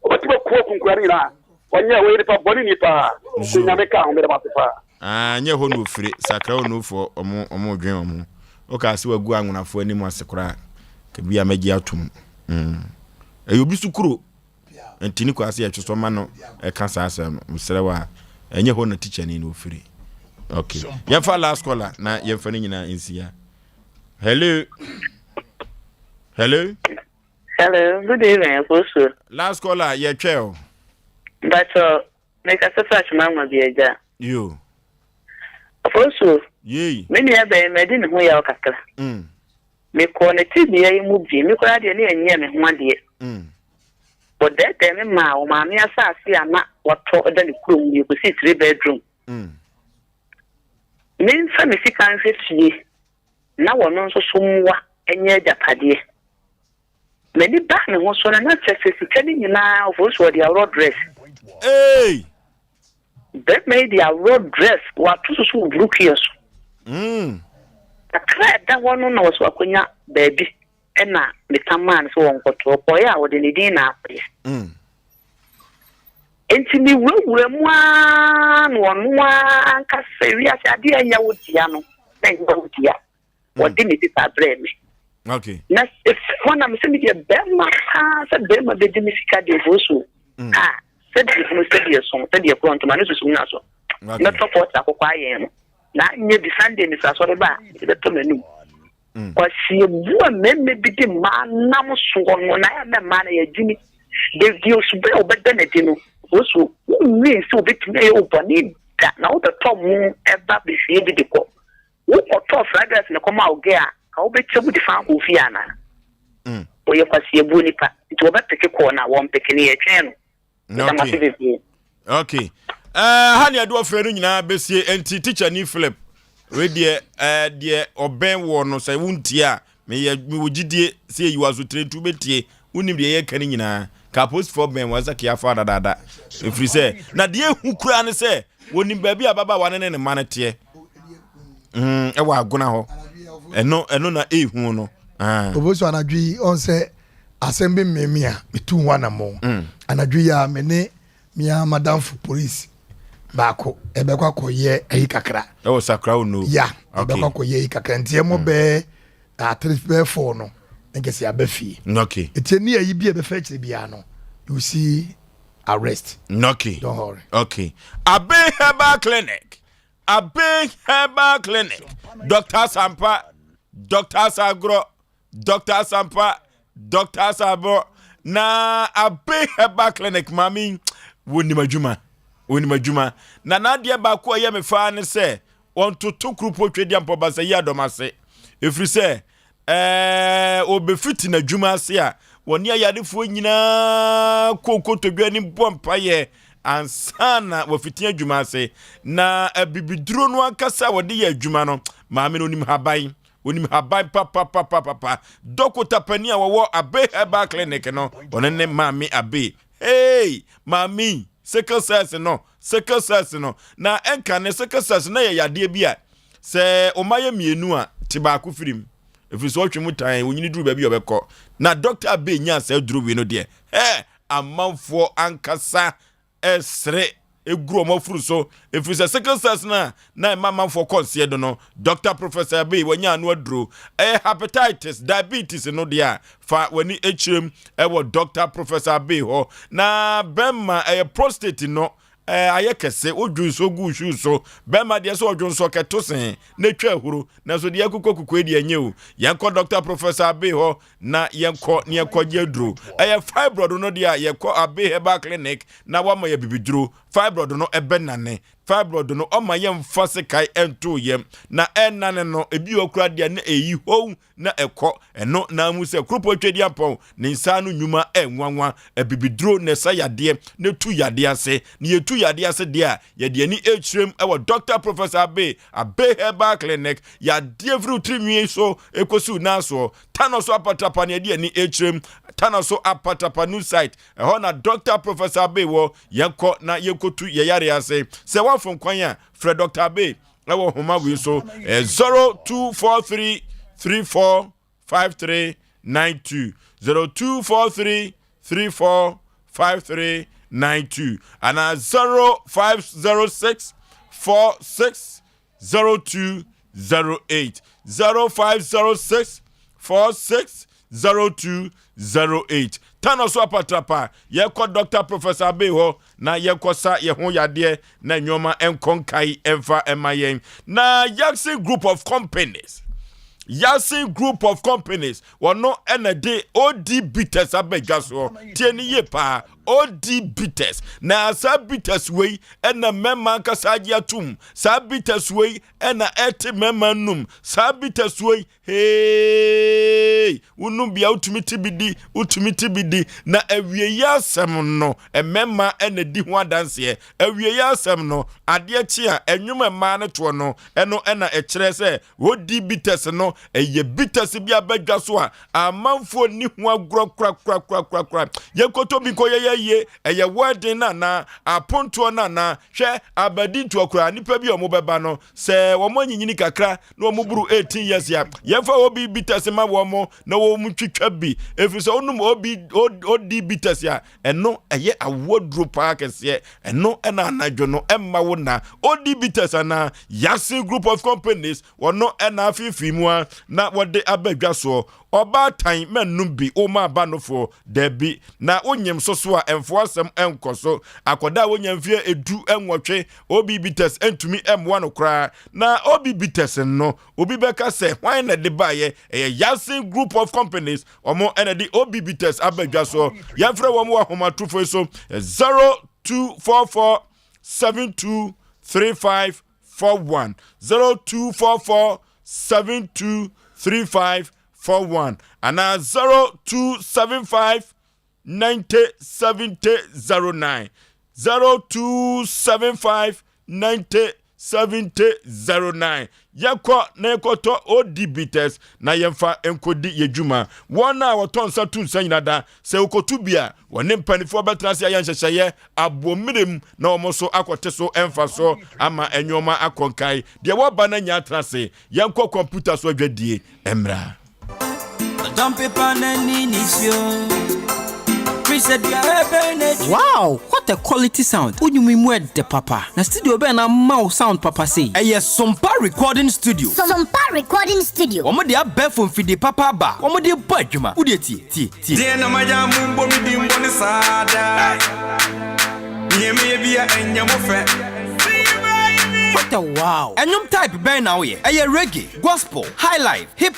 [SPEAKER 6] obati ko kunkurani na onye we nipa boni nipa nyameka ho mere masefa
[SPEAKER 1] nye ho no ofire sakra ho no fo omo dwen omo o ka se wagu anwonafo ani mu asekora ka bia magi atum eyobi sukuro ntini ko ase ya twso ma no e ka sa asem msere wa enye ho na teacher ni no ofire okay ya fa last caller na ya fa ni nyina insia hello
[SPEAKER 20] good evening Osei
[SPEAKER 1] last caller ya twel
[SPEAKER 20] but make a search mama bi eja
[SPEAKER 1] yo
[SPEAKER 20] Osei
[SPEAKER 1] yey
[SPEAKER 20] me ni ebe me di ne ho ya okakra me ko ne ti bi ayi mu bi me ko ade ne anya me ho ade but that time ma o ma me asase ana wato da ne kurom bi ko si 3 bedroom me nfa me sika nfe fie na wono nso so mwa enye japade many back me ho so na chese sika ni nyina ofo so dia road dress that made their road dress what to so brook akra da wono na so akonya baby na me taman so won koto boy a wo de ne din na ape enti mi wura mu an wonu an ka se wi ase ade anya wo dia no na wo dia wo de me ti tabre me
[SPEAKER 1] Okay.
[SPEAKER 20] Na if one am say me dey bema say bema be di misika dey voso. Say di mo say dey so, say dey front man so so na so. Na support akokwa yen no. Na nye bi Sunday ni sa so ba, e be to menu. Kwasi ebu me bi di ma nam so no na ya me ma na ya jini. De di osube obeda na di no. Voso, we so betime e obani da na o the top mu eba be fie bi de ko. Wo top fragrance na koma oge a ka wo betemu di fan ko fie ana. Oye Kwasi Ebu Nipa. It will be peke ko na won peke ni etwen no.
[SPEAKER 1] Okay. Hani ado ofere nyina besie enti teacher ni Philip. We de oben wo no say wuntie a me wogidie say you aso tretu betie unim de ye kan nyina ka post for ben was akia fa dada. Efri say na de hu kura ne say wonim ba bi ababa wane ne manete. E wa agona ho. Eno na ehu no.
[SPEAKER 3] Oboso anadwi on say Asem Mpe Nipa metu wana mo. Anadwi ya mene mia madam for police. Bako ebekwa koye ehikakra.
[SPEAKER 1] Oh sakra no.
[SPEAKER 3] Yeah, ebekwa koye ehikakra ntie mo be atrife for no. Nkesi abefi.
[SPEAKER 1] Okay.
[SPEAKER 3] Etieni ayi bi ebefa chire bia no. You see arrest.
[SPEAKER 1] Okay.
[SPEAKER 3] Don't worry.
[SPEAKER 1] Okay. Abe Herbal Clinic. Dr. Sampa, Dr. Sagro, Dr. Sampa, Dr. Sabo. Na Abe Herbal Clinic mami woni majuma. Na nadia ba ko ye me fa ne se on toto krupo twedi ampo ba se ya domase. Efri se obefiti na dwuma ase a woni ayadefo nyina kokoto dwa ni bompa ye ansana wafiti adwuma ase na abibiduro no ankasa wode ye adwuma no maame no onim haban papa dokota pani a wo Abe Herbal Clinic no onene maame Abe hey maami sickle cells no na enka ne sickle cells na ye yade bi a se omaye mienu a tibaako firim efiri so otwe mutan wonyini duru ba bi obekọ na Dr. Abe nya se duru we no de amanfo ankasa esre eguro mafuru so efiri se sickle cells na amanfo konse do no Dr. Professor Abe wanya anu aduro hepatitis diabetes no de fa wani echirem ewo Dr. Professor Abe ho na bema prostate no ayekese odwun so gu shu so bema de so odwun so ketosen na twa ahuru na so de akukokuko edi anyewu yenko Dr. Professor Abe ho na yenko ne ekogye duro fibroid no de yenko Abe Herbal Clinic na wama ya bibiduro fibroid no ebenane fibroid no o ma yem fasikai ento yem na enane no ebi okura de na eyi ho na ekọ eno na mu se kropo twedi apon ne nsa no nyuma enwanwa ebibiduro ne sa yade ne tu yade ase ne yetu yade ase de a yade ani echirem ewo Dr. Professor Abe Herbal Clinic yade vru trimwie so ekosu na so tanoso apatapa ne yade ani echirem tanoso apatapa new site eho na Dr. Professor Abe wo yenko na yekotu yeyare ase se from Kwanya, Fred Dr. Abe, ewo homa we so 0243 345392 0243 345392 and 0506 460208 0506 460208 Tano so apatapa ye ko Dr. Professor Abe ho na ye ko sa ye ho yade na nyoma enkonkai emfa emayen na Yasin group of companies wono enade OD bitters abegaso tieni ye pa OD bitters na sa bitters we ena memma kasaji atum sa bitters we ena eti memma num sa bitters we hey unum bia utumiti bidi na awie yasem no memma ena di ho adanse awie yasem no ade chi a enwuma ma ne to no eno ena ekire se OD bitters no eye bitters bia abegaso a amanfo ni ho agro kra yekoto bi ko ye eye wedding na aponto na hwe abadi to okura nipa bi omo beba no se wo manyini kakra na omo buru 18 years ya ye yɛfa obi bitters ma wo mo na wo mu twitwa bi efiri sɛ onum odi bitters ya ɛno ɛyɛ awodro pa kɛse ɛno ɛna anadwo no ɛmma wo na odi bitters ana Yase group of companies wono ɛna afifi mu a na wode abadwa so oba tan menum bi o ma ba no fo debi na onyem so a emfo asem enkoso akoda wonyam fie edu enwotwe obi bitters entumi emwa no kra na obi bitters no obi beka se hwan na de baye Yase group of companies omo ena di obi bitters abadwa so yamfre wo mo ahomatufo so 0244 723541 0244 723541 and 0275 907009 0275 907009 yako na ekoto odi bitters na yemfa enkodi yedwuma wona woton satu nsanyinada se okotu bia wone mpanifo betrase ya nhyehyeye abomirem na omoso akote so emfa so ama enyoma akonkai de wo ba na nya trase yanko computer so adwadie emra
[SPEAKER 7] Wow, what a quality sound. Unyumimu de papa. Na studio be na mau sound papa say. Eye Sompa recording studio.
[SPEAKER 22] Sompa recording studio.
[SPEAKER 7] Omo de abefo mfidi papa ba. Omo de badwuma. Wo de tie.
[SPEAKER 23] Die na maja mu bo mi di mboni sada. Nyeme bia enyamo fe.
[SPEAKER 7] What a wow. Enyum type ben now ye. Eye reggae, gospel, high life, hip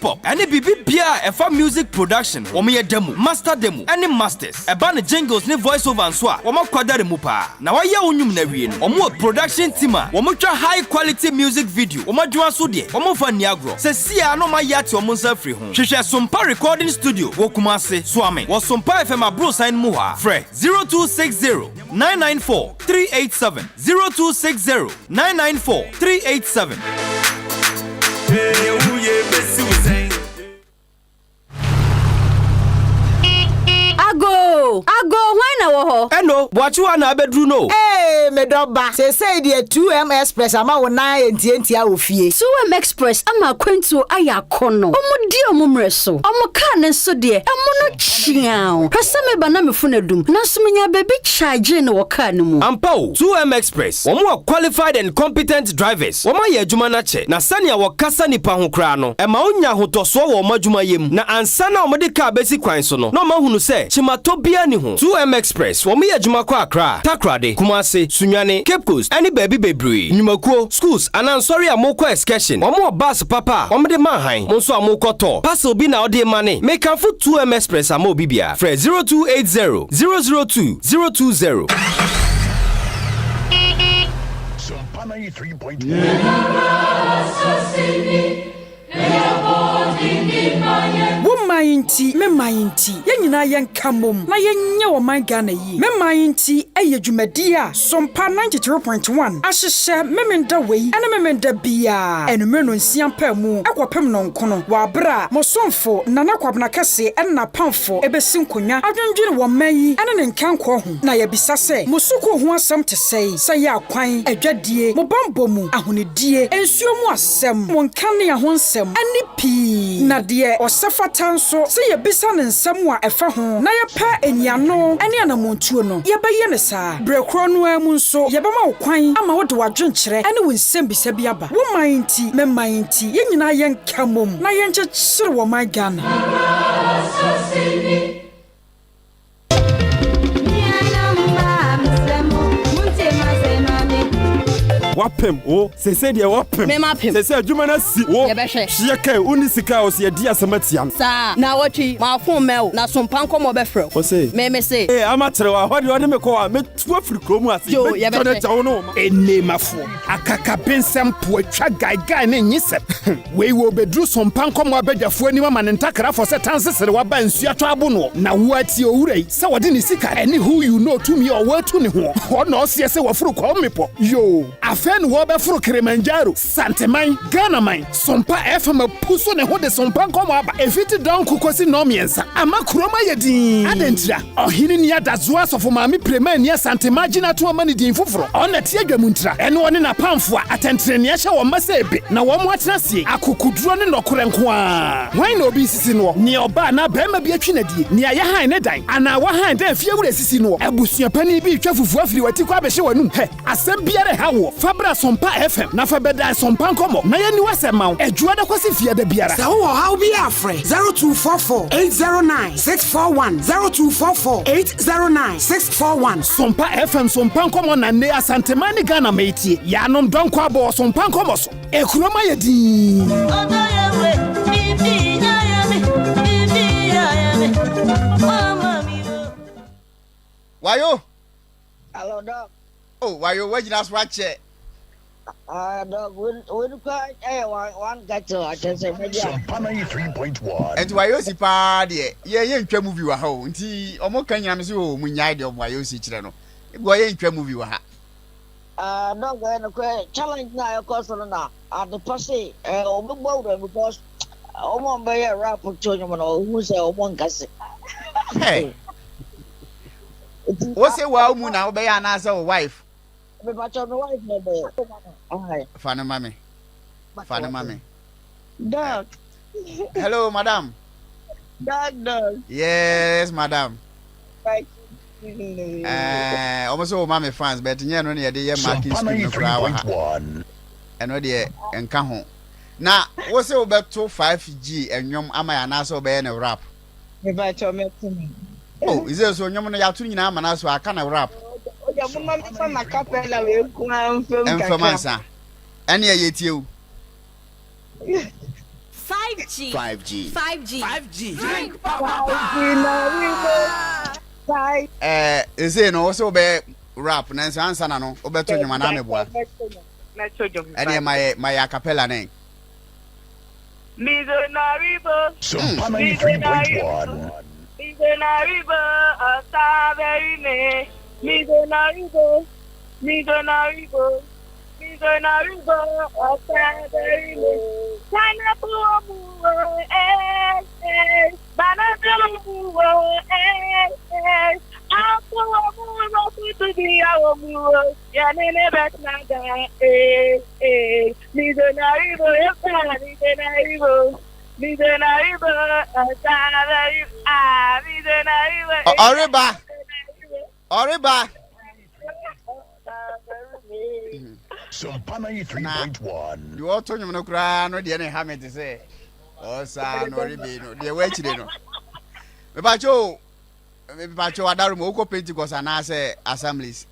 [SPEAKER 7] hop. Any bibi bia efa music production. Omo ye demo, master demo. Any masters. Eba ne jingles ne voice over and so. Omo kwadare mu pa. Na wa ye onyum na wie no. Omo production team a. Omo twa high quality music video. Omo dwan so de. Omo fa niagro. Se sia no ma yati omo nsa free ho. Hwehwe Sompa recording studio. Wo Kumase, Swame. Wo Sompa FM abro sign mu ha. Fre 0260 994 387 0260 994 387.
[SPEAKER 22] Ago, why na wo ho?
[SPEAKER 7] Eno, boachiwa na abedru no.
[SPEAKER 22] Me doba. Say the 2M Express ama wo na enti a ofie. 2M Express ama kwentu aya kono. Omo di omumre so. Omo ka ne so de. Emo no chiao. Pesa me ba na me funadum. Na so menya baby charge no wo ka no mu.
[SPEAKER 7] Ampao, 2M Express. Omo are qualified and competent drivers. Omo ye adwuma na che. Na sane wo kasa nipa ho kra no. Ema onya hotoso wo madwuma yem. Na ansa na omo de ka besi kwan so no. Na omo hunu se chimato bia ni ho. 2M Express. Omo ye adwuma kwa Accra, Takrade, Kumase, Sunyane, Cape Coast, any baby bebre. Nyumakuo, schools, and I'm sorry amoko excursion. Omo bus papa, omo de manhan. Monso amoko to. Parcel bi na ode money. Make am for 2M Express amo bibia. Fre 0280 002 020.
[SPEAKER 5] Sompa 93.1.
[SPEAKER 24] Womayinti, me mayinti, yenyina yenkamom, na yenye wo man Ghana yi. Me mayinti eye dwumadi a Sompa 93.1 ahyehye memenda wei ene memenda bia enumere no nsian pa mu akwapem no nkono wa bra mosomfo nana kwabna kase ena pamfo ebesi nkonya adwendwene wo mayi ene ne nkanko ho na yebisa se mosuko ho asem te sei ya kwan adwadie mo bambo mu ahonedie ensuo mu asem mo nkane ho nsem ani pi na de osafata nso se yebisa ne nsem a efa ho na yepa enyano ene anamontuo no yebeye ne saa brekro no amu nso yebema wo kwan ama wo de wadwenkyere ene wo nsem bisa bia ba wo mayinti me mayinti yenyina yenkamom na yenkyekere wo man Ghana.
[SPEAKER 25] Wapem o sese de wapem
[SPEAKER 22] me mapem
[SPEAKER 25] sese adwuma na si o hye kai uni sika o se dia samatiam
[SPEAKER 22] sa na watwi ma fon mel na Sompa nkomo be frɛ
[SPEAKER 25] o se
[SPEAKER 22] me say
[SPEAKER 25] amatere wa hode me ko a me tu afiri kromu ase me tone tawo no enne mafo akaka pensem po atwa gai na nyisem we wo bedru Sompa nkomo abadwafo ani ma ne ntakra fo se tansesere wa ba nsu ato abo no na wo ati owurai se wode ne sika any who you know to me or where to ne ho no se se wafuru ko mepo yo afa and Wobefro Kilimanjaro, Santemai, Ghana Sompa FM puso ne ho de Sompa nkomo aba. Efiti down kukosi no miensa. Ama kuroma yedi. Adentra. Ohini ni adazua sofo maami prema ni Santemai gina to amani din foforo. Ona tie dwamuntra. Eno one na pamfo atentre ne ahye wo masebe. Na wo mo atena sie. Akukuduro ne nokore nko a. Wan na obi sisi no. Ni oba na bema bi atwi na die. Ni aye han ne dan. Ana wa han dan fie wura sisi no. Abusua pani bi twa fufu afiri wati kwa behye wanum. He, asem biare ha wo. Fabra Sompa FM. Na fabeda Sompa nkomo. Na ye ni wasema. Ejua da kwasi fie da biara.
[SPEAKER 14] Sa wo ha obi afre 0244 809 641 0244 809 641
[SPEAKER 25] Sompa FM Sompa nkomo na ne Asantemani Ghana metie. Ya nom don kwa bo Sompa nkomo so. Ekuroma ye di.
[SPEAKER 8] Wayo?
[SPEAKER 9] Hello, dog.
[SPEAKER 8] Oh, Wayo, where did I watch it?
[SPEAKER 9] Dog, when quite one got to attend
[SPEAKER 5] Sompa 93.1.
[SPEAKER 8] And Wayo si party. Ye ntwa movie wa ho. Nti omo kan nyam se o munyai de omo Wayo si kire no. Ego ye ntwa movie wa ha.
[SPEAKER 9] Dog, when quite challenge na your course na. The posse omo gbo because omo be rap to you no who say omo nkase.
[SPEAKER 8] Hey. Osei wa mu na obe ya na asa o wife.
[SPEAKER 9] Me ba cho no wife no be. Ai.
[SPEAKER 8] Fana mami. Fana mami.
[SPEAKER 9] Dog.
[SPEAKER 8] Hello, madam.
[SPEAKER 9] Dog.
[SPEAKER 8] Yes, madam.
[SPEAKER 9] Right.
[SPEAKER 8] Almost all mami fans, but nye no ne de ye marking screen no kra wa ha. Eno de enka ho. Na wo se obeto 5G enwom ama ya na asa obe ne rap.
[SPEAKER 9] Me ba cho me tumi.
[SPEAKER 8] Oh, is there so nyom no ya turu nyina ama na so aka na rap.
[SPEAKER 9] Oja mo ma me fa na capella we ku amfem ka.
[SPEAKER 8] Enfamansa. Ene ye tie o.
[SPEAKER 22] 5G.
[SPEAKER 8] 5G.
[SPEAKER 22] 5G.
[SPEAKER 14] 5G.
[SPEAKER 22] Drink
[SPEAKER 8] Is it no so be rap na so ansa na no obeto nyoma na meboa.
[SPEAKER 9] Na chojom.
[SPEAKER 8] Ene my acapella name.
[SPEAKER 9] Mizonaribo.
[SPEAKER 5] Sompa 93.1.
[SPEAKER 9] Mizonaribo asaberine. Mizonaribo asaberine. Sana pumu banamu apu to be our move. Yanene betnaga Mizonaribo Mizonaribo
[SPEAKER 8] Oriba.
[SPEAKER 5] Sompa 93.1.
[SPEAKER 8] You all told you no cry, no dear Hamid to say. Oh, son, no ribino, dear Wetchino. Bacho Adarum, Oko Pentecost, and I say assemblies.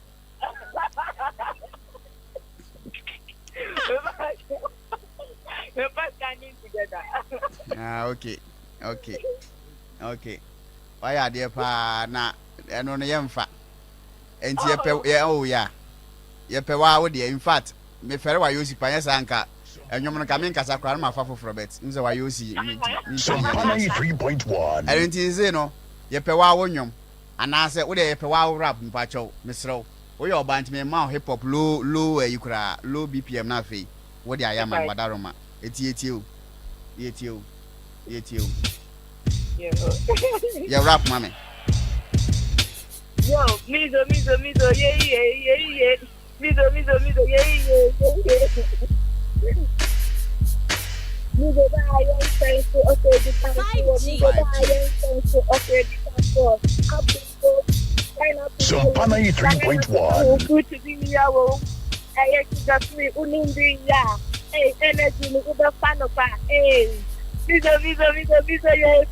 [SPEAKER 8] Okay. Why are dear pa na and on the young fat? And Yepe wa dear, in fact, me fair wa use panyas anka, and you're coming in Casacran, my father for bets, in the way you see.
[SPEAKER 5] Sompa 93.1.
[SPEAKER 8] And it is no, Yepe wa wonyum, and I said, what a Yepe wa rap in Pacho, Miss Rowe. We all band me mouth hip hop low, you cry, low BPM na fee. What I am, and Madaroma. It's you. Yeah, rap, mommy.
[SPEAKER 9] Yo, mizo, yeah. Mizo, yeah. Mizo,
[SPEAKER 5] Sompa 93.1.
[SPEAKER 9] Good to be here. I just me unindi ya. Hey, energy ni uba fano pa. Hey. Mizo, yes.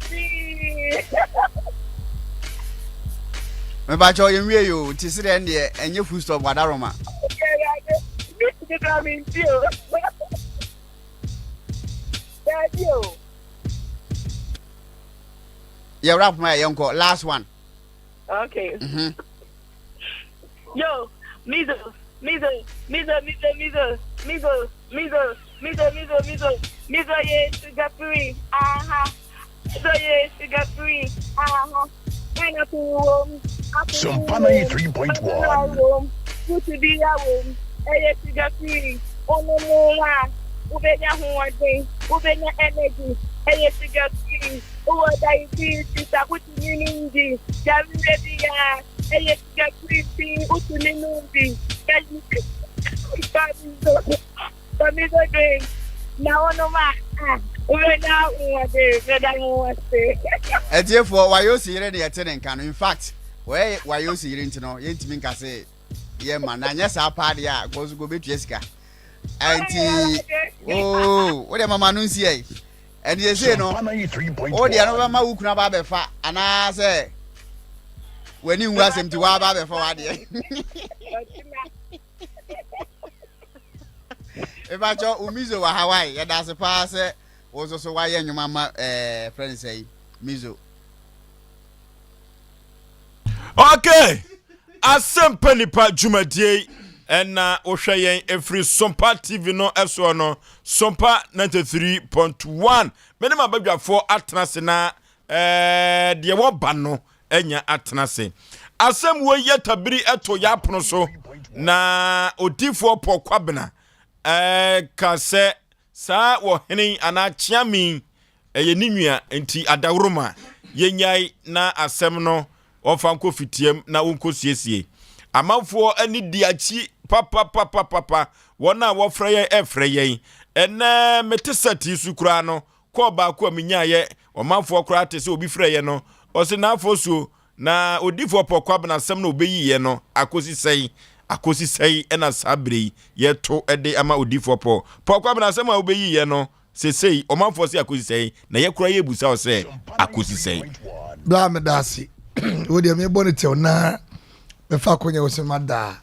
[SPEAKER 8] Me ba cho yen wie yo ti sire ndie enye full stop wadaroma. Yeah, rap my uncle. Last one.
[SPEAKER 9] Okay. Yo, Mizo, yeah, sugar free. Sugar free. Pineapple.
[SPEAKER 5] Sompa 93.1.
[SPEAKER 9] Good to be a
[SPEAKER 10] eye sugar free ono moa ubenya huwade ubenya energy eye sugar free uwa diabetes akuti nindi jamredia eye sugar free utuninumbi Bamizo drink na ono ma ubenya huwade brother huwade
[SPEAKER 8] Etiefo wayosi yire ne yetene nka no in fact wayosi yire ntino yentimi nka se ye ma na nya sa paade a gozu go betu esika anti what am mama no nsi ai and they say no o dia no ma wukuna ba be fa ana say weni nwa semti wa ba be fa wa de e ba cho umizo wa Hawaii ya da se pa se ozo so wa ye nwuma ma friend say mizo.
[SPEAKER 1] Okay, Asem Mpe Nipa Jumadie and ohwe yen every Sompa TV no eso no Sompa 93.1 mene ma badwafo atenase na de wo ba no enya atenase asem wo yetabiri eto ya pono so na odifo pokwabena ka se sa wo hene ana chiami ye ninua enti adawroma yenyai na asem no ofanko fitiem na wonko siesie amanfo ani diachi papa wona wo freye efreye ene metesati sukura no ko ba ko minyaye omanfo kura te se obi freye no o se na afosuo na odifo pokwa na asem na obeyiye no akosi sei ena sabre yeto ede ama odifo pokwa na asem a obeyiye no sei omanfo se akosi sei na ye kura ye busa o se akosi sei
[SPEAKER 3] bla me dasi wo de me bonite na me fa konya wo se mada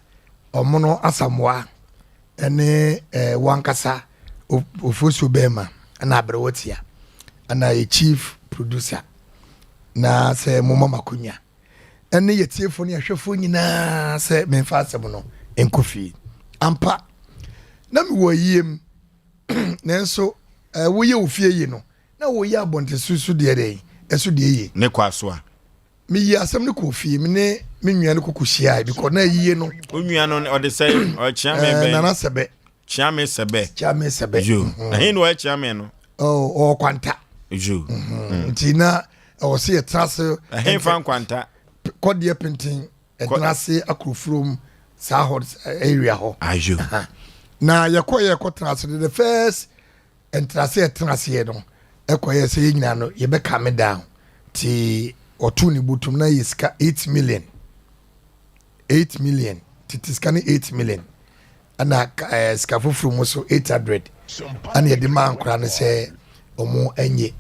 [SPEAKER 3] omono asamwa ene wankasa Oforisuo bema na abrewotia na ye chief producer na se mama makunya ene ye tiefo ne ahwefo nyina se me fa asem no enkofi ampa na me wo yiem nenso wo ye ofie yi no na wo ye abonte susu de dey eso de yi
[SPEAKER 1] ne kwaso a
[SPEAKER 3] me yi asem ne kofi me ne me nua ne kokohia because na yiye no
[SPEAKER 1] onua no o de say o chiame be
[SPEAKER 3] na sebe
[SPEAKER 1] chiame sebe
[SPEAKER 3] jo
[SPEAKER 1] ahin no e chiame no
[SPEAKER 3] o kwanta
[SPEAKER 1] jo
[SPEAKER 3] ntina o se yetrase
[SPEAKER 1] ahin fan kwanta
[SPEAKER 3] kodie pentin etrase akrofrom sa hot area ho
[SPEAKER 1] ajo
[SPEAKER 3] na yekoye kotrase the first entrase etrase no ekoye se nyina no ye be calm down ti otuni butum na yiska 8 million titiskani 8 million ana skafufuru mo so 800 ana ye de man kra ne se omo enye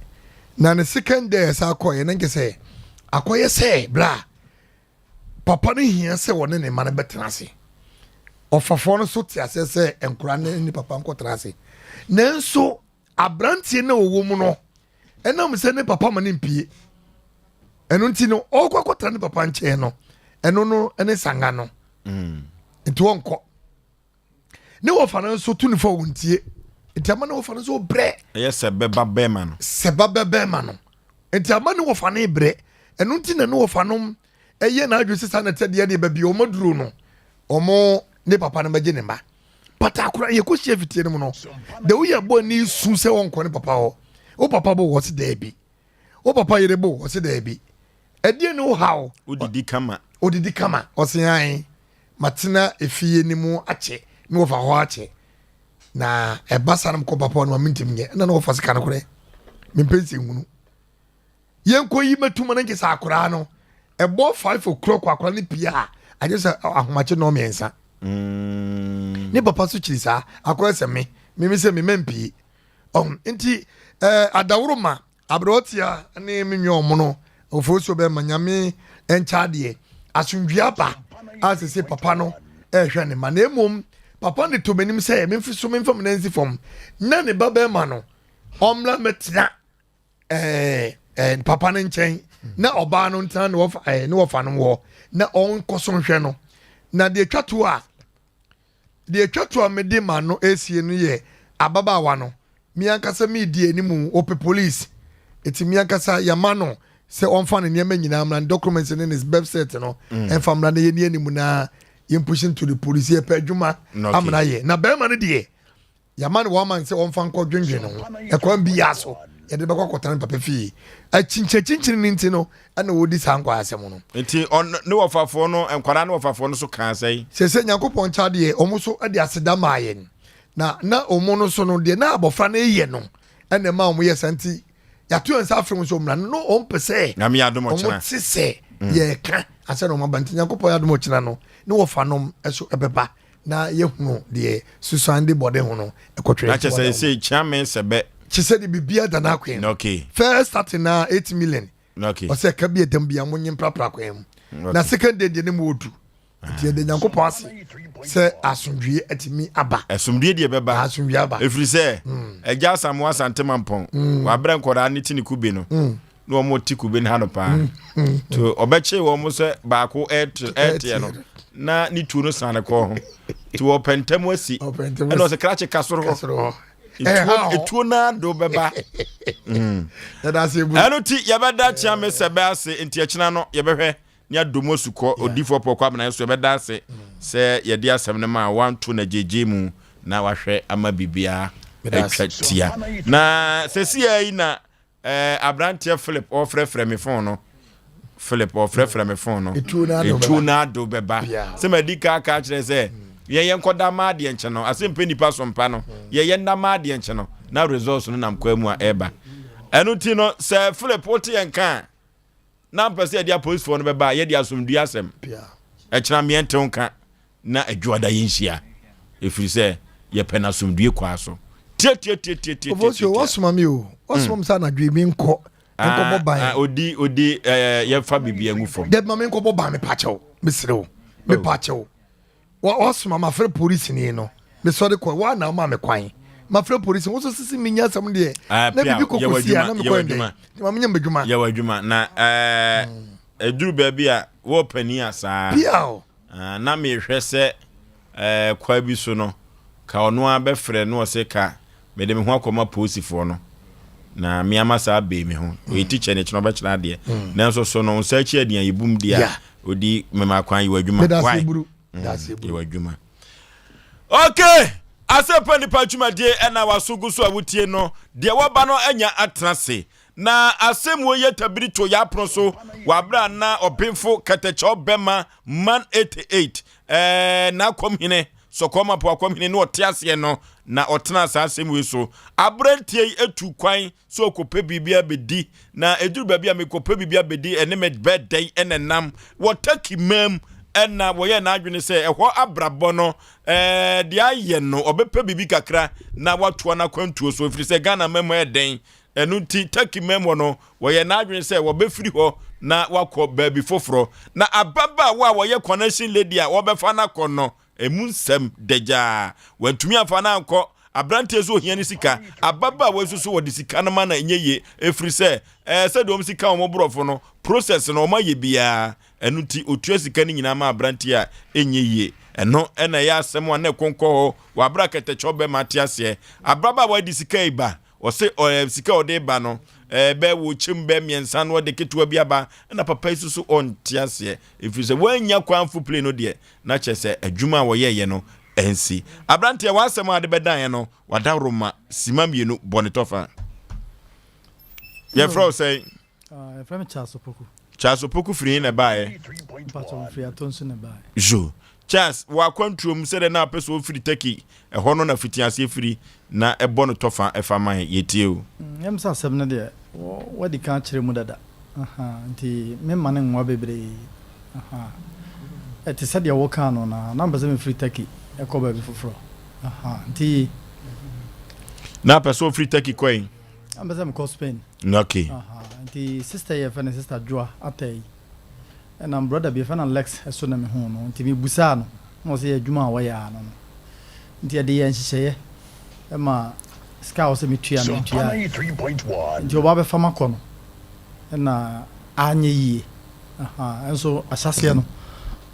[SPEAKER 3] na ne second day sa akoye na nke se akoye se bra papa ne hia se wona ne man betenase ofafo no so tiase se enkura ne ni papa nkotrase nanso abrantie na owo mu no enam se ne papa ma ne mpie eno nti no okwakotra ne papa nche no eno no ene sanga no nti wonko ne wo fa no so tuni fo wontie nti ama ne wo fa no so bre
[SPEAKER 1] yes beba bema
[SPEAKER 3] no nti ama ne wo fa no bre eno nti na ne wo fa no eye na adwo sisa na tede de ba bi o maduro no omo ne papa no baje ne ba patakura ye ko hie fitie no no de wo ye bo ni su se wonko ne papa ho o papa bo wo se da bi o papa yere bo wo se da bi edie no how
[SPEAKER 1] odidi kama
[SPEAKER 3] osean matena efie ni mu ache me wo fa ho ache na ebasa nam ko papa no mintim nye na no fa sika no kore me pensi ngunu yenko yi matuma na nkesa akora no ebo 5 o'clock akora ni pia aje se ahomache no miensa ni papa so chirisa akora se me se me mempi nti adawroma abrotia ne me nyomo no Oforisuo be manyame enchade asundua ba asese papa no ehwe ne ma na emom papa ne to menim se memfi so memfam na nsi fom na ne baba ma no omla metra papa ne nchen na oba no ntan ne wo fa no wo na on koso hwe no na de twato a me de ma no esie no ye ababa wa no mi ankasa mi di enimu ope police eti mi ankasa yama no se on fan ne nyina amran documents in his birth set no en famla ne ye ni enimu na yɛn pushing to the police yɛ pɛ adwuma amana yɛ na bɛrima no deɛ yɛma no 1 month sɛ wɔmfa nkɔ dwendwen no ɛkwan bi yɛ so yɛde bɛkɔ akɔtana papa fie akyinkyɛkyinkyini no nti no ɛna wɔdi saa nkwa asɛm no
[SPEAKER 1] nti ne wɔfafoɔ no nkwara ne wɔfafoɔ no so kaa sɛi
[SPEAKER 3] sɛ nyankopɔn kya deɛ ɔmo so de aseda maa yɛn na ɔmo no so no deɛ na abɔfra no yɛ no ɛna ma ɔmo yɛ santi yɛato yɛn nsa afiri mu sɛ ɔmmra no ɔmpɛ sɛ ɔmo te sɛ yɛka asɛ na ɔmo aba nti nyankopɔn yɛ adom ɔkyena no ne wɔfa nom ɛso ɛbɛba na yɛhunu deɛ susande bɔde ho no ɛkɔtwerɛ
[SPEAKER 1] na kyɛ sɛ kyame sɛbɛ
[SPEAKER 3] kyɛ sɛ de bibia da no akwan
[SPEAKER 1] okay
[SPEAKER 3] first starting na 8 million
[SPEAKER 1] okay
[SPEAKER 3] ɔsɛ ka bi ɛdam bia monye mprapra kwan mu na second day deɛ ne mu ɔdu nti yɛde nyankopɔn ase sɛ asomdwie atumi aba
[SPEAKER 1] asomdwie deɛ bɛba
[SPEAKER 3] asomdwie aba
[SPEAKER 1] ɛfiri sɛ agya asamoa asantema mpɔn wabrɛ nkɔdaa ne ti ne kube no na wɔn ti kube no ha no paa to ɔbɛkye wɔn sɛ baako ɛɛteɛ no na ne tuo no san ne kɔɔ ho to wɔpɛntɛm asi ɛna ɔsɛ krakye ka soro hɔ etuo na do bɛba ɛno ti yɛbɛda kyea me sɛ bɛ ase nti akyena no yɛbɛhwɛ ne adomo sukɔ odifo pɔkɔ abena so yɛbɛda ase sɛ yɛde asɛm no ma wanto na gyegye mu na wahwɛ ama bibia atwa tia na sɛsi yi na abranteɛ Philip ɔfrɛfrɛ me phone no Philip ɔfrɛfrɛ me phone no etuo na do bɛba sɛ madi ka kyerɛ sɛ yɛyɛ nkɔda ma adeɛ nkyɛ no Asem Mpe Nipa Sompa no yɛyɛ nda ma adeɛ nkyɛ no na results no nam kwa mu a ɛba ɛno ti no sɛ Philip wote yɛn ka na mpɛsɛ yɛde police for no bɛba yɛde asomdua asɛm ɛkyena miɛntew nka na adwuada yɛnhyia ɛfiri sɛ yɛpɛ no asomdue kwaa so
[SPEAKER 3] wasoma me o wasoma m sɛ anadwe mi nkɔ nkɔbɔ ban
[SPEAKER 1] odi yɛfa bibia ngu fam
[SPEAKER 3] dɛ ma me nkɔbɔ ban mepakyɛw mesrɛ wo mepakyɛw wasoma mafrɛ police ni no mesɔre kɔ wana ma me kwan mafrɛ police wo so sisi minya asɛm deɛ na bibi kokosi a na me kɔ ndɛ ma menya mbadwuma
[SPEAKER 1] yɛwɔ adwuma na eduru baabi a wo pani asa
[SPEAKER 3] piao
[SPEAKER 1] na me hwɛ sɛ kwa bi so no ka ɔno a bɛfrɛ no ɔse ka me de me ho akɔma posifoɔ no na me ama saa be me ho o teacher ne kyerɛ bɛkyerɛ adeɛ nanso so no nsa akyi adeɛ yɛbum dia odi mema kwan yɛwɔ adwuma why yɛwɔ adwuma okay Asem Mpe Nipa dwumadie ɛna wasogu so awutie no deɛ wɔba no anya atrase na asɛm wo yɛ tabiri to ya pro so wabra na ɔpemfo katakyɛ bɛma man 88 na komhene so koma po akomhene no ɔte ase no na ɔtena saa asɛm we so abrantie etu kwan so okopɛ bibia bedi na eduru babia mekopɛ bibia bedi ene me birthday enenam wotaki mam ɛna wɔyɛ na adwene sɛ ɛhɔ abrabɔ no de ayɛ no ɔbɛpɛ bibi kakra na watoa na kwantuo so ɛfiri sɛ Ghana memo ɛden ɛno nti taki memo no wɔyɛ na adwene sɛ wɔbɛfiri hɔ na wakɔ baabi foforo na ababa wa wɔyɛ connection lady a wɔbɛfa na kɔ no emu nsɛm dagya wantumi afa na nkɔ abrante so ohia ni sika ababa wa so wɔde sika no ma na enye ɛfiri sɛ sɛ de sika wɔn borɔfo no process no wɔn ayɛ bia ɛno nti otua sika ni nyina ma abrante a enye yie ɛno ɛna yɛ asɛm wa na konkɔ hɔ wabra kɛtɛkyɛ ɔbɛ ma te aseɛ abraba wa de sika iba ɔse sika ɔde ba no bɛ wo kyim bɛ miɛnsa no ɔde ketewa bi aba na papa yi so ɔnte aseɛ ɛfiri sɛ wanya kwanfo play no deɛ na kyɛ sɛ adwuma a wɔyɛyɛ no ɛnsi abrante a wasɛm a de bɛdan no wada roma sima mienu bɔne tɔfa yɛfrɛ wo sɛ
[SPEAKER 2] yɛfrɛ me
[SPEAKER 1] Charles Opoku firi na bae jo Charles wakwantuom sɛ de na apɛ so firi Turkey ɛhɔ no na fitiase firi na ɛbɔ no tɔfa ɛfa man yɛtie o
[SPEAKER 2] yɛm sɛ asɛm no deɛ wadi ka kyerɛ mu dada nti memma ne nwa bebree ɛte sɛ deɛ wɔka no na mpɛ sɛ mefiri Turkey ɛkɔ baabi foforɔ nti
[SPEAKER 1] na apɛ so firi Turkey kɔi
[SPEAKER 2] mpɛ sɛ mekɔ Spain
[SPEAKER 1] okay
[SPEAKER 2] nti sister yɛfɛ ne sister Joa atɛi ɛna brother bi yɛfɛ no Lex ɛso na me ho no nti mebusaa no na ɔsɛ yɛ adwuma a wɔyɛ ano no nti yɛde yɛ nhyehyɛeɛ ɛma sika wɔ sɛ metua no metua nti ɔba bɛfa m akɔ no ɛna anyɛ yie ɛnso ahyɛseɛ no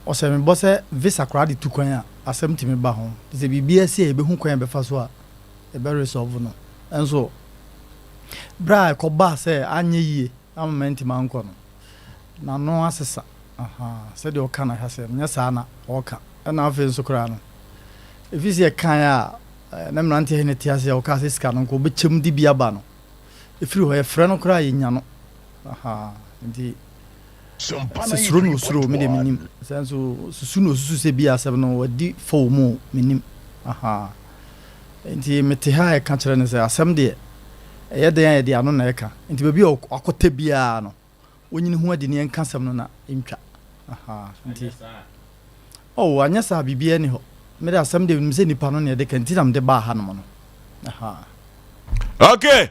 [SPEAKER 2] ɔsɛ mebɔ sɛ visa koraa de tu kwan a asɛm tumi ba ho nti sɛ biribia si a yɛbɛhu kwan a bɛfa so a ɛbɛresolve no ɛnso bra ɛkɔba sɛ anyɛ yie ama mantimi ankɔ no na no asesa sɛdeɛ ɔka na hwɛ sɛ nyɛ saa na ɔka ana afi so kra no if you see kan a na mrante he ne tiase o ka se ska no ko be chem di bia ba no ifiri ho e frɛ no kra yenya no aha ndi suru no suru me de minim senso susu no susu se bia asem no wadi fo mu minim aha ndi mete ha e ka kyerɛ ne se asem de ɛyɛ de ya de ano na ɛka ndi ba bi akɔta bia no wonyini ho adi ne nka asem no na ntwa aha ndi oh anya sa bibia ni ho me da asem de mse nipa no ne de kan tinam de ba ha no no aha
[SPEAKER 1] okay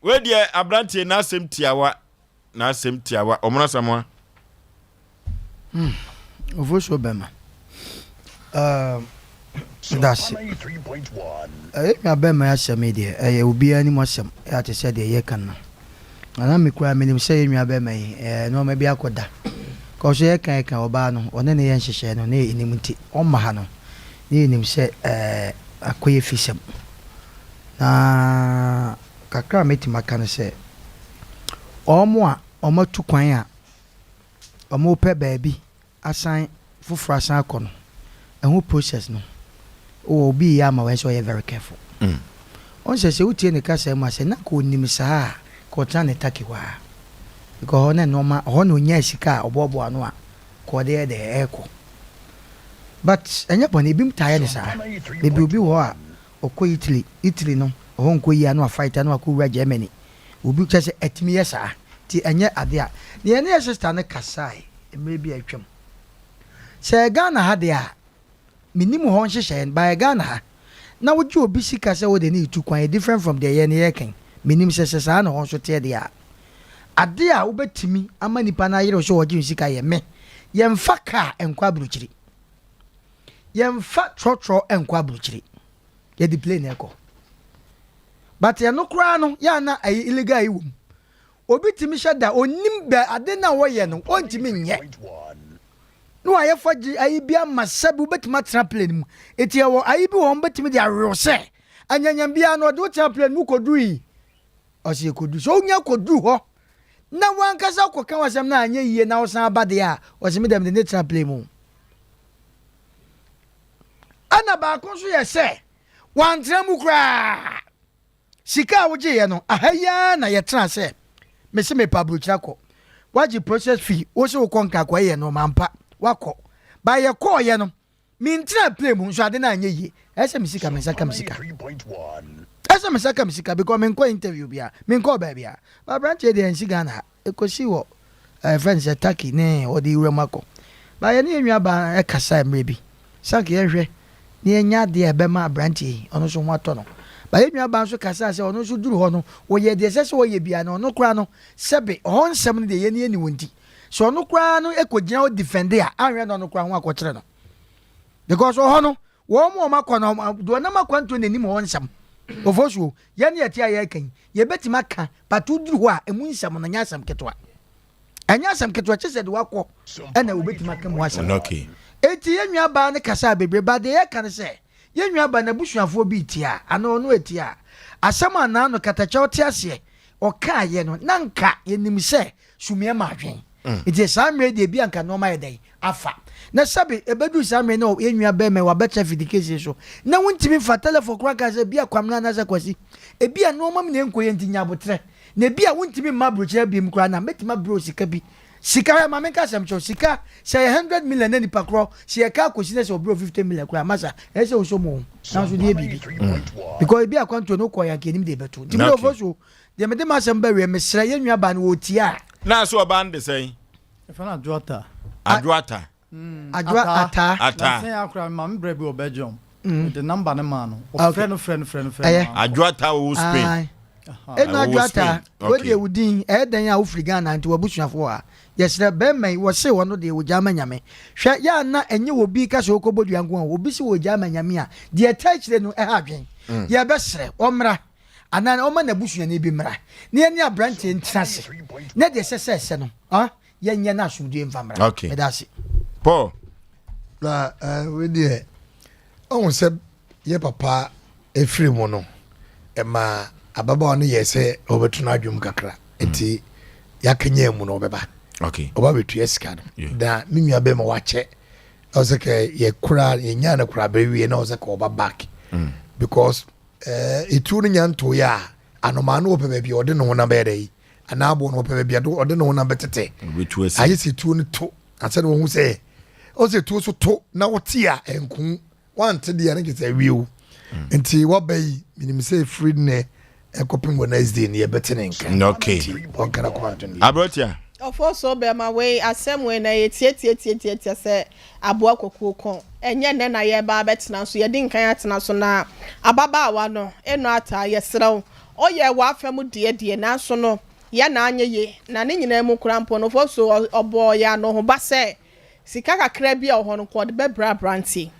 [SPEAKER 1] we de abrantie na asem tiawa omona samwa
[SPEAKER 2] Oforisuo bema that's ya bema ya seme de obi ani mo asem ya te se de ye kan no ana me kwa me nim se ye bema yi no ma bi akoda ko so ye kan oba no one ne ye nhyehyɛ no ne enim nti o ma ha no ne enim se akoye fisem na kakra meti makane se omo a omo tu kwan a omo pe baabi asan fufura asan akɔ no ɛho process no obi ya ma we so you very careful on se utie ne kasa ma se na ko nim saa ko tran ne takiwa because ona no ma ho no nya sika obobo ano a ko de eko but enya bone bim taye ne saa bebi obi wo a okɔ Italy no ho nko yi ano a fighter no akɔ Germany obi kyese etimi yesa ti enye ade a ne ene sister ne kasai maybe atwam se Ghana ha de a minim ho nhyehyɛ by Ghana ha na woji obi sika se wo de ne itu kwan different from the ye ne yeken minim se saa na ho so te de a ade a wobetimi ama nipa na yere so woji sika ye me yemfa ka enkwa bruchiri yemfa trotro enkwa bruchiri ye di plane eko but ya no kra no ya na ayi illegal yi wom obi timi hyada onim be ade na wo ye no ontimi nye no aye faji ayi bia masabu betima tramplane mu eti wo ayi bi wo betimi dia rose anyanyam bia no do tramplane mu kodui ose kodu so nya kodu ho na wankasa koka wasam na anya yie na wosan abade a ose me dem de tramplane mu ana ba ko so ye se wantra mu kra sika woje ye no ahaya na ye tra se me se me pablo chako waji process fee wo se wo konka kwa ye no mampa wako ba ye ko ye no min tra play mu so ade na anya yi ese misika misaka ese misaka misika because men ko interview bia men ko ba bia ba branch de en siga na ekosi wo friends attack ne o di remako ba ye ne enwa ba e kasa mrebi sank ye hwe ne enya de e be ma branch ono so ho ato no ba ye enwa ba so kasa se ono so duru ho no wo ye de se wo ye bia no ono kra no sebe ho nsem ne de ye ne ni wonti so no kra no ekogina o defend a anwe no kra ho akokyere no because ho no wo mo makọ no do na makwanto nanim ho nsam Oforisuo ye ne yeti aye kan ye betima ka patu duru ho a emu nsam na nya asam ketwa anya asam ketwa chese de wakọ na wo betima ka mu asam
[SPEAKER 1] okay
[SPEAKER 2] eti ye nwa ba ne kasa bebre ba de ye kan se ye nwa ba na busuafo bi tia ana ono etia asam ana no katacha oti ase o ka ye no nanka ye nim se sumie ma adwen eti samre de bi anka no ma ye dai afa na sabe ebedu samre no enwa be me wa betra fidikesi so na wontimi fa telephone kra ka se bia kwamna na zakwasi e bia no mam ne enkoye ntinya botre na bia wontimi ma brochira bi mkra na metima bro sika bi sika ma menka samcho sika say 100 million ni pakro se ka kwesi se obro 50 million kra masa e se so mo na so de bibi because bia kwanto no koya kenim de beto timi Oforisuo de me de masem ba we mesra ye nwa ba no otia
[SPEAKER 1] na so ba nde sei
[SPEAKER 2] e fa na adwata
[SPEAKER 1] ata
[SPEAKER 2] say akra ma mbre bi obejom the number na man friend
[SPEAKER 1] adwata wo Spain
[SPEAKER 2] na adwata we de wudin e dan ya ofri Ghana nti wabusuafo a yesre be mai wo se wono de wo jama nyame hwe ya na enye wo bi ka so kobodua nko a wo bi se wo jama nyame a de tachire no e ha dwen ye be sre omra anan o ma na busua ne bi mra ne ene abrante ntrase ne de sese no ye nya na asumdue mfamra
[SPEAKER 1] okay
[SPEAKER 2] medasi
[SPEAKER 1] Paul
[SPEAKER 3] na we de on se ye papa efiri mu no e ma ababa no ye se obetuna adwum kakra enti yakanya mu no obeba
[SPEAKER 1] okay
[SPEAKER 3] oba betu esika no da minua be ma wache Oseke ye kura ye nyana kura bewie na oseke oba back because itu no nyanto ya anoma no ope bia ode no na bere ana abo no ope bia ode no na betete ayi si tu no to ase no hu se o se tu so to na wote a enku wante dia ne kete wiu nti wabai minim se free ne ekopim Wednesday ne betene nka
[SPEAKER 1] okay
[SPEAKER 3] okara ko antoni
[SPEAKER 1] abrotia
[SPEAKER 4] Ofoso be ma we asem we na ye tie se aboa kokoko kon enye ne na ye ba betena so ye di nkan atena so na ababa awa no eno ata ye serew oye wa afem de na so no ye na anye ye na ne nyina mu krampo no ofoso obo ya no ho ba se sika kakra bia ho no ko de be bra branti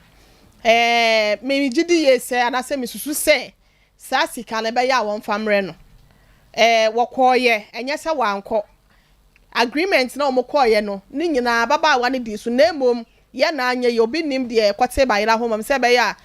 [SPEAKER 4] me gidi ye se anase me susu se sa sika le be ya won famre no wokoye enye se wanko agreement na omokoye no ni nyina baba wa ne di so na emom ye na anye ye obi nim de kwate bayira ho mam se be ya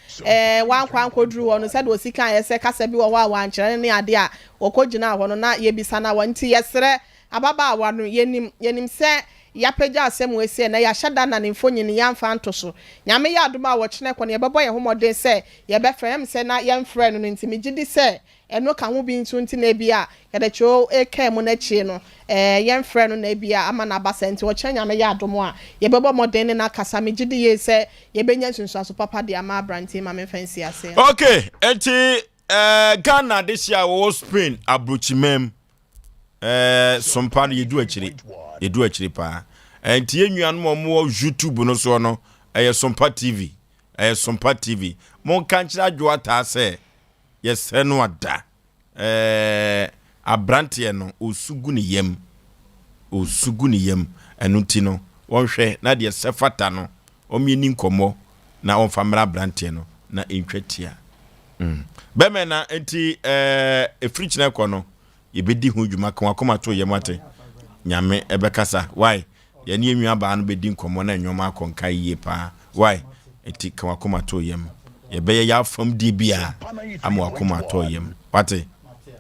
[SPEAKER 4] wankwa ankoduru wo no se de osika ye se kasa bi wo wa ankyere ne ade a okogina ho no na ye bisa na wanti yesere ababa wa no yenim se ya pagya asem we se na ya hyada na ne mfonyin ya mfa ntoso nyame ya adoma wo kyene ko ne bebo ye homode se ye be frem se na ye mfre no ntimi gidi se eno ka ho bi ntu nti na bia ye de cho ekem na chi no ye mfre no na bia ama na basa nti wo kyene nyame ya adomo a ye bebo modern na kasa me gidi ye se ye benya sunsu so papa de ama branti ma me fancy ase
[SPEAKER 1] okay enti Ghana this year wo Spain abrochimem Sompa yedu achiri pa enti enuanom mo YouTube no so no Sompa TV mon kanchira adwo ta se yesre no ada abrante no osugu ne yam enu ti no wonhwe na de sefata no omieni nkomo na onfamra abrante no na entwatia beme na enti efrich na ekono yebedi hu dwuma kan akoma to yemate nyame ebekasa why ye ne enwa ba no bedi nkomo na enwoma akonka yie pa why enti kan akoma to yem ye be ya fam di bia ama akoma to yem wate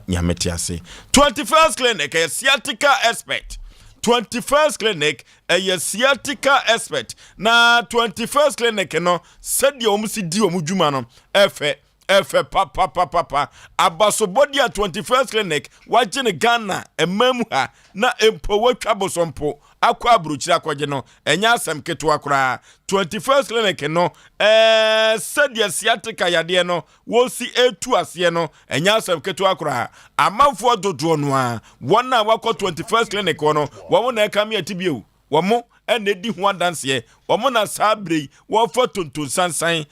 [SPEAKER 1] nyame ti ase 21st clinic a sciatica expert 21st clinic a sciatica expert na 21st clinic no said you must di omudwuma no efe papa abasobodi a 21st clinic wagene Ghana emamu ha na empo watwa bosompo akwa abruchira kwaje no enya asem keto akora 21st clinic no sadia sciatica yade no wosi etu ase no enya asem keto akora amanfo dodo no a wona wakọ 21st clinic no wo na eka me atibie wo ene di ho adanse wo na sabre wo fo tontun sansan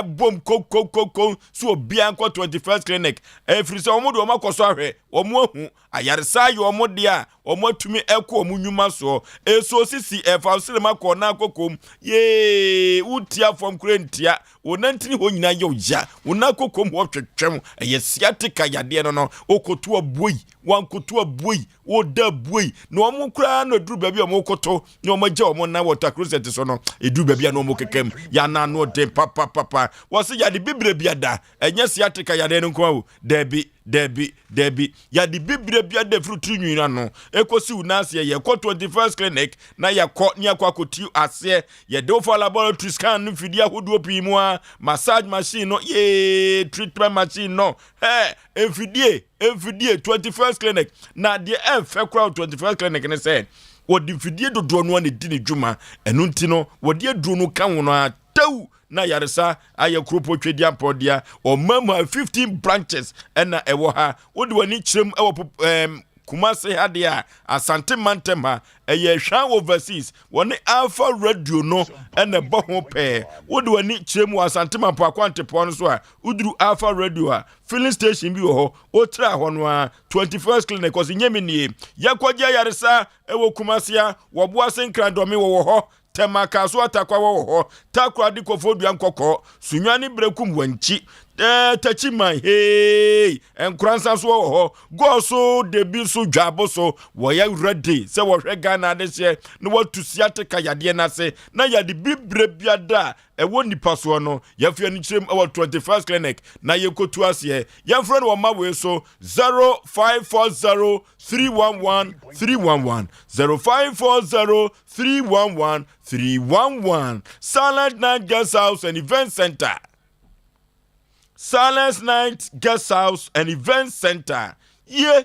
[SPEAKER 1] bom kokokoko so obia nko 21st clinic frisa wo do makoso ahwe wo ahu ayaresa ye wo dia wo atumi eko wo nyuma so eso sisi fa sire makọ na kokom ye utia fom kurentia wo nantini ho nyina ye oja wo na kokom wo twetwem sciatica yade no okoto abuoi wankoto abuoi wo da abuoi no wo kura no duru baabi wo koto no magya wo na water closet so no edu baabi no mo kekem ya na no de papa wose ya de bibre biada enye sciatica yade no nko Debbie ya di bibre bia de frutri nwina no ekosi unase ye ko 21st clinic na ya ko ni akwakotiu ase ye do for laboratory scan no fidi ahodo pimu a massage machine no ye treatment machine no efidie 21st clinic na de efe kwa 21st clinic ne say wodi fidie dodo no ne di ne dwuma enu nti no wodi aduro no kan wono a taw na yaresa aye kropo twedi ampodia o mama 15 branches ena ewo ha wodi wani chirem ewo Kumase hade a Asante Mantem ha eye hwan overseas woni Alpha Radio no ena bo ho pe wodi wani chirem wa Asante Mampo akwante po no so a uduru Alpha Radio a filling station bi wo ho o tra ho no a 21st clinic was nyemi nie yakwaje yaresa ewo Kumase a wo boase nkrandomi wo ho tema kaso atakwa wo ho takwa di kofodu ankoko sunwani brekum wanchi Tachima, hey, and Cransas wo, go so, de be so jabo so, why ready, so what Ghana this year, no what to Siata Kayadiana say, na ya the big brebiada, a won't pass one, no, ya fear our 21st clinic, na you go to us here, your friend wa my way so 0540 311 311 0540 311 311 Silent Night Guest House and Event Center. Silence Night Guest House and Event Center. Yeah.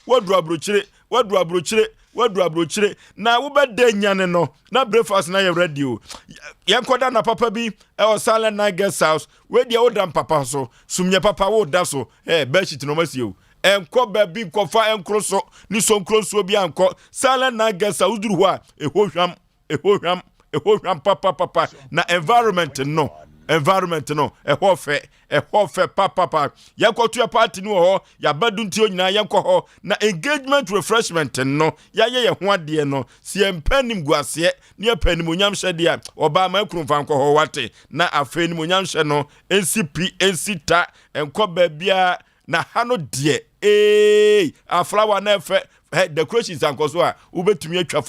[SPEAKER 1] What do I broach? Na wo be de nyane no. Na breakfast na ye radio. Yan koda na papa bi e Silent Night Guest House. We dia odam papa so. Sumye papa wo da so. Be shit no masio. Enko baby kofa enkro so. Ni so nkro so bi anko. Silent Night Guest House duru ho a ehowham papa na environment no. Environment no ehofe papa yakoto ya party no ho ya badunti onyina yanko ho na engagement refreshment no ye ho ade no si empanim guase ne empanim onyam hyede a oba ma kurumfa nko ho wate na afenim onyam hye no ensita enko babia na hano de aflawa na efe decorations anko so a ubetumi atwa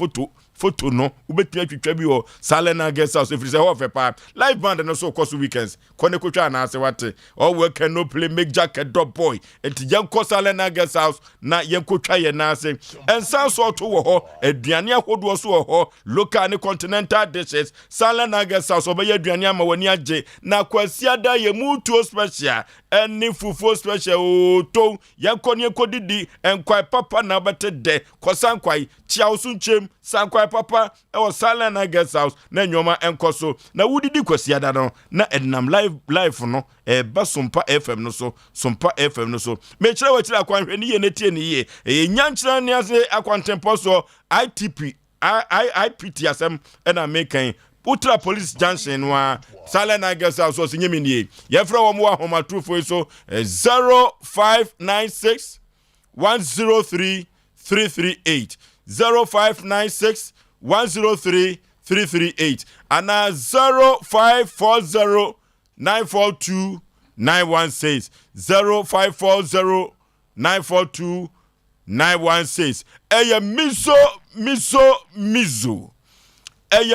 [SPEAKER 1] photo no ubetumi atwitwa bi o Silent Night Guest House if say ho fe pa live band no so course weekends kone kotwa na ase wate all work no play make jacket dog boy enti yanko Silent Night Guest House na yankotwa ye na ase ensan so to wo ho aduane ahodo so wo ho local and continental dishes Silent Night Guest House obaye aduane ama wani age na kwasi ada ye mutuo special eni fufu special o to yanko ne kodidi enkwai papa na bete de kosankwai chiaosunchem sankwai papa e was Silent Night Guest House na nyoma enkoso na wudidi kwasi ada no na ednam live no ba Sompa FM no so Sompa FM no so me kire wa kire akwanhwe ni ye netie ni ye nyankyira ne ase akwantempo so IPT asem na mekan Ultra Police Junction wa Silent Night Guest House so nyemi ni ye fra wo mo ahoma trufo so 0596 103 338 0596 103 338 and 0540 942 916 0540 942 916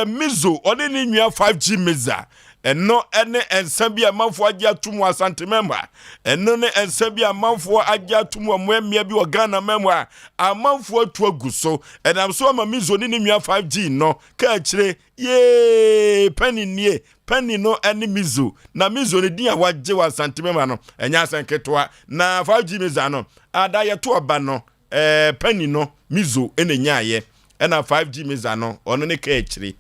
[SPEAKER 1] mizo oni ni nua 5G meza eno ene ensabi amanfo agye atumu asante member eno ne ensabi amanfo agye atumu amwemia bi Ghana member amanfo atu aguso enam so ama mizo ni nua 5G no ka kire ye penny no ene mizo na mizo ne din a wagye wa asante member no enya asanketwa na 5G meza no ada ye to aba no penny no mizo ene nyaaye ena 5G meza no ono ne ka kire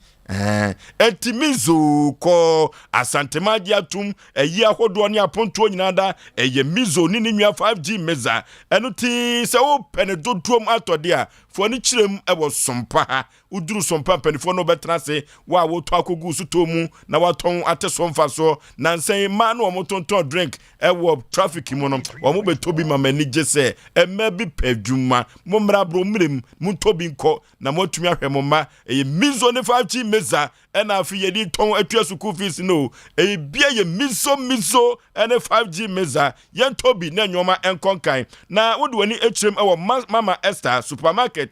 [SPEAKER 1] etimizo ko asantemaji atum eyi ahodo ne aponto nyinada eye mizo ni nwa 5G meza enuti se wo penedotuom atode a fo ni kirem ewo Sompa uduru Sompa penifo no betrase wa wo to akogu sutomu na waton ateso mfaso na nsen ma no omotonton drink ewo traffic mu no omo betobi mamani gese ema bi pedwuma momra bro mrem muntobi nko na motumi ahwemoma eye mizo ne 5G meza ena afi yedi ton atwa school fees no bia ye mizo ene 5G meza yentobi na nyoma enkonkan na wode wani ekrem ewo Mama Esther supermarket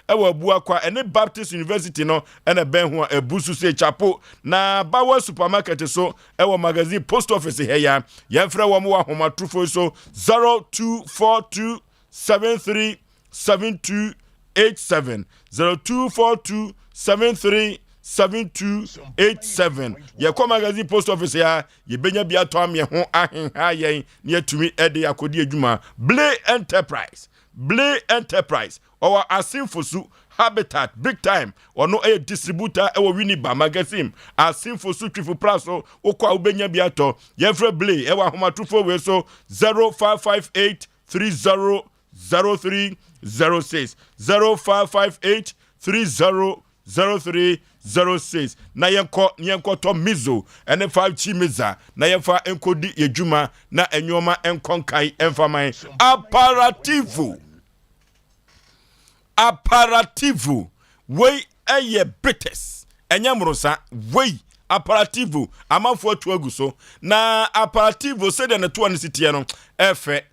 [SPEAKER 1] ewo bua kwa ene Baptist University no ene ben ho ebusu se chapo na bawa supermarket so ewo magazine post office heya yemfra wo mo ahoma trufo so 0242 73 7287 0242 73 7287 ye ko magazine post office ya ye benya bia to am ye ho ahenha yen ne atumi ede akodi adwuma Blay Enterprise our asimfosu habitat big time ono a distributor ewo Winneba magazine asimfosu twifu praso okwa ubenya bia to ye frɛ Blay ewa homatufo we so 0558 30 0306 0558 30 0306 na yenko to mizo ene 5G meza na yefa enkodi yejuma na enyoma enkonkai enfamai apparativo we eye British enyamrosa we Apparativo amanfo atu agu so na apparativo said na to an city no efe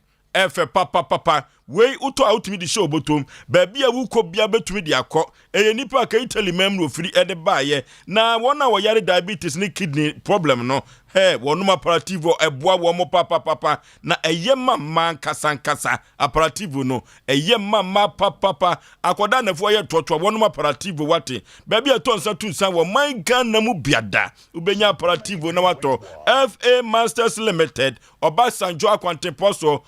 [SPEAKER 1] papa wei uto outumi di show botom baabi a wuko bia betumi di akọ nipa ka Italy memro free ede baaye na wona wo yare diabetes ni kidney problem no wonum apparativo eboa wo mo papa na mamma nkasa apparativo no mamma papa akoda na fo ye toto wonum apparativo wate baabi a tonsa tunsa wo man Ghana mu biada ubenya apparativo na wato FA Masters Limited Obasanjo Akwante Poso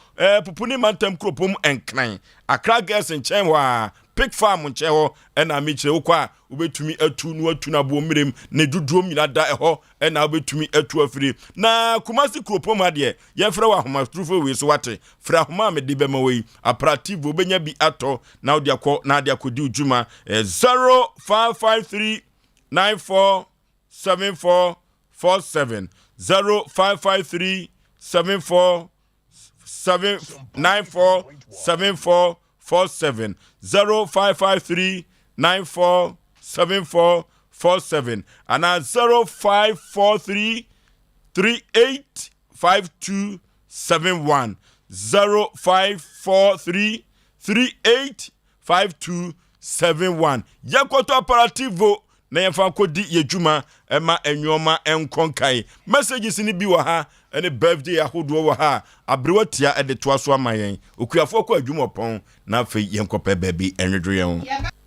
[SPEAKER 1] pupuni mantem kropom enkran Accra Girls nchen wa Pig Farm nchen ho na michire wokwa ubetumi atu no atu na bo mmerem na duduom nyina da ho na ubetumi atu afiri na Kumasi kropom ade ye frɛ wa homa trufo we so wate frɛ homa me de bema we apparativo obenya bi ato na odi akọ na ade akodi ujuma 0553 947447 0553 747447 0553 947447 and 0543 385271 0543 385271 Yakoto apparativo na yɛmfa kodi yedwuma ema enwoma enkonkai messages ni bi wa ha ene birthday ahodo wa ha abrewatia ede to aso amayen okuafo kwa adwuma pon na afei yɛnkɔpɛ baabi enwedwe yɛn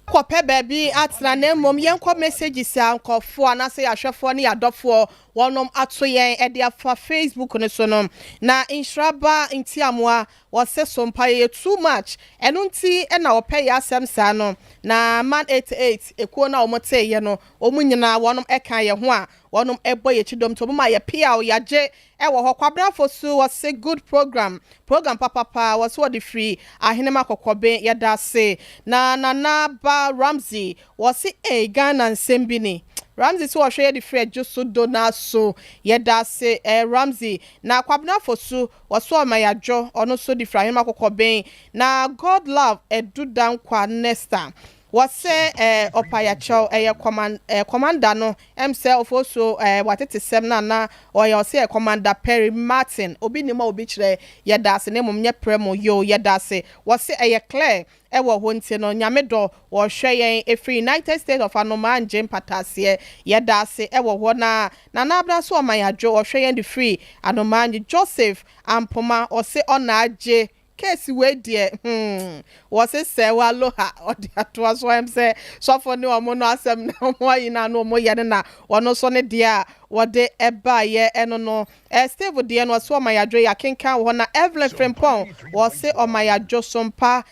[SPEAKER 4] kɔpɛ baabi atena na mmom yɛnkɔ messages a nkɔfo anase yɛahwɛfo ne yɛadɔfo wɔnom ato yɛn ɛde afa Facebook ne so no na inshraba ntiamoa wɔse Sompa yɛ too much ɛno nti ɛna wɔpɛ yɛ asɛm saa no na man 88 ekuo na wɔmote yɛ no ɔmu nyina wɔnom ɛka yɛ ho a wɔnom ɛbɔ yɛ chidom to ma yɛ pia o yɛagye ɛwɔ hɔ kwabrafo so wɔse good program papa wɔse wɔde free ahenema kɔkɔbe yɛda se na ba Ramsey wɔse Ghana nsɛm bi ni Ramsey so wɔhwɛ the free just do na so yɛda se Ramsey na kwabrafo so wɔse ɔmayadwo ɔno so de free ahenema kɔkɔbe na God love edudan kwa Nesta wɔse ɔpayakyɛw commander no emse ofoso watete sem na ɔyɛ ɔse commander Perry Martin obi nima obi kyerɛ yɛda se ne mom nyɛ premo yo yɛda se wɔse clear ɛwɔ ho nti no nyame dɔ wɔhwɛ yɛn efiri United States of Anoma Njem Patasie yɛda se ɛwɔ hɔ na abra so ɔmayadwo wɔhwɛ yɛn de free Anoma Joseph Ampoma ɔse ɔnaagye case we dear was a say aloha or the atwas why I'm say so for no mono asem no more ina no more yana or no sonne dear what they eba ye no stable dear no so my adre ya kenka wana Evelyn Frimpong was say on my adjo Sompa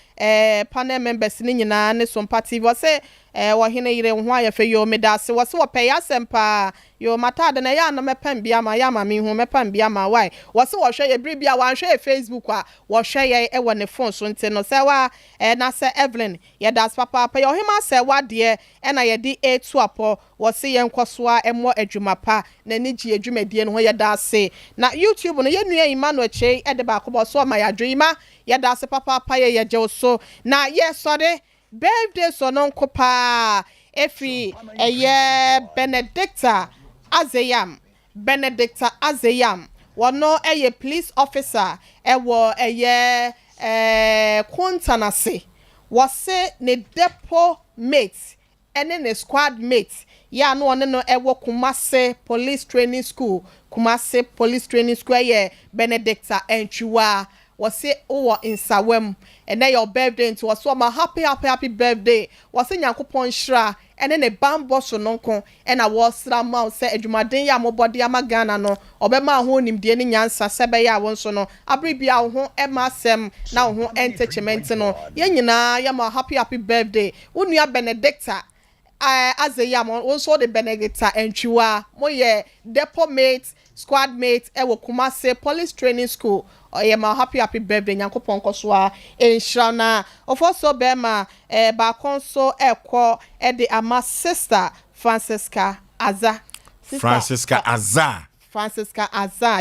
[SPEAKER 4] panel members ni nyina ne Sompa TV was say wa hene yire ho ayefe yo medase was so pay Asem pa yo matade na ya no mepam bia ma ya ma me hu mepam bia ma why was so hwe ye bribia wan hwe Facebook a wo hwe ye e wɔ ne phone so nti no say wa na say Evelyn ye das papa pa yo hima say wa de na ye di etu apo was say ye nkosoa emo adwuma pa na ni gi adwumadie no ho ye da se na YouTube no ye nua Emmanuel Chei e de ba ko so ma ya dwima ye da se papa pa ye je so na ye sorry birthday so non kopa efi Benedicta Azeyam wono police officer ewo Kuntanase wose ne depot mate ene ne squad mate ya no one no ewo Kumase police training school Benedicta Enchiwa wase owo insawem ene your birthday nti wase ma happy birthday wase nyankopon hira ene ne bambo so nonko ena wosra ma se adwumaden ya mobode amagana no obema ho nimde ne nyansa sebe ya won so no abribia ho emasem na ho entertainment no ye nyina ya ma happy birthday unua Benedicta Azeyam also the Benedicta Enchiwa moye depot mate squad mate ewo Kumase police training school oye ma happy birthday nyankopon kosoa enhrana ofoso bema ba konso ekwo de ama sister Francisca Aza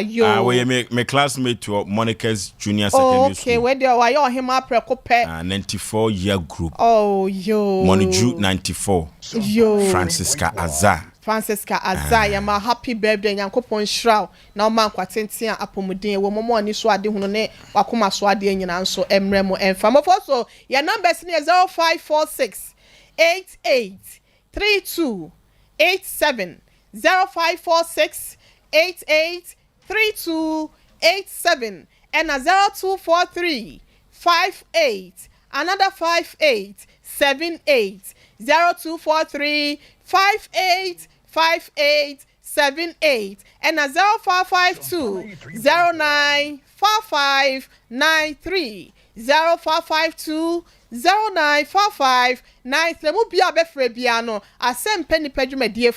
[SPEAKER 4] yo
[SPEAKER 1] we me classmate to Monica's junior secondary school.
[SPEAKER 4] Okay, where do why you him prekope
[SPEAKER 1] 94 year group.
[SPEAKER 4] Oh yo
[SPEAKER 1] Moniju 94
[SPEAKER 4] yo
[SPEAKER 1] Francisca Aza
[SPEAKER 4] Francisca Azaya ma happy birthday Nyankopon Shraw na ma kwatenten a apomuden wo momo ani so ade hunu ne wakoma so ade nyina nso emremo emfamofo so your numbers ne 0546 88 32 87 0546 88 32 87 and 0243 58 another 58 78 0243 58 5878 and 0552 094593 0552 094593 mu bia befre bia no Asem Mpe Nipa dwumadie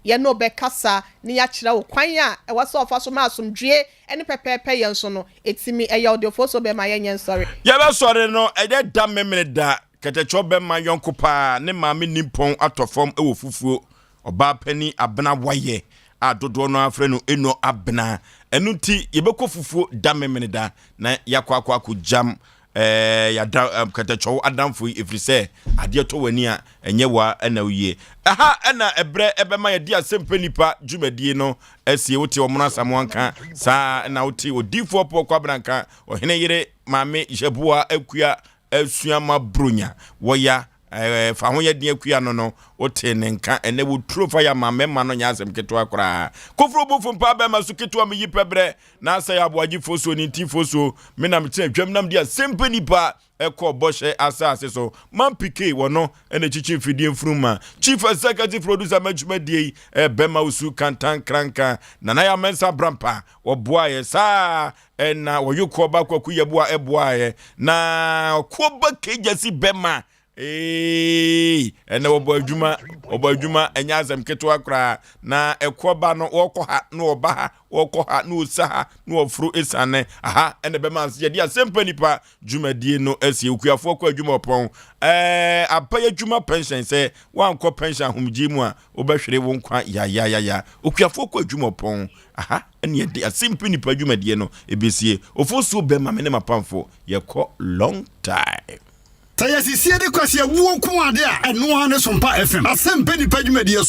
[SPEAKER 4] ye no be kasa ne ya kira wo kwan a e wase ofa so ma asomdwe ene pepepe ye nso no etimi e ya odefo so be ma ye nyen sorry
[SPEAKER 1] ye be sorry no e de da memene da ketecho be ma yonko pa ne ma me nimpon atofom e wo fufuo oba pani abena waye adodo no afre no eno abena enuti ye be ko fufuo da memene da na yakwa ku jam ya da ketecho adamfo ifrise ade to wani a enye wa na uye aha na ebre ebe ma ye di Asem Mpe Nipa dwumadie no esie wote omuna samonka sa na wote odifo po kwabranka ohene yire mame jebua akua asuama bronya woya fa ho ye den akua no wote ne nka ene wo trofa ya mame ma no nya asem keto akora kofro bofu mpa ba ma su keto am yipebre na asa ya Aboagye Oforisuo ni tifoso me na mete adwam nam dia Asem Mpe Nipa eko boshe asase so man pk wono ene chichi fidie mfruma chief executive producer majumedie bema usu kantan kranka na ya mensa brampa oboaye sa na woyuko ba kwaku yeboa eboaye na koba kejasi bema ene obo adwuma enya Asem keto akra na ekoba no wokoha no oba wokoha no saha no ofru esane aha ene bema ye dia Asem Mpe Nipa dwumadie no asie okuafo kwa adwuma opon apaya adwuma pension se wanko pension humji mu a obehwere wo nkwa ya okuafo kwa adwuma opon aha ene ye dia Asem Mpe Nipa dwumadie no ebesie Oforisuo bema me ne mapamfo ye ko long time
[SPEAKER 11] Taya si siede kwasi ya wuo kuwade a eno ane Sompa FM Asem Mpe Nipa dwumadie so